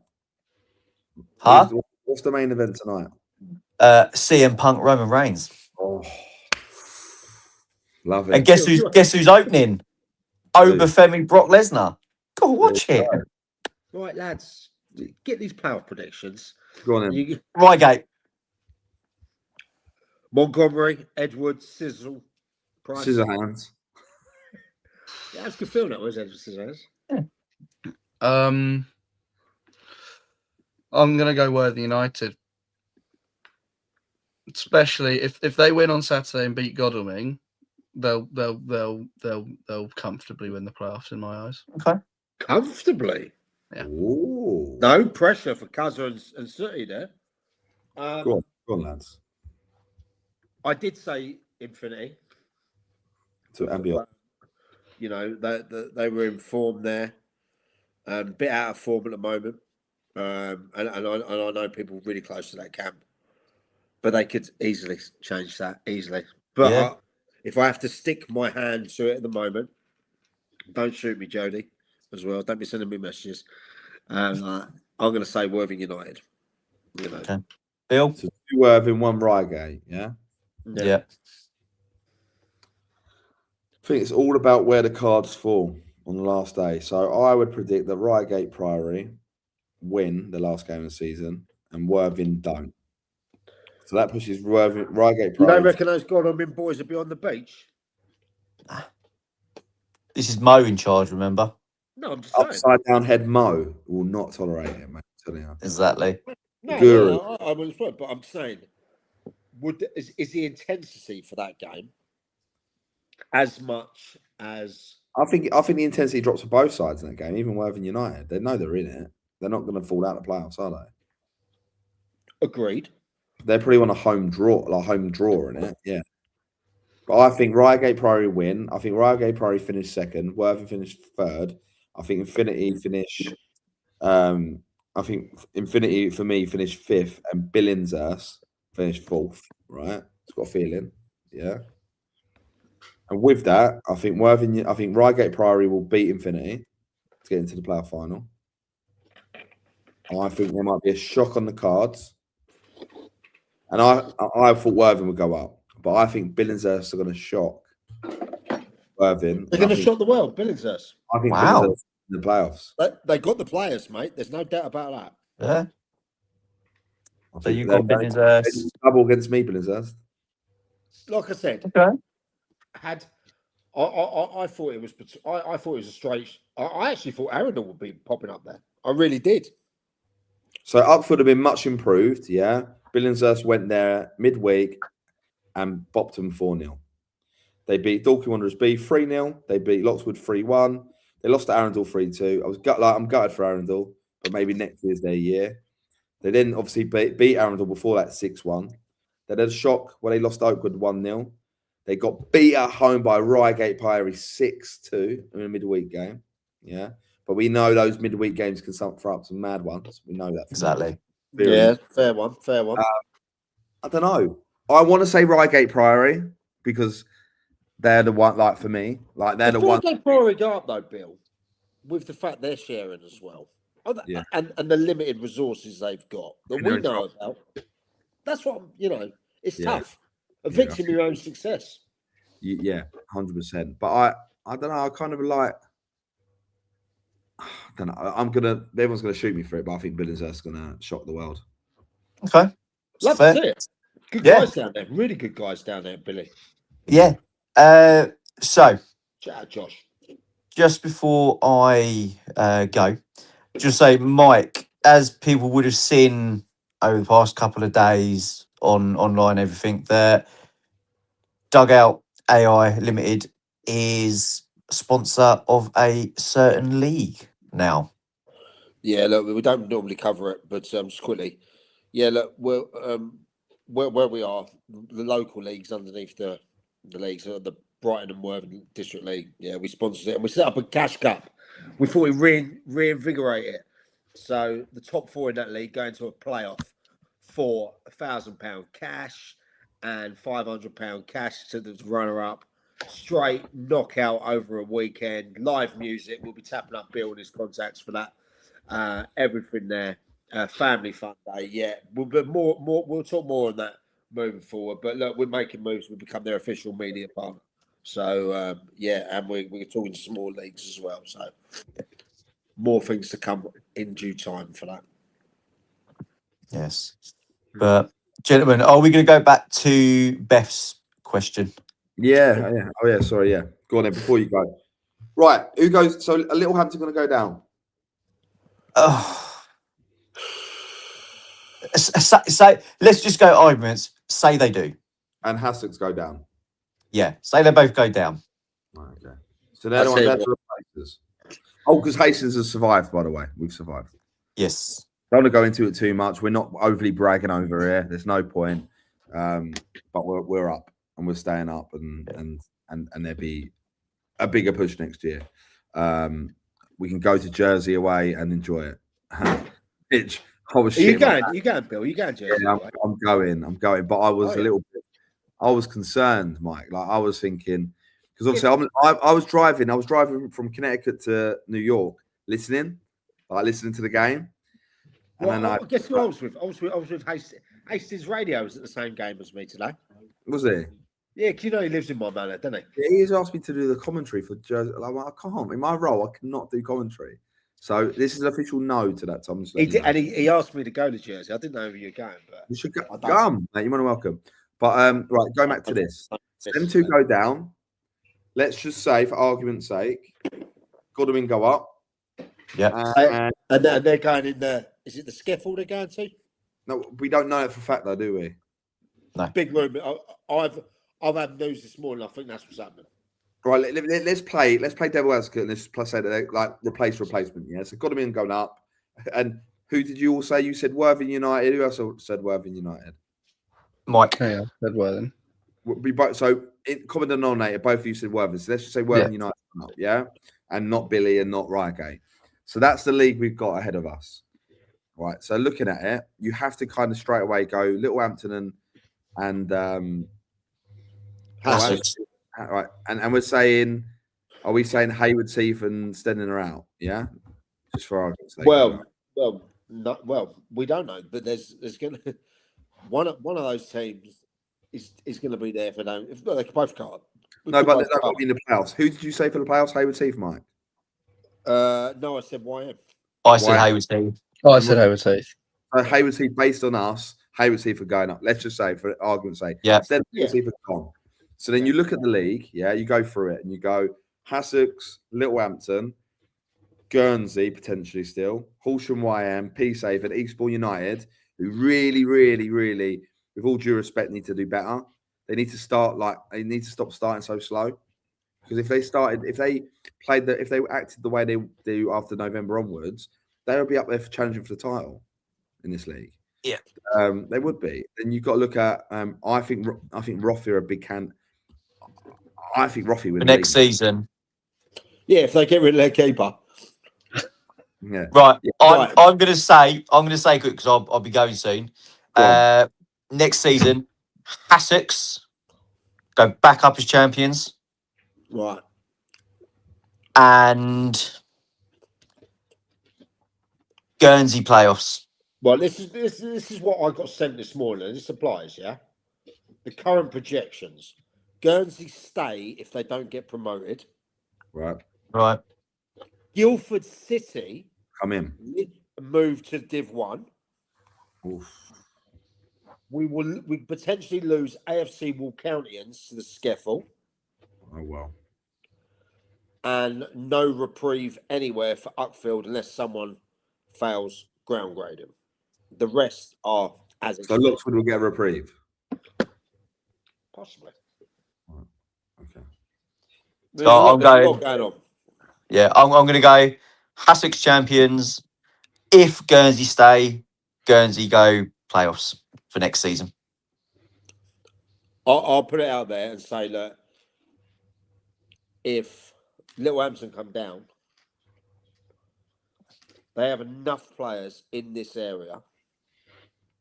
S1: Huh?
S3: What's the main event tonight?
S1: CM Punk, Roman Reigns.
S3: Oh, love it.
S1: And guess who's opening? Obafemi, Brock Lesnar. Go watch it.
S4: Right, lads, get these playoff predictions.
S3: Go on then.
S1: Reigate.
S4: Montgomery, Edwards, Sizzle, Price.
S3: Scissorhands.
S4: Yeah, that's a good film, that was Edwards Scissorhands.
S1: Yeah.
S2: I'm gonna go Worthing United, especially if they win on Saturday and beat Godalming, they'll comfortably win the playoffs in my eyes.
S1: Okay,
S4: comfortably.
S2: Yeah.
S3: Ooh.
S4: No pressure for Kazza and City there.
S3: Go on, lads.
S4: I did say Infinity.
S3: To Ambiot.
S4: They were in form there. A bit out of form at the moment. And I know people really close to that camp. But they could easily change that, easily. But if I have to stick my hand to it at the moment, don't shoot me, Jody, as well. Don't be sending me messages. I'm going to say Worthing United.
S1: Okay. Bill?
S3: So 2 Worthing, 1 Reigate, yeah?
S1: Yeah.
S3: I think it's all about where the cards fall on the last day. So I would predict that Reigate Priory win the last game of the season and Worthing don't. So that pushes Reigate
S4: You don't
S3: Priory.
S4: reckon those Godalming boys will be on the beach?
S1: This is Mo in charge, remember?
S4: No, I'm just saying.
S3: Upside down head Mo will not tolerate it, mate. I'm telling you.
S1: Exactly.
S4: No,
S3: Guru.
S4: I'm on the spot, but I'm saying, is the intensity for that game as much as?
S3: I think the intensity drops for both sides in that game, even Worthing United. They know they're in it. They're not going to fall out of the playoffs, are they?
S4: Agreed.
S3: They probably want a home draw in it. Yeah. But I think Reigate Priory win. I think Reigate Priory finish second. Worthing finish third. I think Infinity finish. I think Infinity for me finished fifth, and Billinghurst finished fourth. Right, it's got a feeling. Yeah. And with that, I think Reigate Priory will beat Infinity to get into the playoff final. I think there might be a shock on the cards, and I thought Worthing would go up, but I think Billinghurst are going to shock Worthing.
S4: They're going to shock the world, Billinghurst.
S3: I think
S1: Wow.
S3: Billinghurst in the playoffs.
S4: They got the players, mate. There's no doubt about that.
S1: Yeah.
S3: I
S1: So
S3: think
S1: you've
S3: they're-
S1: got
S3: they
S1: Billinghurst.
S3: double against me, Billinghurst.
S4: Like I said,
S1: Okay.
S4: I thought it was. I thought it was a straight. I actually thought Arundel would be popping up there. I really did.
S3: So Uxford have been much improved, yeah. Billinghurst went there midweek and bopped them 4-0. They beat Dorking Wanderers B 3-0. They beat Lockswood 3-1. They lost to Arundel 3-2. I'm gutted for Arundel, but maybe next year's their year. They then obviously beat Arundel before that 6-1. They had a shock where they lost to Oakwood 1-0. They got beat at home by Reigate Priory 6-2 in a midweek game. Yeah. But we know those midweek games can throw up some mad ones. We know that.
S1: Exactly.
S4: Yeah, fair one. Fair one.
S3: I don't know. I want to say Reigate Priory because they're the one, like for me, like they're the one.
S4: They probably go up though, Bill, with the fact they're sharing as well,
S3: Yeah.
S4: and the limited resources they've got that we know about. That's what it's tough. A victim of your own success.
S3: Yeah, 100%. But I don't know. I kind of like. I don't know. Everyone's gonna shoot me for it, but I think Billinghurst's gonna shock the world.
S1: Okay.
S4: Love
S1: Fair.
S4: to see it. Good
S1: Yeah.
S4: guys down there. Really good guys down there, Billy.
S1: Yeah. So
S4: Shout out, Josh.
S1: just before I go, just say, Mike, as people would have seen over the past couple of days on online, everything, that Dugout AI Ltd is a sponsor of a certain league now.
S4: Yeah, look, we don't normally cover it, but just quickly. Yeah, look, where we are, the local leagues underneath the leagues, the Brighton and Worthing District League. Yeah, we sponsored it and we set up a cash cup. We thought we'd reinvigorate it. So the top 4 in that league go into a playoff for £1,000 cash and £500 cash to the runner-up. Straight knockout over a weekend. Live music. We'll be tapping up Bill and his contacts for that. Everything there. Family fun day. Yeah, we'll talk more on that moving forward. But look, we're making moves. We become their official media partner. So yeah, and we're talking to small leagues as well. So more things to come in due time for that.
S1: Yes. But, gentlemen, are we going to go back to Beth's question?
S3: Yeah. Oh yeah. Sorry. Yeah. Go on then. Before you go. Right. Who goes? So a Littlehampton going to go down.
S1: So let's just go arguments. Say they do.
S3: And Hassocks go down.
S1: Yeah. Say they both go down.
S3: Right, okay. So they're the ones that replace us. Oh, because Hastings has survived, by the way. We've survived.
S1: Yes.
S3: Don't want to go into it too much. We're not overly bragging over here. There's no point. But we're up and we're staying up and there'll be a bigger push next year. We can go to Jersey away and enjoy it. Bitch, I was
S4: You
S3: shitting
S4: going, Bill? You going, Jersey?
S3: Yeah, I'm going. But I was a little bit. I was concerned, Mike. Like I was thinking, because obviously I was driving from Connecticut to New York, listening to the game. And
S4: Well,
S3: then
S4: I guess who I was with? I was with Hastings Radio. Was at the same game as me today.
S3: Was he?
S4: Yeah, because you know he lives in my manor, doesn't he?
S3: Yeah, he has asked me to do the commentary for Jersey. Like, I can't. In my role, I cannot do commentary. So this is an official no to that, Tom.
S4: He did, and he asked me to go to Jersey. I didn't know where you were going, but
S3: You should go.
S4: I don't.
S3: Mate, you're more than welcome. But right, going back to this. Them two go down. Let's just say, for argument's sake, Godwin go up.
S1: Yeah.
S4: And they're going in the. Is it the scaffold they're going to?
S3: No, we don't know it for a fact, though, do we?
S4: Big room. I've had news this morning. I think that's what's happening.
S3: Right, let's play devil advocate and let's say that they like replacement. Yeah, so Godwin going up. And who did you all say? You said Worthing United. Who else said Worthing United?
S1: Mike.
S2: Yeah, said Worthing.
S3: We both, so common denominator, both of you said Worthing. So let's just say Worthing United up, yeah, and not Billy and not Reigate. So that's the league we've got ahead of us. Right. So looking at it, you have to kind of straight away go Littlehampton and
S1: Sussex.
S3: right. And we're saying, are we saying Hayward, Heath, and Stenning are out? Yeah. Just for argument's sake.
S4: Well, we don't know, but there's going to one of those teams is going to be there for them. If they can both cut.
S3: No, but they're not in the playoffs. Who did you say for the playoffs? Hayward, Heath, Mike.
S4: No, I said YM.
S1: I said Hayward Heath.
S2: Oh, I said Hayward Heath.
S3: Hayward Heath, based on us, Hayward Heath are going up. Let's just say, for argument's sake, instead of Hayward Heath are gone. So then you look at the league, you go through it and you go Sussex, Littlehampton, Guernsey potentially still, Horsham YM, Peacehaven, Eastbourne United, who really, really, really, with all due respect, need to do better. They need to stop starting so slow. Because if they acted the way they do after November onwards, they'll be up there for challenging for the title in this league.
S1: Yeah,
S3: they would be. Then you've got to look at. I think Roffey are a big can. I think Roffey would
S1: next season.
S4: Yeah, if they get rid of their keeper.
S3: Yeah.
S1: Right. Yeah. I'm going to say quick because I'll be going soon. Next season, Sussex go back up as champions.
S4: Right.
S1: And Guernsey playoffs.
S4: Well, this is what I got sent this morning. This applies, yeah. The current projections: Guernsey stay if they don't get promoted.
S3: Right.
S4: Guildford City
S3: come in,
S4: move to Div 1.
S3: Oof.
S4: We potentially lose AFC Walcountians to the Skeffel.
S3: Oh well.
S4: And no reprieve anywhere for Uckfield unless someone fails ground grading. The rest are as expected.
S3: So Luxford will get a reprieve.
S4: Possibly.
S3: Right. Okay.
S1: So I'm going. Yeah, I'm going to go Sussex champions. If Guernsey stay, Guernsey go playoffs for next season.
S4: I'll put it out there and say that if Littlehampton come down, they have enough players in this area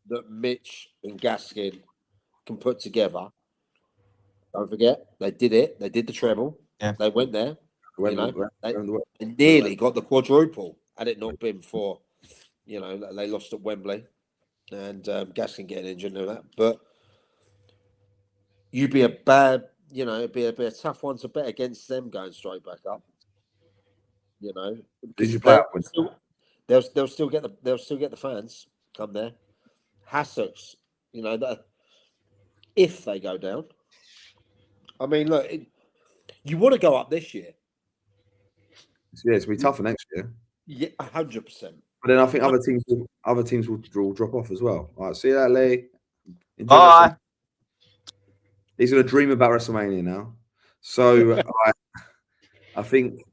S4: that Mitch and Gaskin can put together. Don't forget, they did it. They did the treble.
S1: Yeah.
S4: They went there. They nearly got the quadruple had it not been for, they lost at Wembley and Gaskin getting injured and all that. But you'd be a bad, it'd be a tough one to bet against them going straight back up.
S3: Did you play
S4: they'll still get the fans come there. Sussex, if they go down. I mean, look, you want to go up this year.
S3: Yeah, it's gonna be tougher next year.
S4: Yeah, 100%.
S3: But then I think other teams will drop off as well. All right, see you later, Lee.
S1: Bye.
S3: He's gonna dream about WrestleMania now. So I think.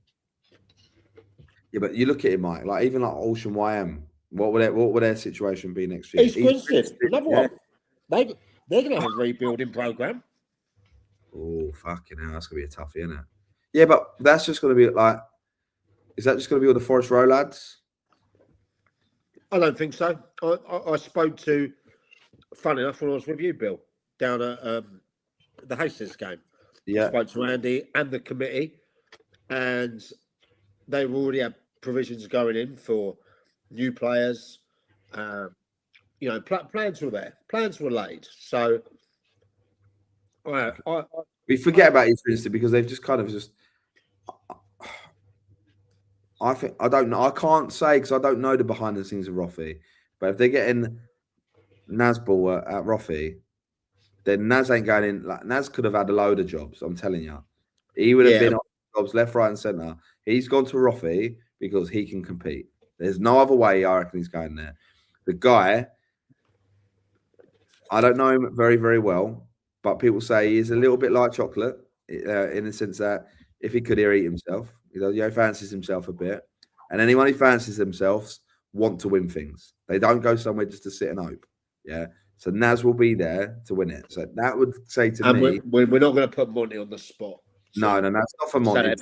S3: Yeah, but you look at it, Mike. Like even like Ocean YM, what would their situation be next year?
S4: East Grinstead, another one. They're going to have a rebuilding program.
S3: Oh fucking hell, that's gonna be a toughie, isn't it? Yeah, but that's just gonna be like. Is that just gonna be all the Forest Row lads?
S4: I don't think so. I spoke to, funny enough, when I was with you, Bill, down at the Hastings game.
S3: Yeah.
S4: I spoke to Andy and the committee, and they already had provisions going in for new players. Plans were there. Plans were laid. So
S3: We forget about East Finchley because they've just kind of just. I think I don't know. I can't say because I don't know the behind the scenes of Roffey. But if they're getting Nazball at Roffey, then Naz ain't going in. Like Naz could have had a load of jobs. I'm telling you, he would have been on jobs left, right, and centre. He's gone to Roffey because he can compete. There's no other way. I reckon he's going there. The guy, I don't know him very, very well, but people say he's a little bit like chocolate in the sense that if he could, he'd eat himself. He fancies himself a bit, and anyone who fancies themselves want to win things. They don't go somewhere just to sit and hope. Yeah. So Naz will be there to win it. So that would say to me,
S4: we're not going to put Monty on the spot.
S3: So no, that's not for Monty.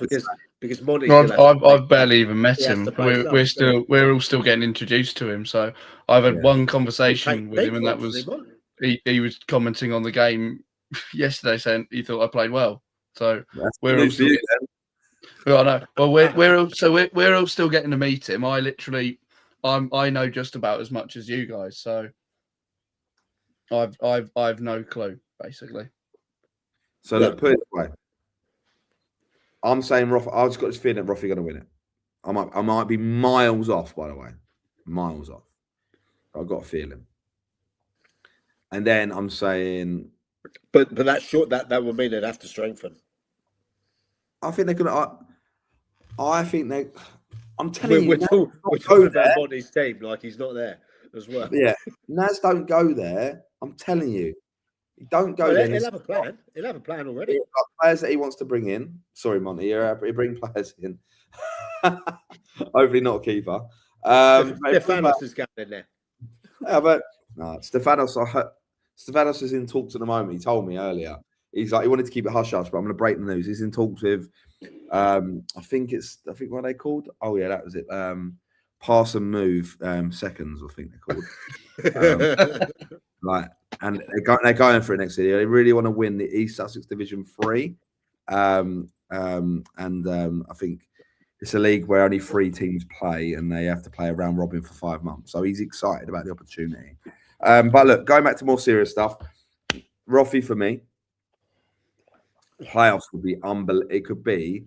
S4: Because Monty.
S2: I've barely even met him. We're all still getting introduced to him. So I've had one conversation with him, and that was he was commenting on the game yesterday, saying he thought I played well. So we're all still. Well, I know. Well, we're all still getting to meet him. I know just about as much as you guys. So I've no clue basically.
S3: So look, put it this way. I'm saying Roffey. I just got this feeling that Roffey going to win it. I might be miles off, by the way, miles off. I've got a feeling. And then I'm saying,
S4: but that's short. That would mean they'd have to strengthen.
S3: I think they're going to. I think they. I'm telling
S4: we're talking about Monty's team like he's not there as well.
S3: Yeah, Naz don't go there. I'm telling you, he don't go there.
S4: He'll have a plan. He'll have a plan already.
S3: He's got players that he wants to bring in. Sorry, Monty, he bring players in. Hopefully not a keeper.
S4: Stefanos is going in there.
S3: Yeah, but no, Stefanos is in talks at the moment. He told me earlier. He's like he wanted to keep it hush hush, but I'm going to break the news. He's in talks with. I think what are they called? Oh yeah, that was it. Pass and move seconds. I think they're called. And they're going for it next year. They really want to win the East Sussex Division 3. I think it's a league where only 3 teams play, and they have to play a round robin for 5 months. So he's excited about the opportunity. But look, going back to more serious stuff, Roffey for me. Playoffs would be unbelievable. It could be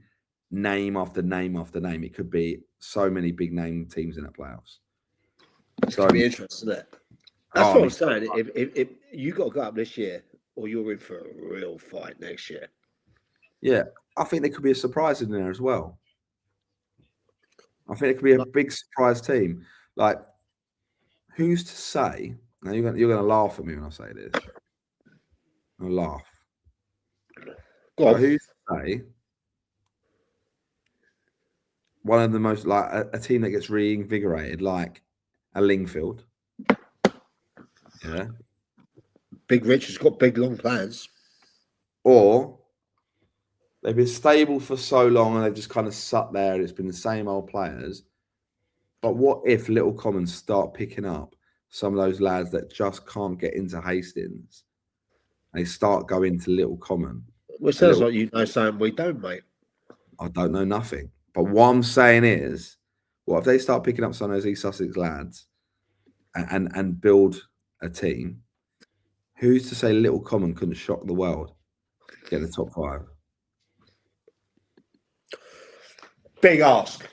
S3: name after name after name. It could be so many big name teams in the playoffs.
S4: It's going to be interesting, isn't it? That's what I'm saying. If you got to go up this year, or you're in for a real fight next year.
S3: Yeah, I think there could be a surprise in there as well. I think it could be a big surprise team. Like, who's to say? Now you're going to laugh at me when I say this. I'll laugh. Who's to say one of the most a team that gets reinvigorated, like a Lingfield? Yeah,
S4: Big Rich has got big long plans.
S3: Or they've been stable for so long and they've just kind of sat there and it's been the same old players. But what if Little Commons start picking up some of those lads that just can't get into Hastings? They start going to Little Common.
S4: Well, it sounds like you know something we don't, mate.
S3: I don't know nothing. But what I'm saying is, what if they start picking up some of those East Sussex lads and build a team? Who's to say Little Common couldn't shock the world, get the top 5?
S4: Big ask.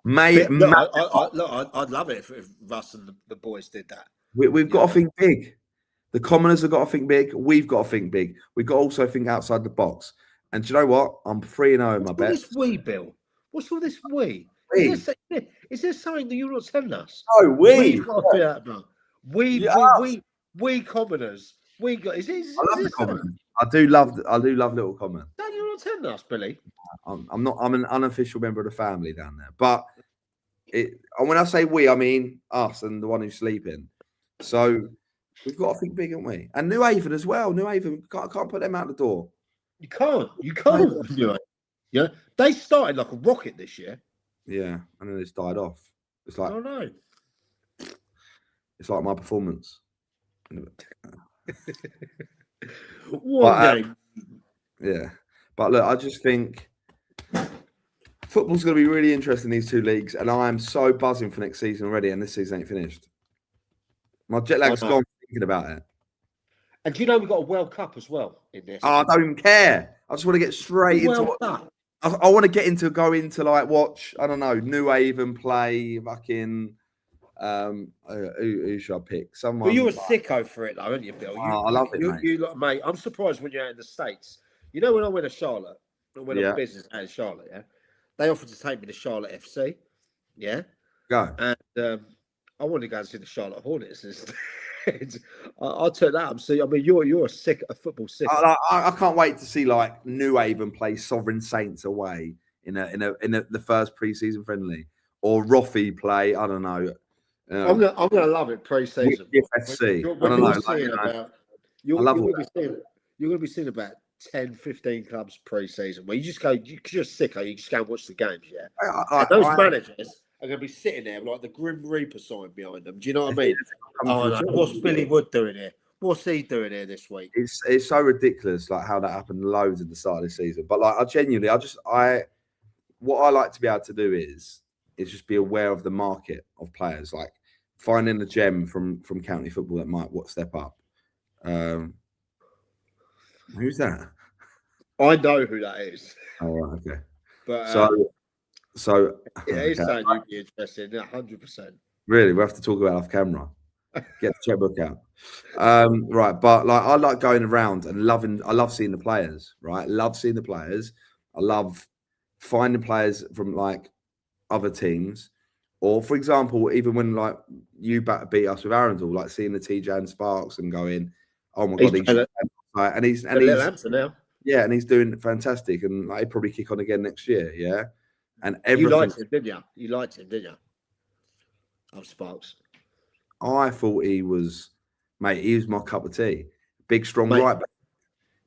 S3: Mate,
S4: I'd love it if Russ and the boys did that.
S3: We've got to think big. The commoners have got to think big. We've got to think big. We've got to also think outside the box. And do you know what? I'm 3-0 in my bet.
S4: What's this we, Bill? What's all this we? Is there something that you're not telling us?
S3: No,
S4: We've got to figure out, bro. We commoners. We got. Is this?
S3: I love the common. I do love Little Common.
S4: No, you're not telling us, Billy.
S3: I'm not. I'm an unofficial member of the family down there. But when I say we, I mean us and the one who's sleeping. So we've got to think big, haven't we? And New Haven as well. New Haven, can't put them out the door.
S4: You can't. Yeah, they started like a rocket this year.
S3: Yeah, and then it's died off. It's like,
S4: oh no,
S3: it's like my performance.
S4: One game.
S3: Yeah, but look, I just think football's going to be really interesting in these 2 leagues, and I am so buzzing for next season already. And this season ain't finished. My jet lag's gone thinking about it.
S4: And do you know we've got a World Cup as well in this?
S3: Oh, I don't even care. I just want to get straight into
S4: World
S3: what
S4: Cup.
S3: I want to go into like watch. I don't know, New Haven play fucking. Who should I pick? Someone.
S4: But you're a sicko for it, though, aren't you, Bill?
S3: I love it, mate.
S4: You lot, mate. I'm surprised when you're out in the States. You know, when I went to Charlotte, when I business out in Charlotte, yeah, they offered to take me to Charlotte FC, yeah.
S3: Go.
S4: And I wanted to go and see the Charlotte Hornets. I took that up. See, I mean, you're a football sick.
S3: I can't wait to see like New Haven play Sovereign Saints away in the first preseason friendly, or Roffey play. I don't know.
S4: I'm gonna love it pre-season.
S3: FC. I don't know.
S4: You're gonna be seeing about 10, 15 clubs pre-season where you just go. You're just sick. You just go and watch the games. Yeah. Those managers are going to be sitting there like the Grim Reaper sign behind them. Do you know what I mean? What's Billy Wood doing here? What's he doing here this week?
S3: It's so ridiculous, like how that happened loads at the start of the season. But like, what I like to be able to do is just be aware of the market of players, like finding a gem from county football that might step up. Who's that?
S4: I know who that is.
S3: Oh, right, okay.
S4: But
S3: so
S4: yeah, it's something you'd be interested in, 100%.
S3: Really, we have to talk about off camera. Get the checkbook out. Right, but like I like going around and I love seeing the players, right? Love seeing the players. I love finding players from like other teams. Or for example, even when like you beat us with Arundel, like seeing the TJ and Sparks and going, oh my god, he's
S4: Little Hampton now.
S3: Yeah, and he's doing fantastic, and like, he'll probably kick on again next year. Yeah, and
S4: you liked him, didn't you? You liked him, didn't you? Oh, Sparks.
S3: I thought he was my cup of tea. Big, strong right back.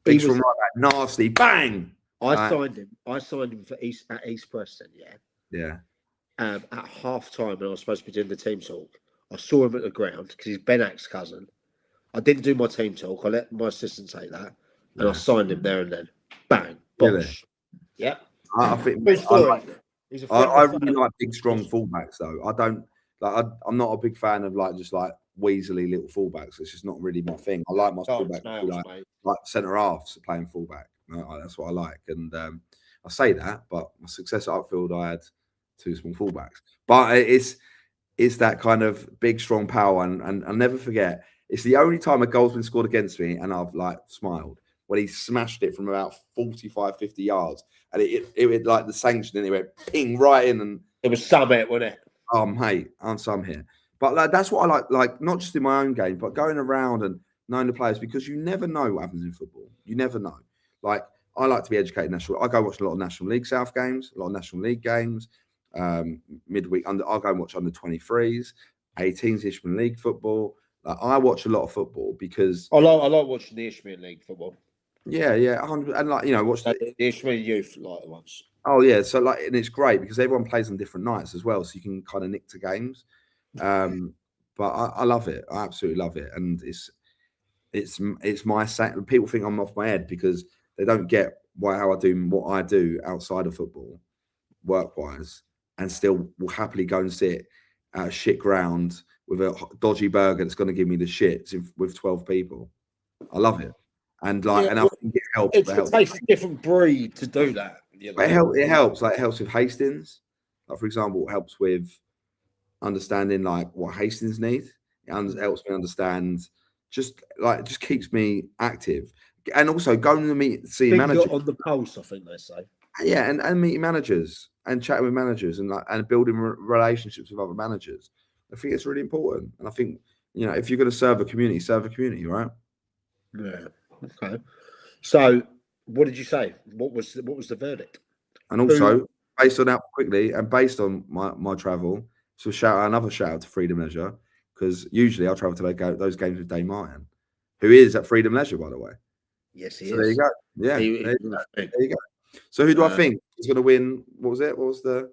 S3: Big, strong right back. Nasty, bang.
S4: I signed him for East Preston. Yeah.
S3: Yeah.
S4: At half time, when I was supposed to be doing the team talk, I saw him at the ground because he's Ben Ack's cousin. I didn't do my team talk. I let my assistant take that, and I signed him there and then. Bang, bosh. Really? Yeah.
S3: I think I really like big, strong fullbacks though. I don't like. I'm not a big fan of like just like weaselly little fullbacks. It's just not really my thing. I like my fullback like centre halves playing fullback. That's what I like, and I say that, but my success at Upfield, I had 2 small fullbacks. But it's that kind of big, strong power, and I'll never forget. It's the only time a goal's been scored against me, and I've like smiled when he smashed it from about 45, 50 yards, and it like the sanction, and it went ping right in, and
S4: it was some hit, wasn't it?
S3: Oh mate, I'm some here. But like that's what I like not just in my own game, but going around and knowing the players, because you never know what happens in football. You never know. Like I like to be educated national. I go watch a lot of National League South games, a lot of National League games. Midweek I'll go and watch under 23s, 18s Isthmian League football. Like, I watch a lot of football because
S4: I like watching the Isthmian League football.
S3: Yeah, 100, and like watch
S4: the Isthmian youth like the ones.
S3: Oh yeah, so like, and it's great because everyone plays on different nights as well, so you can kind of nick to games. But I love it. I absolutely love it, and it's my people think I'm off my head because they don't get how I do what I do outside of football, work wise, and still will happily go and sit at a shit ground with a dodgy burger that's going to give me the shits with 12 people. I love it, and like, and I think it helps.
S4: It takes a different breed to do that. You know?
S3: It helps. Like, it helps with Hastings. Like, for example, it helps with understanding like what Hastings need. It helps me understand. Just keeps me active, and also going to see managers
S4: on the pulse. I think they say.
S3: Yeah, and meeting managers and chatting with managers and building relationships with other managers. I think it's really important, and I think if you're going to serve a community, right?
S4: Yeah. Okay. So, what did you say? What was the verdict?
S3: And also, based on that quickly, and based on my travel, so another shout out to Freedom Leisure, because usually I travel to those games with Dave Martin, who is at Freedom Leisure, by the way.
S4: Yes, he is.
S3: There you go. Yeah, there you go. So who do I think is going to win? What was it? What was the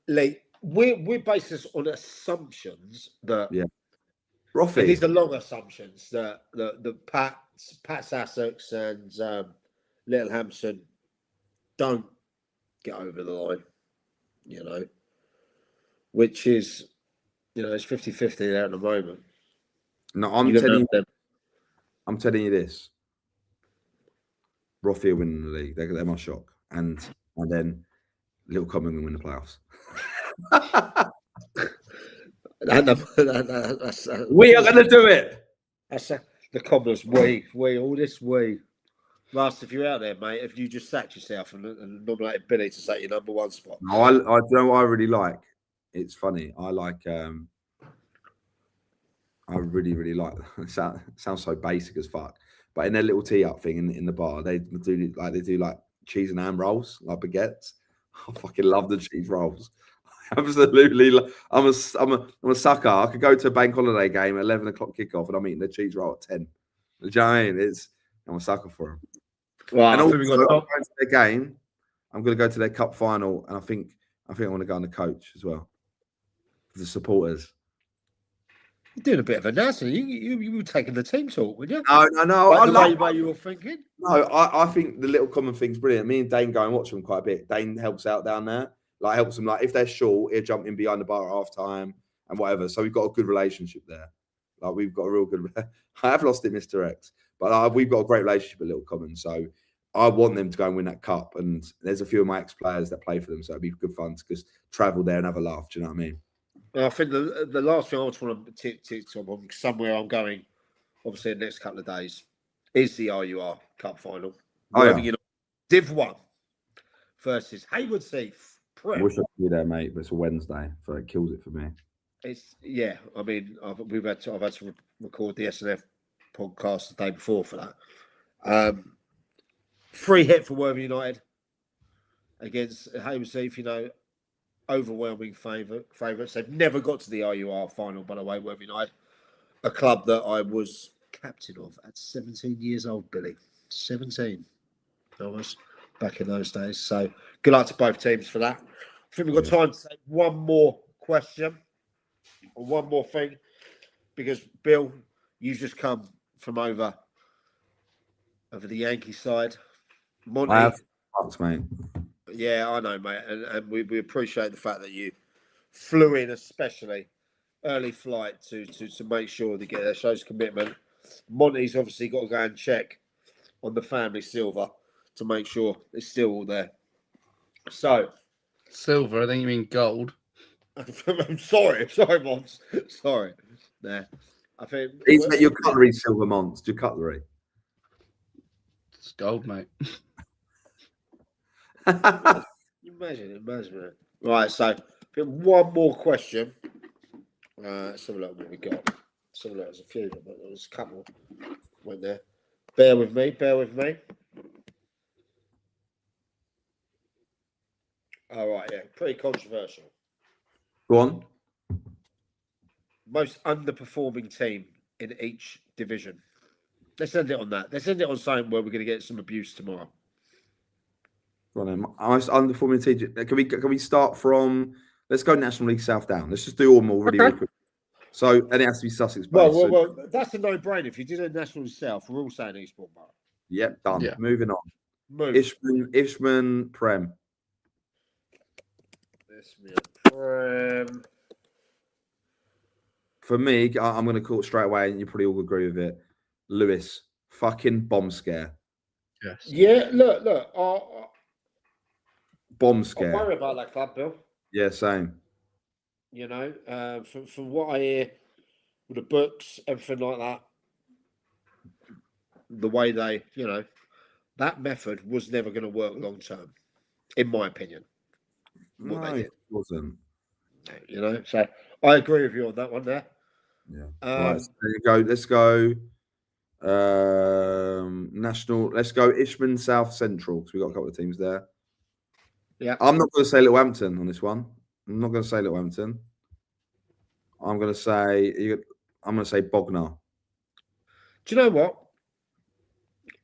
S4: league? We're based this on assumptions that
S3: Roffey.
S4: These are long assumptions that the Pat Sussex and Little Hampton don't get over the line, which is it's 50-50 there at the moment.
S3: No, I'm telling you. I'm telling you this. Rothfield winning the league. They're my shock. And then Little Common will win the playoffs. We are going to do it.
S4: That's the Cobblers. We all this we. Russ, if you're out there, mate, if you just sacked yourself and nominated Billy to take your number one spot.
S3: No, I you know what I really like. It's funny. I like. I really like. It sounds so basic as fuck. But in their little tee up thing in the bar, they do like cheese and ham rolls, like baguettes. I fucking love the cheese rolls. Absolutely, I'm a sucker. I could go to a bank holiday game at 11 o'clock kickoff, and I'm eating the cheese roll at 10. Do you know what I mean? I'm a sucker for them.
S4: Well,
S3: and also, I'm going to their game. I'm going to go to their cup final, and I think I want to go on the coach as well. For the supporters.
S4: You're doing a bit of a nasty. You were taking the team talk, weren't you?
S3: No.
S4: Like the way you were thinking.
S3: No, I think the Little Common thing's brilliant. Me and Dane go and watch them quite a bit. Dane helps out down there. Like helps them. Like if they're short, he'll jump in behind the bar at half time and whatever. So we've got a good relationship there. Like we've got a real good. I have lost it, Mr. X, but we've got a great relationship with Little Common. So I want them to go and win that cup. And there's a few of my ex-players that play for them, so it'd be good fun to just travel there and have a laugh. Do you know what I mean?
S4: I think the last thing I just want to tip on somewhere I'm going, obviously in the next couple of days, is the RUR Cup final. Div 1 versus Hayward Heath.
S3: I wish I could be there, mate, but it's a Wednesday, so it kills it for me.
S4: I mean, I've had to record the SNF podcast the day before for that. Free hit for Worthing United against Hayward Heath, overwhelming favourites. They've never got to the RUR final, by the way, Worthing United, a club that I was captain of at 17 years old, Billy. 17. I was back in those days. So good luck to both teams for that. I think we've got time to take one more question or one more thing, because Bill, you've just come from over the Yankee side. Monty,
S3: I have fucks, mate.
S4: Yeah, I know, mate, and we appreciate the fact that you flew in, especially early flight, to make sure they get their show's commitment. Monty's obviously got to go and check on the family silver to make sure it's still all there. So,
S2: silver, I think you mean gold.
S4: I'm sorry, Mons. Sorry. There. I think
S3: your cutlery, silver, Mons. Your cutlery.
S2: It's gold, mate.
S4: Imagine it. Right, so one more question. Let's have a look what we got. There's a few, but there was a couple went there. Bear with me. All right, yeah, pretty controversial.
S3: Go on.
S4: Most underperforming team in each division. Let's end it on that. Let's end it on something where we're going to get some abuse tomorrow.
S3: Go on then. Most underperforming team. Can we start from? Let's go National League South down. Let's just do all more really quick. So, and it has to be Sussex.
S4: Well, that's a no-brainer. If you did a National League South, we're all saying Eastbourne Borough.
S3: Yep, done.
S2: Yeah.
S3: Moving on. Isthmian Prem.
S4: Prem.
S3: For me, I'm going to call it straight away, and you probably all agree with it. Lewis, fucking bomb scare.
S2: Yes.
S4: Yeah, look.
S3: Bomb scare.
S4: I worry about that club, Bill.
S3: Yeah, same.
S4: From what I hear with the books, everything like that, the way they, that method was never going to work long term, in my opinion.
S3: No, it wasn't.
S4: So I agree with you on that one there.
S3: Yeah. Right, so there you go. Let's go. National. Let's go Isthmian South Central, because we've got a couple of teams there.
S4: Yeah.
S3: I'm not going to say Little Hampton on this one. I'm not going to say Little Hampton. I'm going to say Bognor.
S4: Do you know what?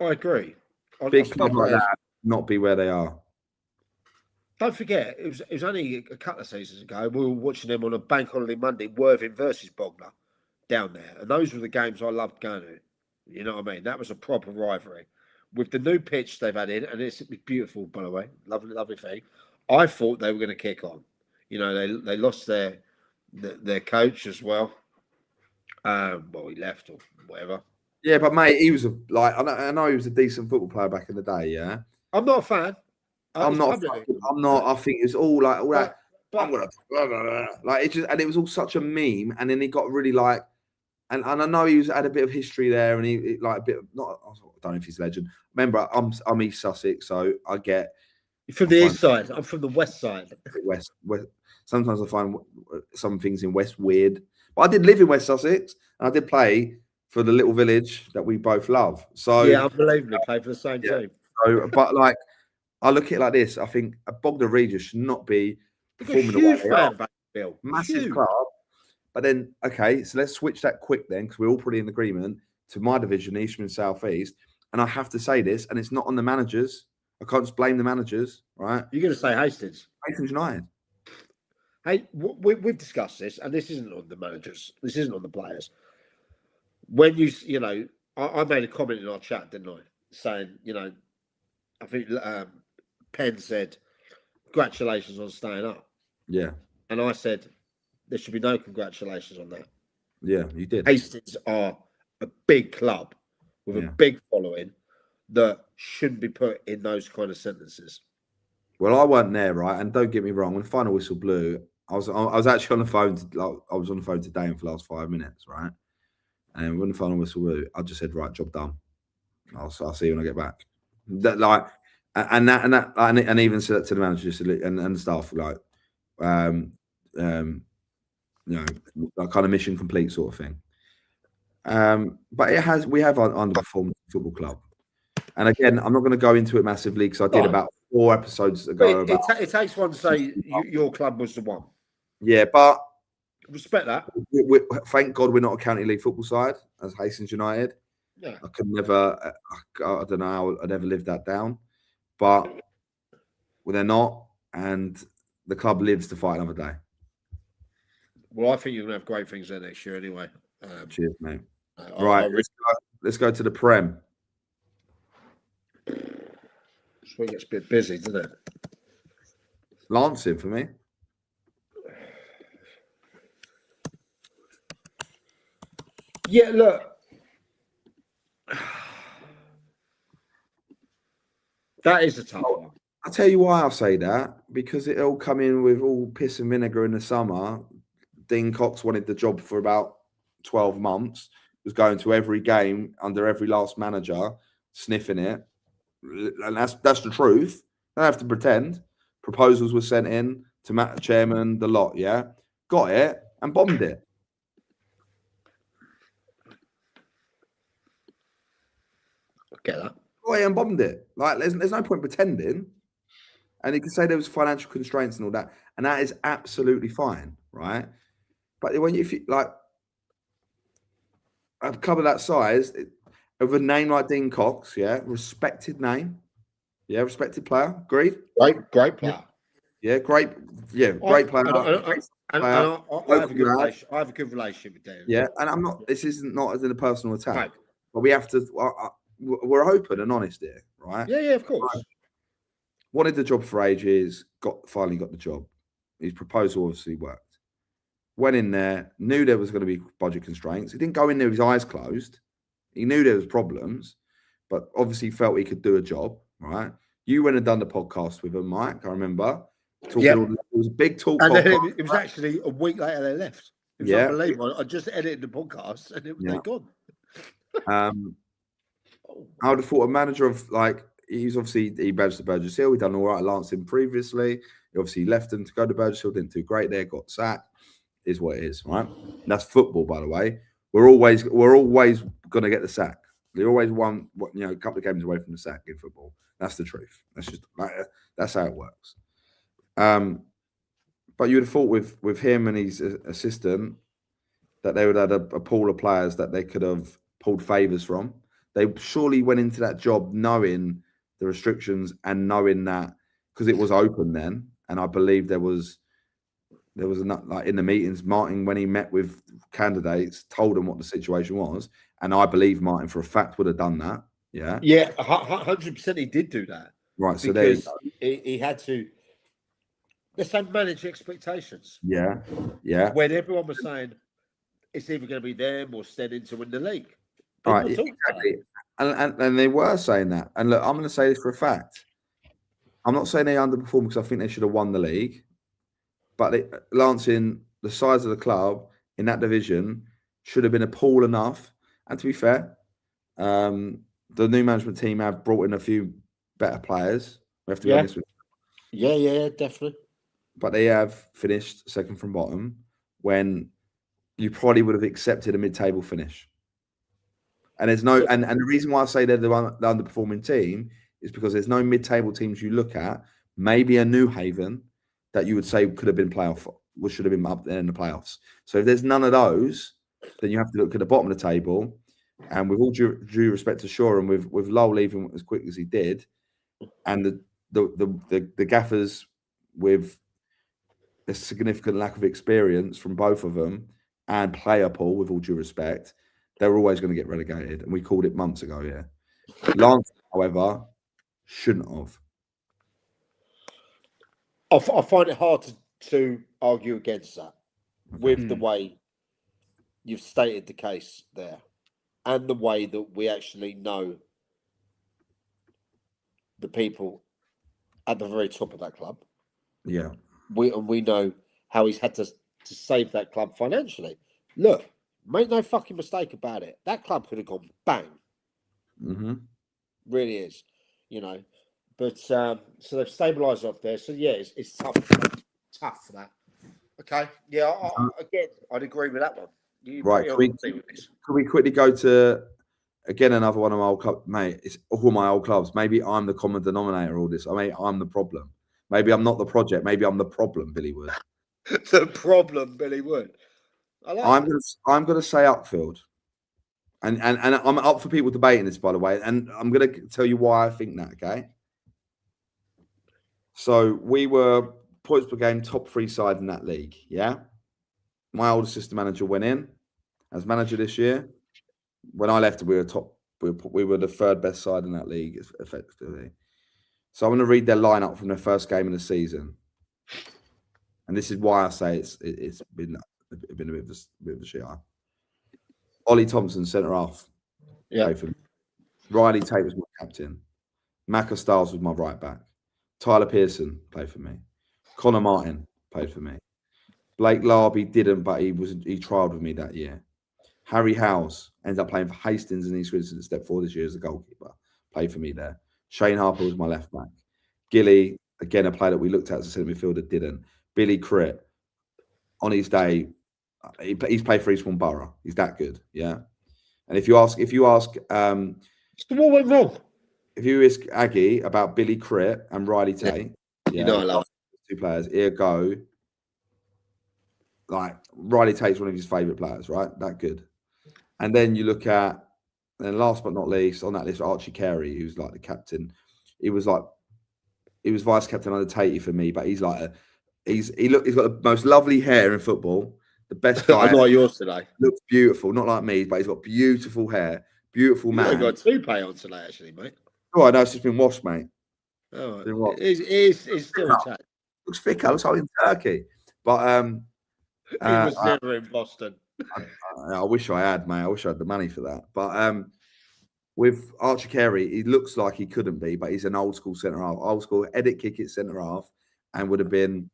S4: I agree.
S3: Big club like that, not be where they are.
S4: Don't forget, it was only a couple of seasons ago. We were watching them on a bank holiday Monday, Worthing versus Bognor down there. And those were the games I loved going to. You know what I mean? That was a proper rivalry. With the new pitch they've had in, and it's beautiful, by the way. Lovely, lovely thing. I thought they were going to kick on. They lost their coach as well. He left or whatever.
S3: Yeah, but mate, he was I know he was a decent football player back in the day. Yeah,
S4: I'm not a fan.
S3: I'm not. I'm not. I think it's all like all that.
S4: But
S3: I'm gonna blah, blah, blah. Like it just, and it was all such a meme. And then he got really like, and I know he had a bit of history there, and he like a bit of not. I don't know if he's a legend. Remember, I'm East Sussex, so I get.
S4: You're from the east side. I'm from the west side.
S3: West. Sometimes I find some things in West weird, but I did live in West Sussex, and I did play for the little village that we both love. So
S4: yeah, unbelievably, play for the same team.
S3: So, but like, I look at it like this. I think a Bognor Regis should not be performing the way they are.
S4: Bill.
S3: Massive club. But then, okay, so let's switch that quick then, because we're all pretty in agreement, to my division, Eastman South East. And I have to say this, and it's not on the managers. I can't just blame the managers, right?
S4: You're going to say Hastings.
S3: Hastings United.
S4: Hey, we've discussed this, and this isn't on the managers. This isn't on the players. When you know, I made a comment in our chat, didn't I? Saying, you know, I think Penn said, congratulations on staying up.
S3: Yeah.
S4: And I said, there should be no congratulations on that.
S3: Yeah, you did.
S4: Hastings are a big club with a big following that shouldn't be put in those kind of sentences.
S3: Well, I weren't there, right? And don't get me wrong, when the final whistle blew, I was actually on the phone. I was on the phone today for the last 5 minutes, right? And when the final whistle blew, I just said, "Right, job done. I'll see you when I get back." That like, and even said that to the manager and staff, like, you know, that kind of mission complete sort of thing. But we have underperformed football club. And again, I'm not going to go into it massively because I did about 4 episodes ago.
S4: It takes one to say your club was the one.
S3: Yeah, but
S4: respect that.
S3: Thank God we're not a county league football side as Hastings United.
S4: Yeah,
S3: I could never. I don't know how I'd ever live that down. But they're not, and the club lives to fight another day.
S4: Well, I think you're going to have great things there next year anyway.
S3: Cheers, mate. Right, let's go to the Prem.
S4: This week gets a bit busy, doesn't it?
S3: Lancing for me.
S4: Yeah, look. That is a tough one.
S3: I'll tell you why I'll say that. Because it'll come in with all piss and vinegar in the summer. Dean Cox wanted the job for about 12 months. Was going to every game under every last manager, sniffing it. And that's the truth. I don't have to pretend. Proposals were sent in to Matt, chairman, the lot, yeah? Got it and bombed it.
S4: Get that.
S3: Got it and bombed it. Like, there's no point pretending. And you can say there was financial constraints and all that. And that is absolutely fine, right? But when if you like a club of that size, of a name like Dean Cox, yeah, respected name, yeah, respected player, agreed.
S4: Great player,
S3: yeah, great player.
S4: I have a good relationship with Dean.
S3: Yeah, and I'm not. This isn't not as in a personal attack, but we have to. We're open and honest here, right?
S4: Yeah, of course.
S3: Right. Wanted the job for ages. Finally got the job. His proposal obviously worked. Went in there, knew there was going to be budget constraints. He didn't go in there with his eyes closed. He knew there was problems, but obviously felt he could do a job, right? You went and done the podcast with him, Mike, I remember.
S4: Yeah.
S3: It was a big talk.
S4: And then it was actually a week later they left. It was unbelievable. I just edited the podcast and they're gone.
S3: I would have thought a manager of he badged to Burgess Hill. He'd done all right at Lancing previously. He obviously left him to go to Burgess Hill, didn't do great there, got sacked. Is what it is, right? That's football, by the way. We're always going to get the sack. They're always a couple of games away from the sack in football. That's the truth. That's just that's how it works. But you'd have thought with him and his assistant that they would have had a pool of players that they could have pulled favours from. They surely went into that job knowing the restrictions and knowing that because it was open then, and I believe there was enough, in the meetings, Martin, when he met with candidates, told them what the situation was. And I believe Martin, for a fact, would have done that. Yeah.
S4: Yeah, 100% he did do that.
S3: Right. So
S4: he had to, let's say, manage expectations.
S3: Yeah. Yeah.
S4: When everyone was saying it's either going to be them or Steading to win the league.
S3: All right,
S4: People talk about
S3: exactly. And they were saying that. And look, I'm going to say this for a fact. I'm not saying they underperformed because I think they should have won the league. But Lancing, the size of the club in that division should have been a pool enough. And to be fair, the new management team have brought in a few better players. We have to be honest with
S4: you. Yeah, definitely.
S3: But they have finished second from bottom when you probably would have accepted a mid-table finish. And there's no, and the reason why I say they're the underperforming team is because there's no mid-table teams you look at, maybe a New Haven that you would say could have been playoff, or should have been up there in the playoffs. So if there's none of those, then you have to look at the bottom of the table. And with all due respect to Shaw, and with Lowell leaving as quick as he did, and the gaffers with a significant lack of experience from both of them and player pool, with all due respect, they're always going to get relegated. And we called it months ago, yeah. Lance, however, shouldn't have.
S4: I find it hard to argue against that with the way you've stated the case there and the way that we actually know the people at the very top of that club.
S3: Yeah.
S4: We know how he's had to save that club financially. Look, make no fucking mistake about it. That club could have gone bang.
S3: Mm-hmm.
S4: Really is, you know. But so they've stabilised off there. So yeah, it's tough. Tough for that. Okay. Yeah, again, I'd agree with that one.
S3: Right. Could we quickly go to again another one of my old clubs, mate? It's all my old clubs. Maybe I'm the common denominator of all this. I mean, I'm the problem. Maybe I'm not the project. Maybe I'm the problem, Billy Wood.
S4: The problem, Billy Wood.
S3: I'm gonna say Upfield. And I'm up for people debating this, by the way. And I'm gonna tell you why I think that, okay? So we were points per game top 3 side in that league, yeah? My old assistant manager went in as manager this year. When I left, we were the 3rd best side in that league, effectively. So I'm going to read their lineup from their first game of the season, and this is why I say it's been a bit of a shit. Ollie Thompson, centre half, played for me. Riley Tate was my captain. Macca Stiles was my right back. Tyler Pearson played for me. Connor Martin played for me. Blake Larby didn't, but he trialled with me that year. Harry Howes ended up playing for Hastings and East Grinstead, step forward this year as a goalkeeper. Played for me there. Shane Harper was my left back. Gilly, again, a player that we looked at as a centre midfielder, didn't. Billy Critt, on his day, he's played for Eastbourne Borough. He's that good, yeah. And if you ask,
S4: what went wrong?
S3: If you ask Aggie about Billy Critt and Riley Tate,
S4: you know I love
S3: 2 players. Here go. Like Riley Tate's one of his favourite players, right? That good. And then you look at, and last but not least on that list, Archie Carey, who's like the captain. He was vice captain under Tatey for me, but he's got the most lovely hair in football. The best guy.
S4: I like yours today.
S3: Looks beautiful, not like me, but he's got beautiful hair, beautiful man.
S4: You've got a toupee on today, actually, mate.
S3: Oh, I know, it's just been washed, mate.
S4: Oh, it's still intact.
S3: Looks thicker, looks like in Turkey. But
S4: he was never in Boston.
S3: I wish I had, mate. I wish I had the money for that. But with Archie Carey, he looks like he couldn't be, but he's an old school centre half, old school Edit Kickett centre half, and would have been.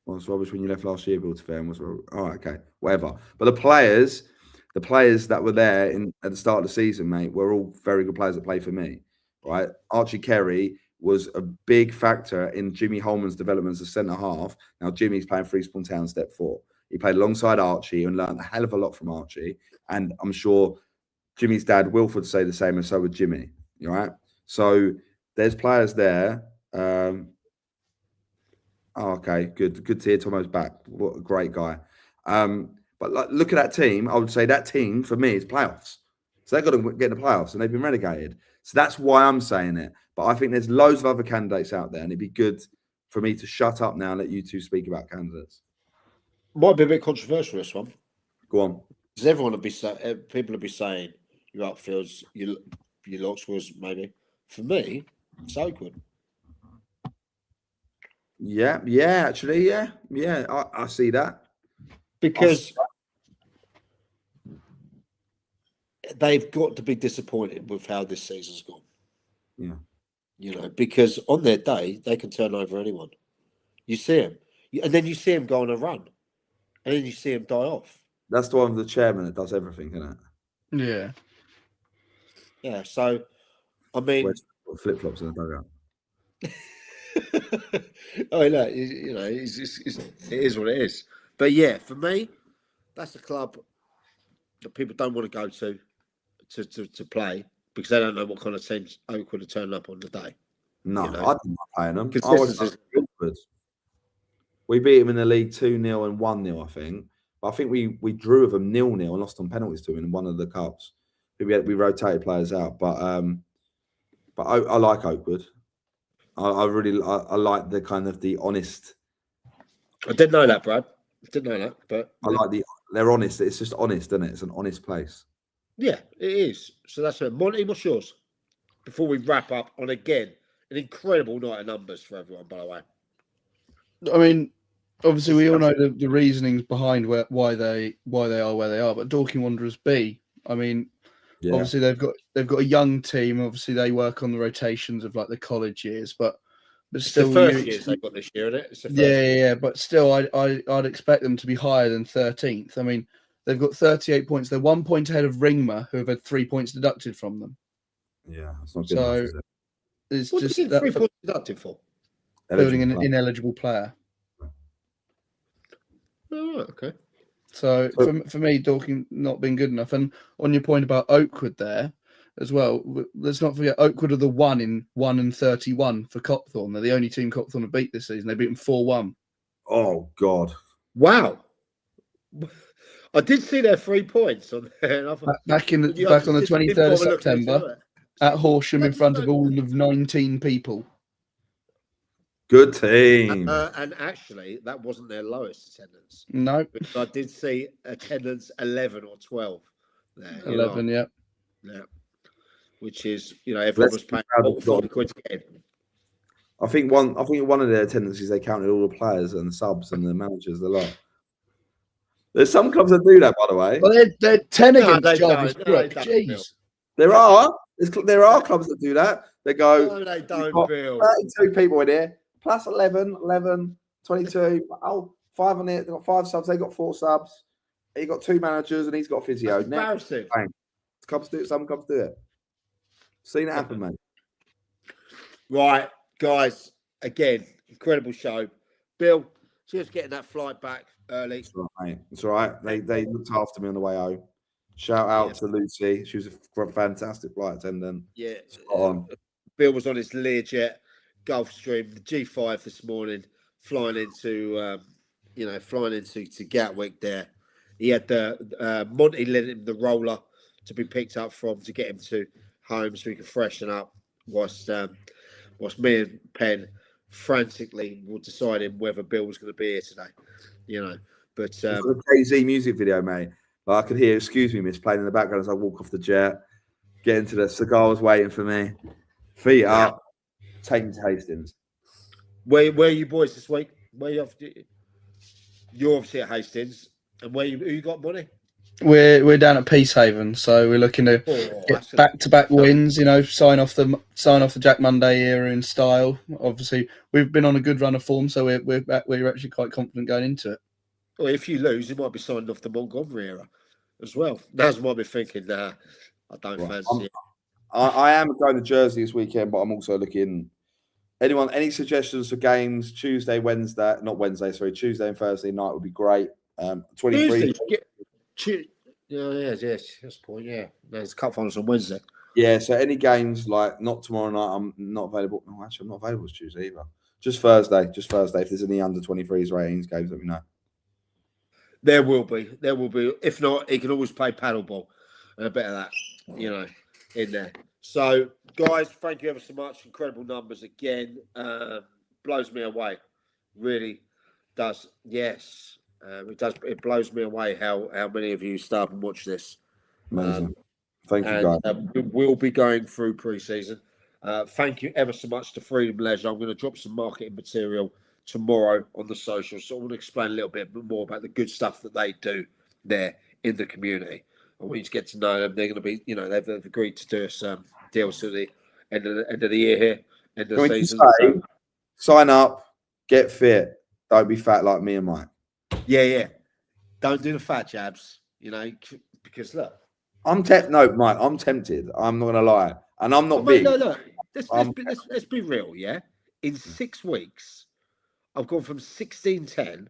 S3: Well, it's rubbish when you left last year, Bill. To fair, was all right, okay, whatever. But the players that were there at the start of the season, mate, were all very good players that played for me, right? Archie Carey was a big factor in Jimmy Holman's development as a centre half. Now Jimmy's playing for Eastbourne Town, step 4. He played alongside Archie and learned a hell of a lot from Archie. And I'm sure Jimmy's dad, Wilford, say the same, and so would Jimmy. All right. So there's players there. Okay, good to hear Tomo's back. What a great guy. But look at that team. I would say that team for me is playoffs. So they've got to get in the playoffs, and they've been relegated. So that's why I'm saying it. But I think there's loads of other candidates out there, and it'd be good for me to shut up now and let you two speak about candidates.
S4: Might be a bit controversial, this one.
S3: Go on.
S4: Because people will be saying your outfields, your locks was maybe. For me, it's Oakwood.
S3: Yeah, actually, yeah. I see that.
S4: Because they've got to be disappointed with how this season's gone.
S3: Yeah.
S4: You know, because on their day they can turn over anyone. You see them, and then you see them go on a run, and then you see them die off.
S3: That's the one with the chairman that does everything, isn't it?
S2: Yeah.
S4: Yeah. So, I mean,
S3: Flip flops in the dugout.
S4: I mean, look, you know, it is what it is. But yeah, for me, that's a club that people don't want to go to play because they don't know what kind of teams Oakwood are turning up on the day.
S3: No,
S4: you know?
S3: I didn't like playing them.
S4: Because
S3: I was Oakwood. We beat them in the league 2-0 and 1-0, I think. But I think we drew with them 0-0 and lost on penalties to them in one of the cups. We rotated players out, but I like Oakwood. I really like the kind of the honest.
S4: I didn't know that, Brad. I didn't know that, but
S3: I like they're honest. It's just honest, isn't it? It's an honest place.
S4: yeah, it is. So that's it. Monty, what's yours? Before we wrap up on again an incredible night of numbers for everyone, by the way.
S2: I mean, obviously we all know the reasonings behind why they are where they are, but Dorking Wanderers B. I mean, obviously they've got a young team. Obviously they work on the rotations of like the college years, but still,
S4: the first years they've got this year, isn't it? It's the first
S2: yeah. But still, I'd expect them to be higher than 13th. I mean, they've got 38 points. They're 1 point ahead of Ringmer, who have had 3 points deducted from them.
S3: Yeah, that's not good enough, is it?
S2: It's
S4: what
S2: just
S4: did you get 3 points deducted for?
S2: Building an ineligible player.
S4: Oh, okay.
S2: So for me, Dorking not being good enough. And on your point about Oakwood there as well, let's not forget Oakwood are the 1 in 1 and 31 for Copthorne. They're the only team Copthorne have beat this season. They beat them 4-1.
S3: Oh God!
S4: Wow. I did see their 3 points on there.
S2: Back on the 23rd of September at Horsham in front of all of 19 people.
S3: Good team.
S4: And actually, that wasn't their lowest attendance.
S2: No.
S4: Because I did see attendance 11 or 12 there.
S2: 11, yeah.
S4: Yeah. Which is, everyone was paying 40 quid to get in.
S3: I think one of their attendances they counted all the players and subs and the managers a lot. There's some clubs that do that, by the way.
S2: Well, they're 10 against Jarvis Brook. Jeez.
S3: There are clubs that do that. They go,
S4: no, they don't, Bill.
S3: 32 people in here, plus 11, 22. Oh, 5 on it. They've got 5 subs. They got 4 subs. He got 2 managers and he's got physio.
S4: That's embarrassing.
S3: Some clubs do it. Seen it happen, mate.
S4: Right, guys. Again, incredible show. Bill, just getting that flight back early.
S3: It's all right, mate. It's all right. They looked after me on the way home. Shout out to Lucy. She was a fantastic flight attendant.
S4: Yeah. Bill was on his Learjet Gulfstream, the G5 this morning, flying into Gatwick there. He had the Monty lent him the roller to be picked up from to get him to home so he could freshen up whilst me and Penn frantically were deciding whether Bill was going to be here today, But
S3: the Jay-Z music video, mate. Like, I could hear "Excuse Me, Miss" playing in the background as I walk off the jet, get into the cigar was waiting for me, feet up, taking to Hastings.
S4: Where are you boys this week? Where you off? You're obviously at Hastings, and who you got, Money?
S2: We're down at Peacehaven, so we're looking to get back-to-back wins. Sign off the Jack Monday era in style. Obviously, we've been on a good run of form, so we're actually quite confident going into it.
S4: Well, if you lose, you might be signed off the Montgomery era as well. That's what I'll be thinking. I don't fancy it.
S3: I am going to Jersey this weekend, but I'm also looking. Any suggestions for games? Tuesday and Thursday night would be great. 23.
S4: Yes, that's the point. Yeah, there's cup finals on Wednesday.
S3: Yeah, so any games like not tomorrow night, I'm not available. No, actually, I'm not available this Tuesday either. Just Thursday. If there's any under 23s ratings games, let me know.
S4: There will be. If not, he can always play paddleball and a bit of that, in there. So, guys, thank you ever so much. Incredible numbers again. Blows me away. Really does. Yes. It does. It blows me away how many of you start and watch this.
S3: Amazing. Thank you, guys.
S4: We'll be going through pre-season. Thank you ever so much to Freedom Leisure. I'm going to drop some marketing material tomorrow on the socials. So I want to explain a little bit more about the good stuff that they do there in the community. I want you to get to know them. They're going to be, they've agreed to do some deals to the end of the year here, end of the season.
S3: Say, sign up, get fit. Don't be fat like me and Mike.
S4: Yeah. Don't do the fat jabs, because look.
S3: No, Mike, I'm tempted. I'm not going to lie. And I'm not big.
S4: Look. Let's be real, yeah? In 6 weeks, I've gone from 16.10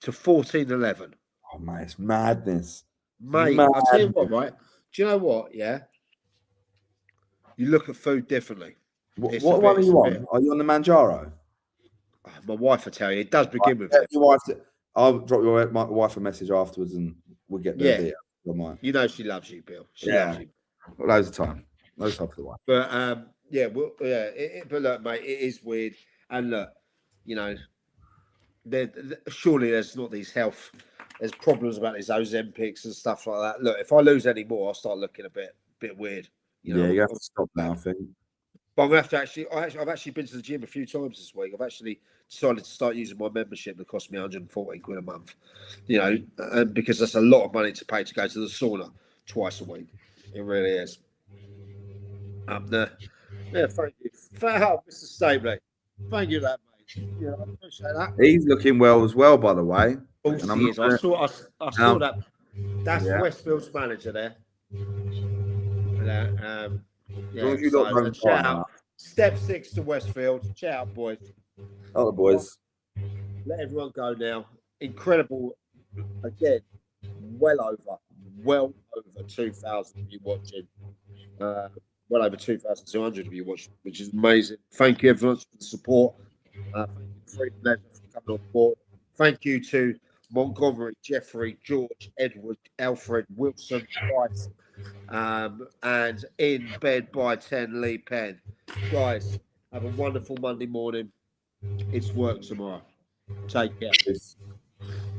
S4: to 14.11.
S3: Oh, mate, it's madness.
S4: Mate, I'll tell you what, right? Do you know what, yeah? You look at food differently.
S3: What one are you on? Are you on the Manjaro?
S4: My wife will tell you. It does begin with it.
S3: I'll drop my wife a message afterwards and we'll get there.
S4: Yeah. You know she loves you, Bill. She loves you.
S3: Loads of time. Loads of time for the wife.
S4: But, but look, mate, it is weird. And look, surely there's not there's problems about these Ozempics and stuff like that. Look, if I lose any more, I'll start looking a bit weird.
S3: You have to stop now, I think.
S4: But I'm gonna have to I've actually been to the gym a few times this week. I've actually decided to start using my membership that cost me 140 quid a month. And because that's a lot of money to pay to go to the sauna twice a week. It really is. Up there. Yeah, thank you. Mr. Stabley. Thank you, that mate. Yeah, I appreciate that.
S3: He's looking well as well, by the way.
S4: I saw that. That's Westfield's manager there. Shout out. Step 6 to Westfield. Shout out, boys.
S3: Oh, the boys.
S4: Let everyone go now. Incredible. Again, well over 2,000 of you watching. Well over 2,200 of you watching, which is amazing. Thank you, everyone, for the support. Thank you, Freedom Leisure, for coming on board. Thank you to Montgomery, Jeffrey, George, Edward, Alfred, Wilson, Price, and in bed by 10, Lee Penn. Guys, have a wonderful Monday morning. It's work tomorrow. Take care.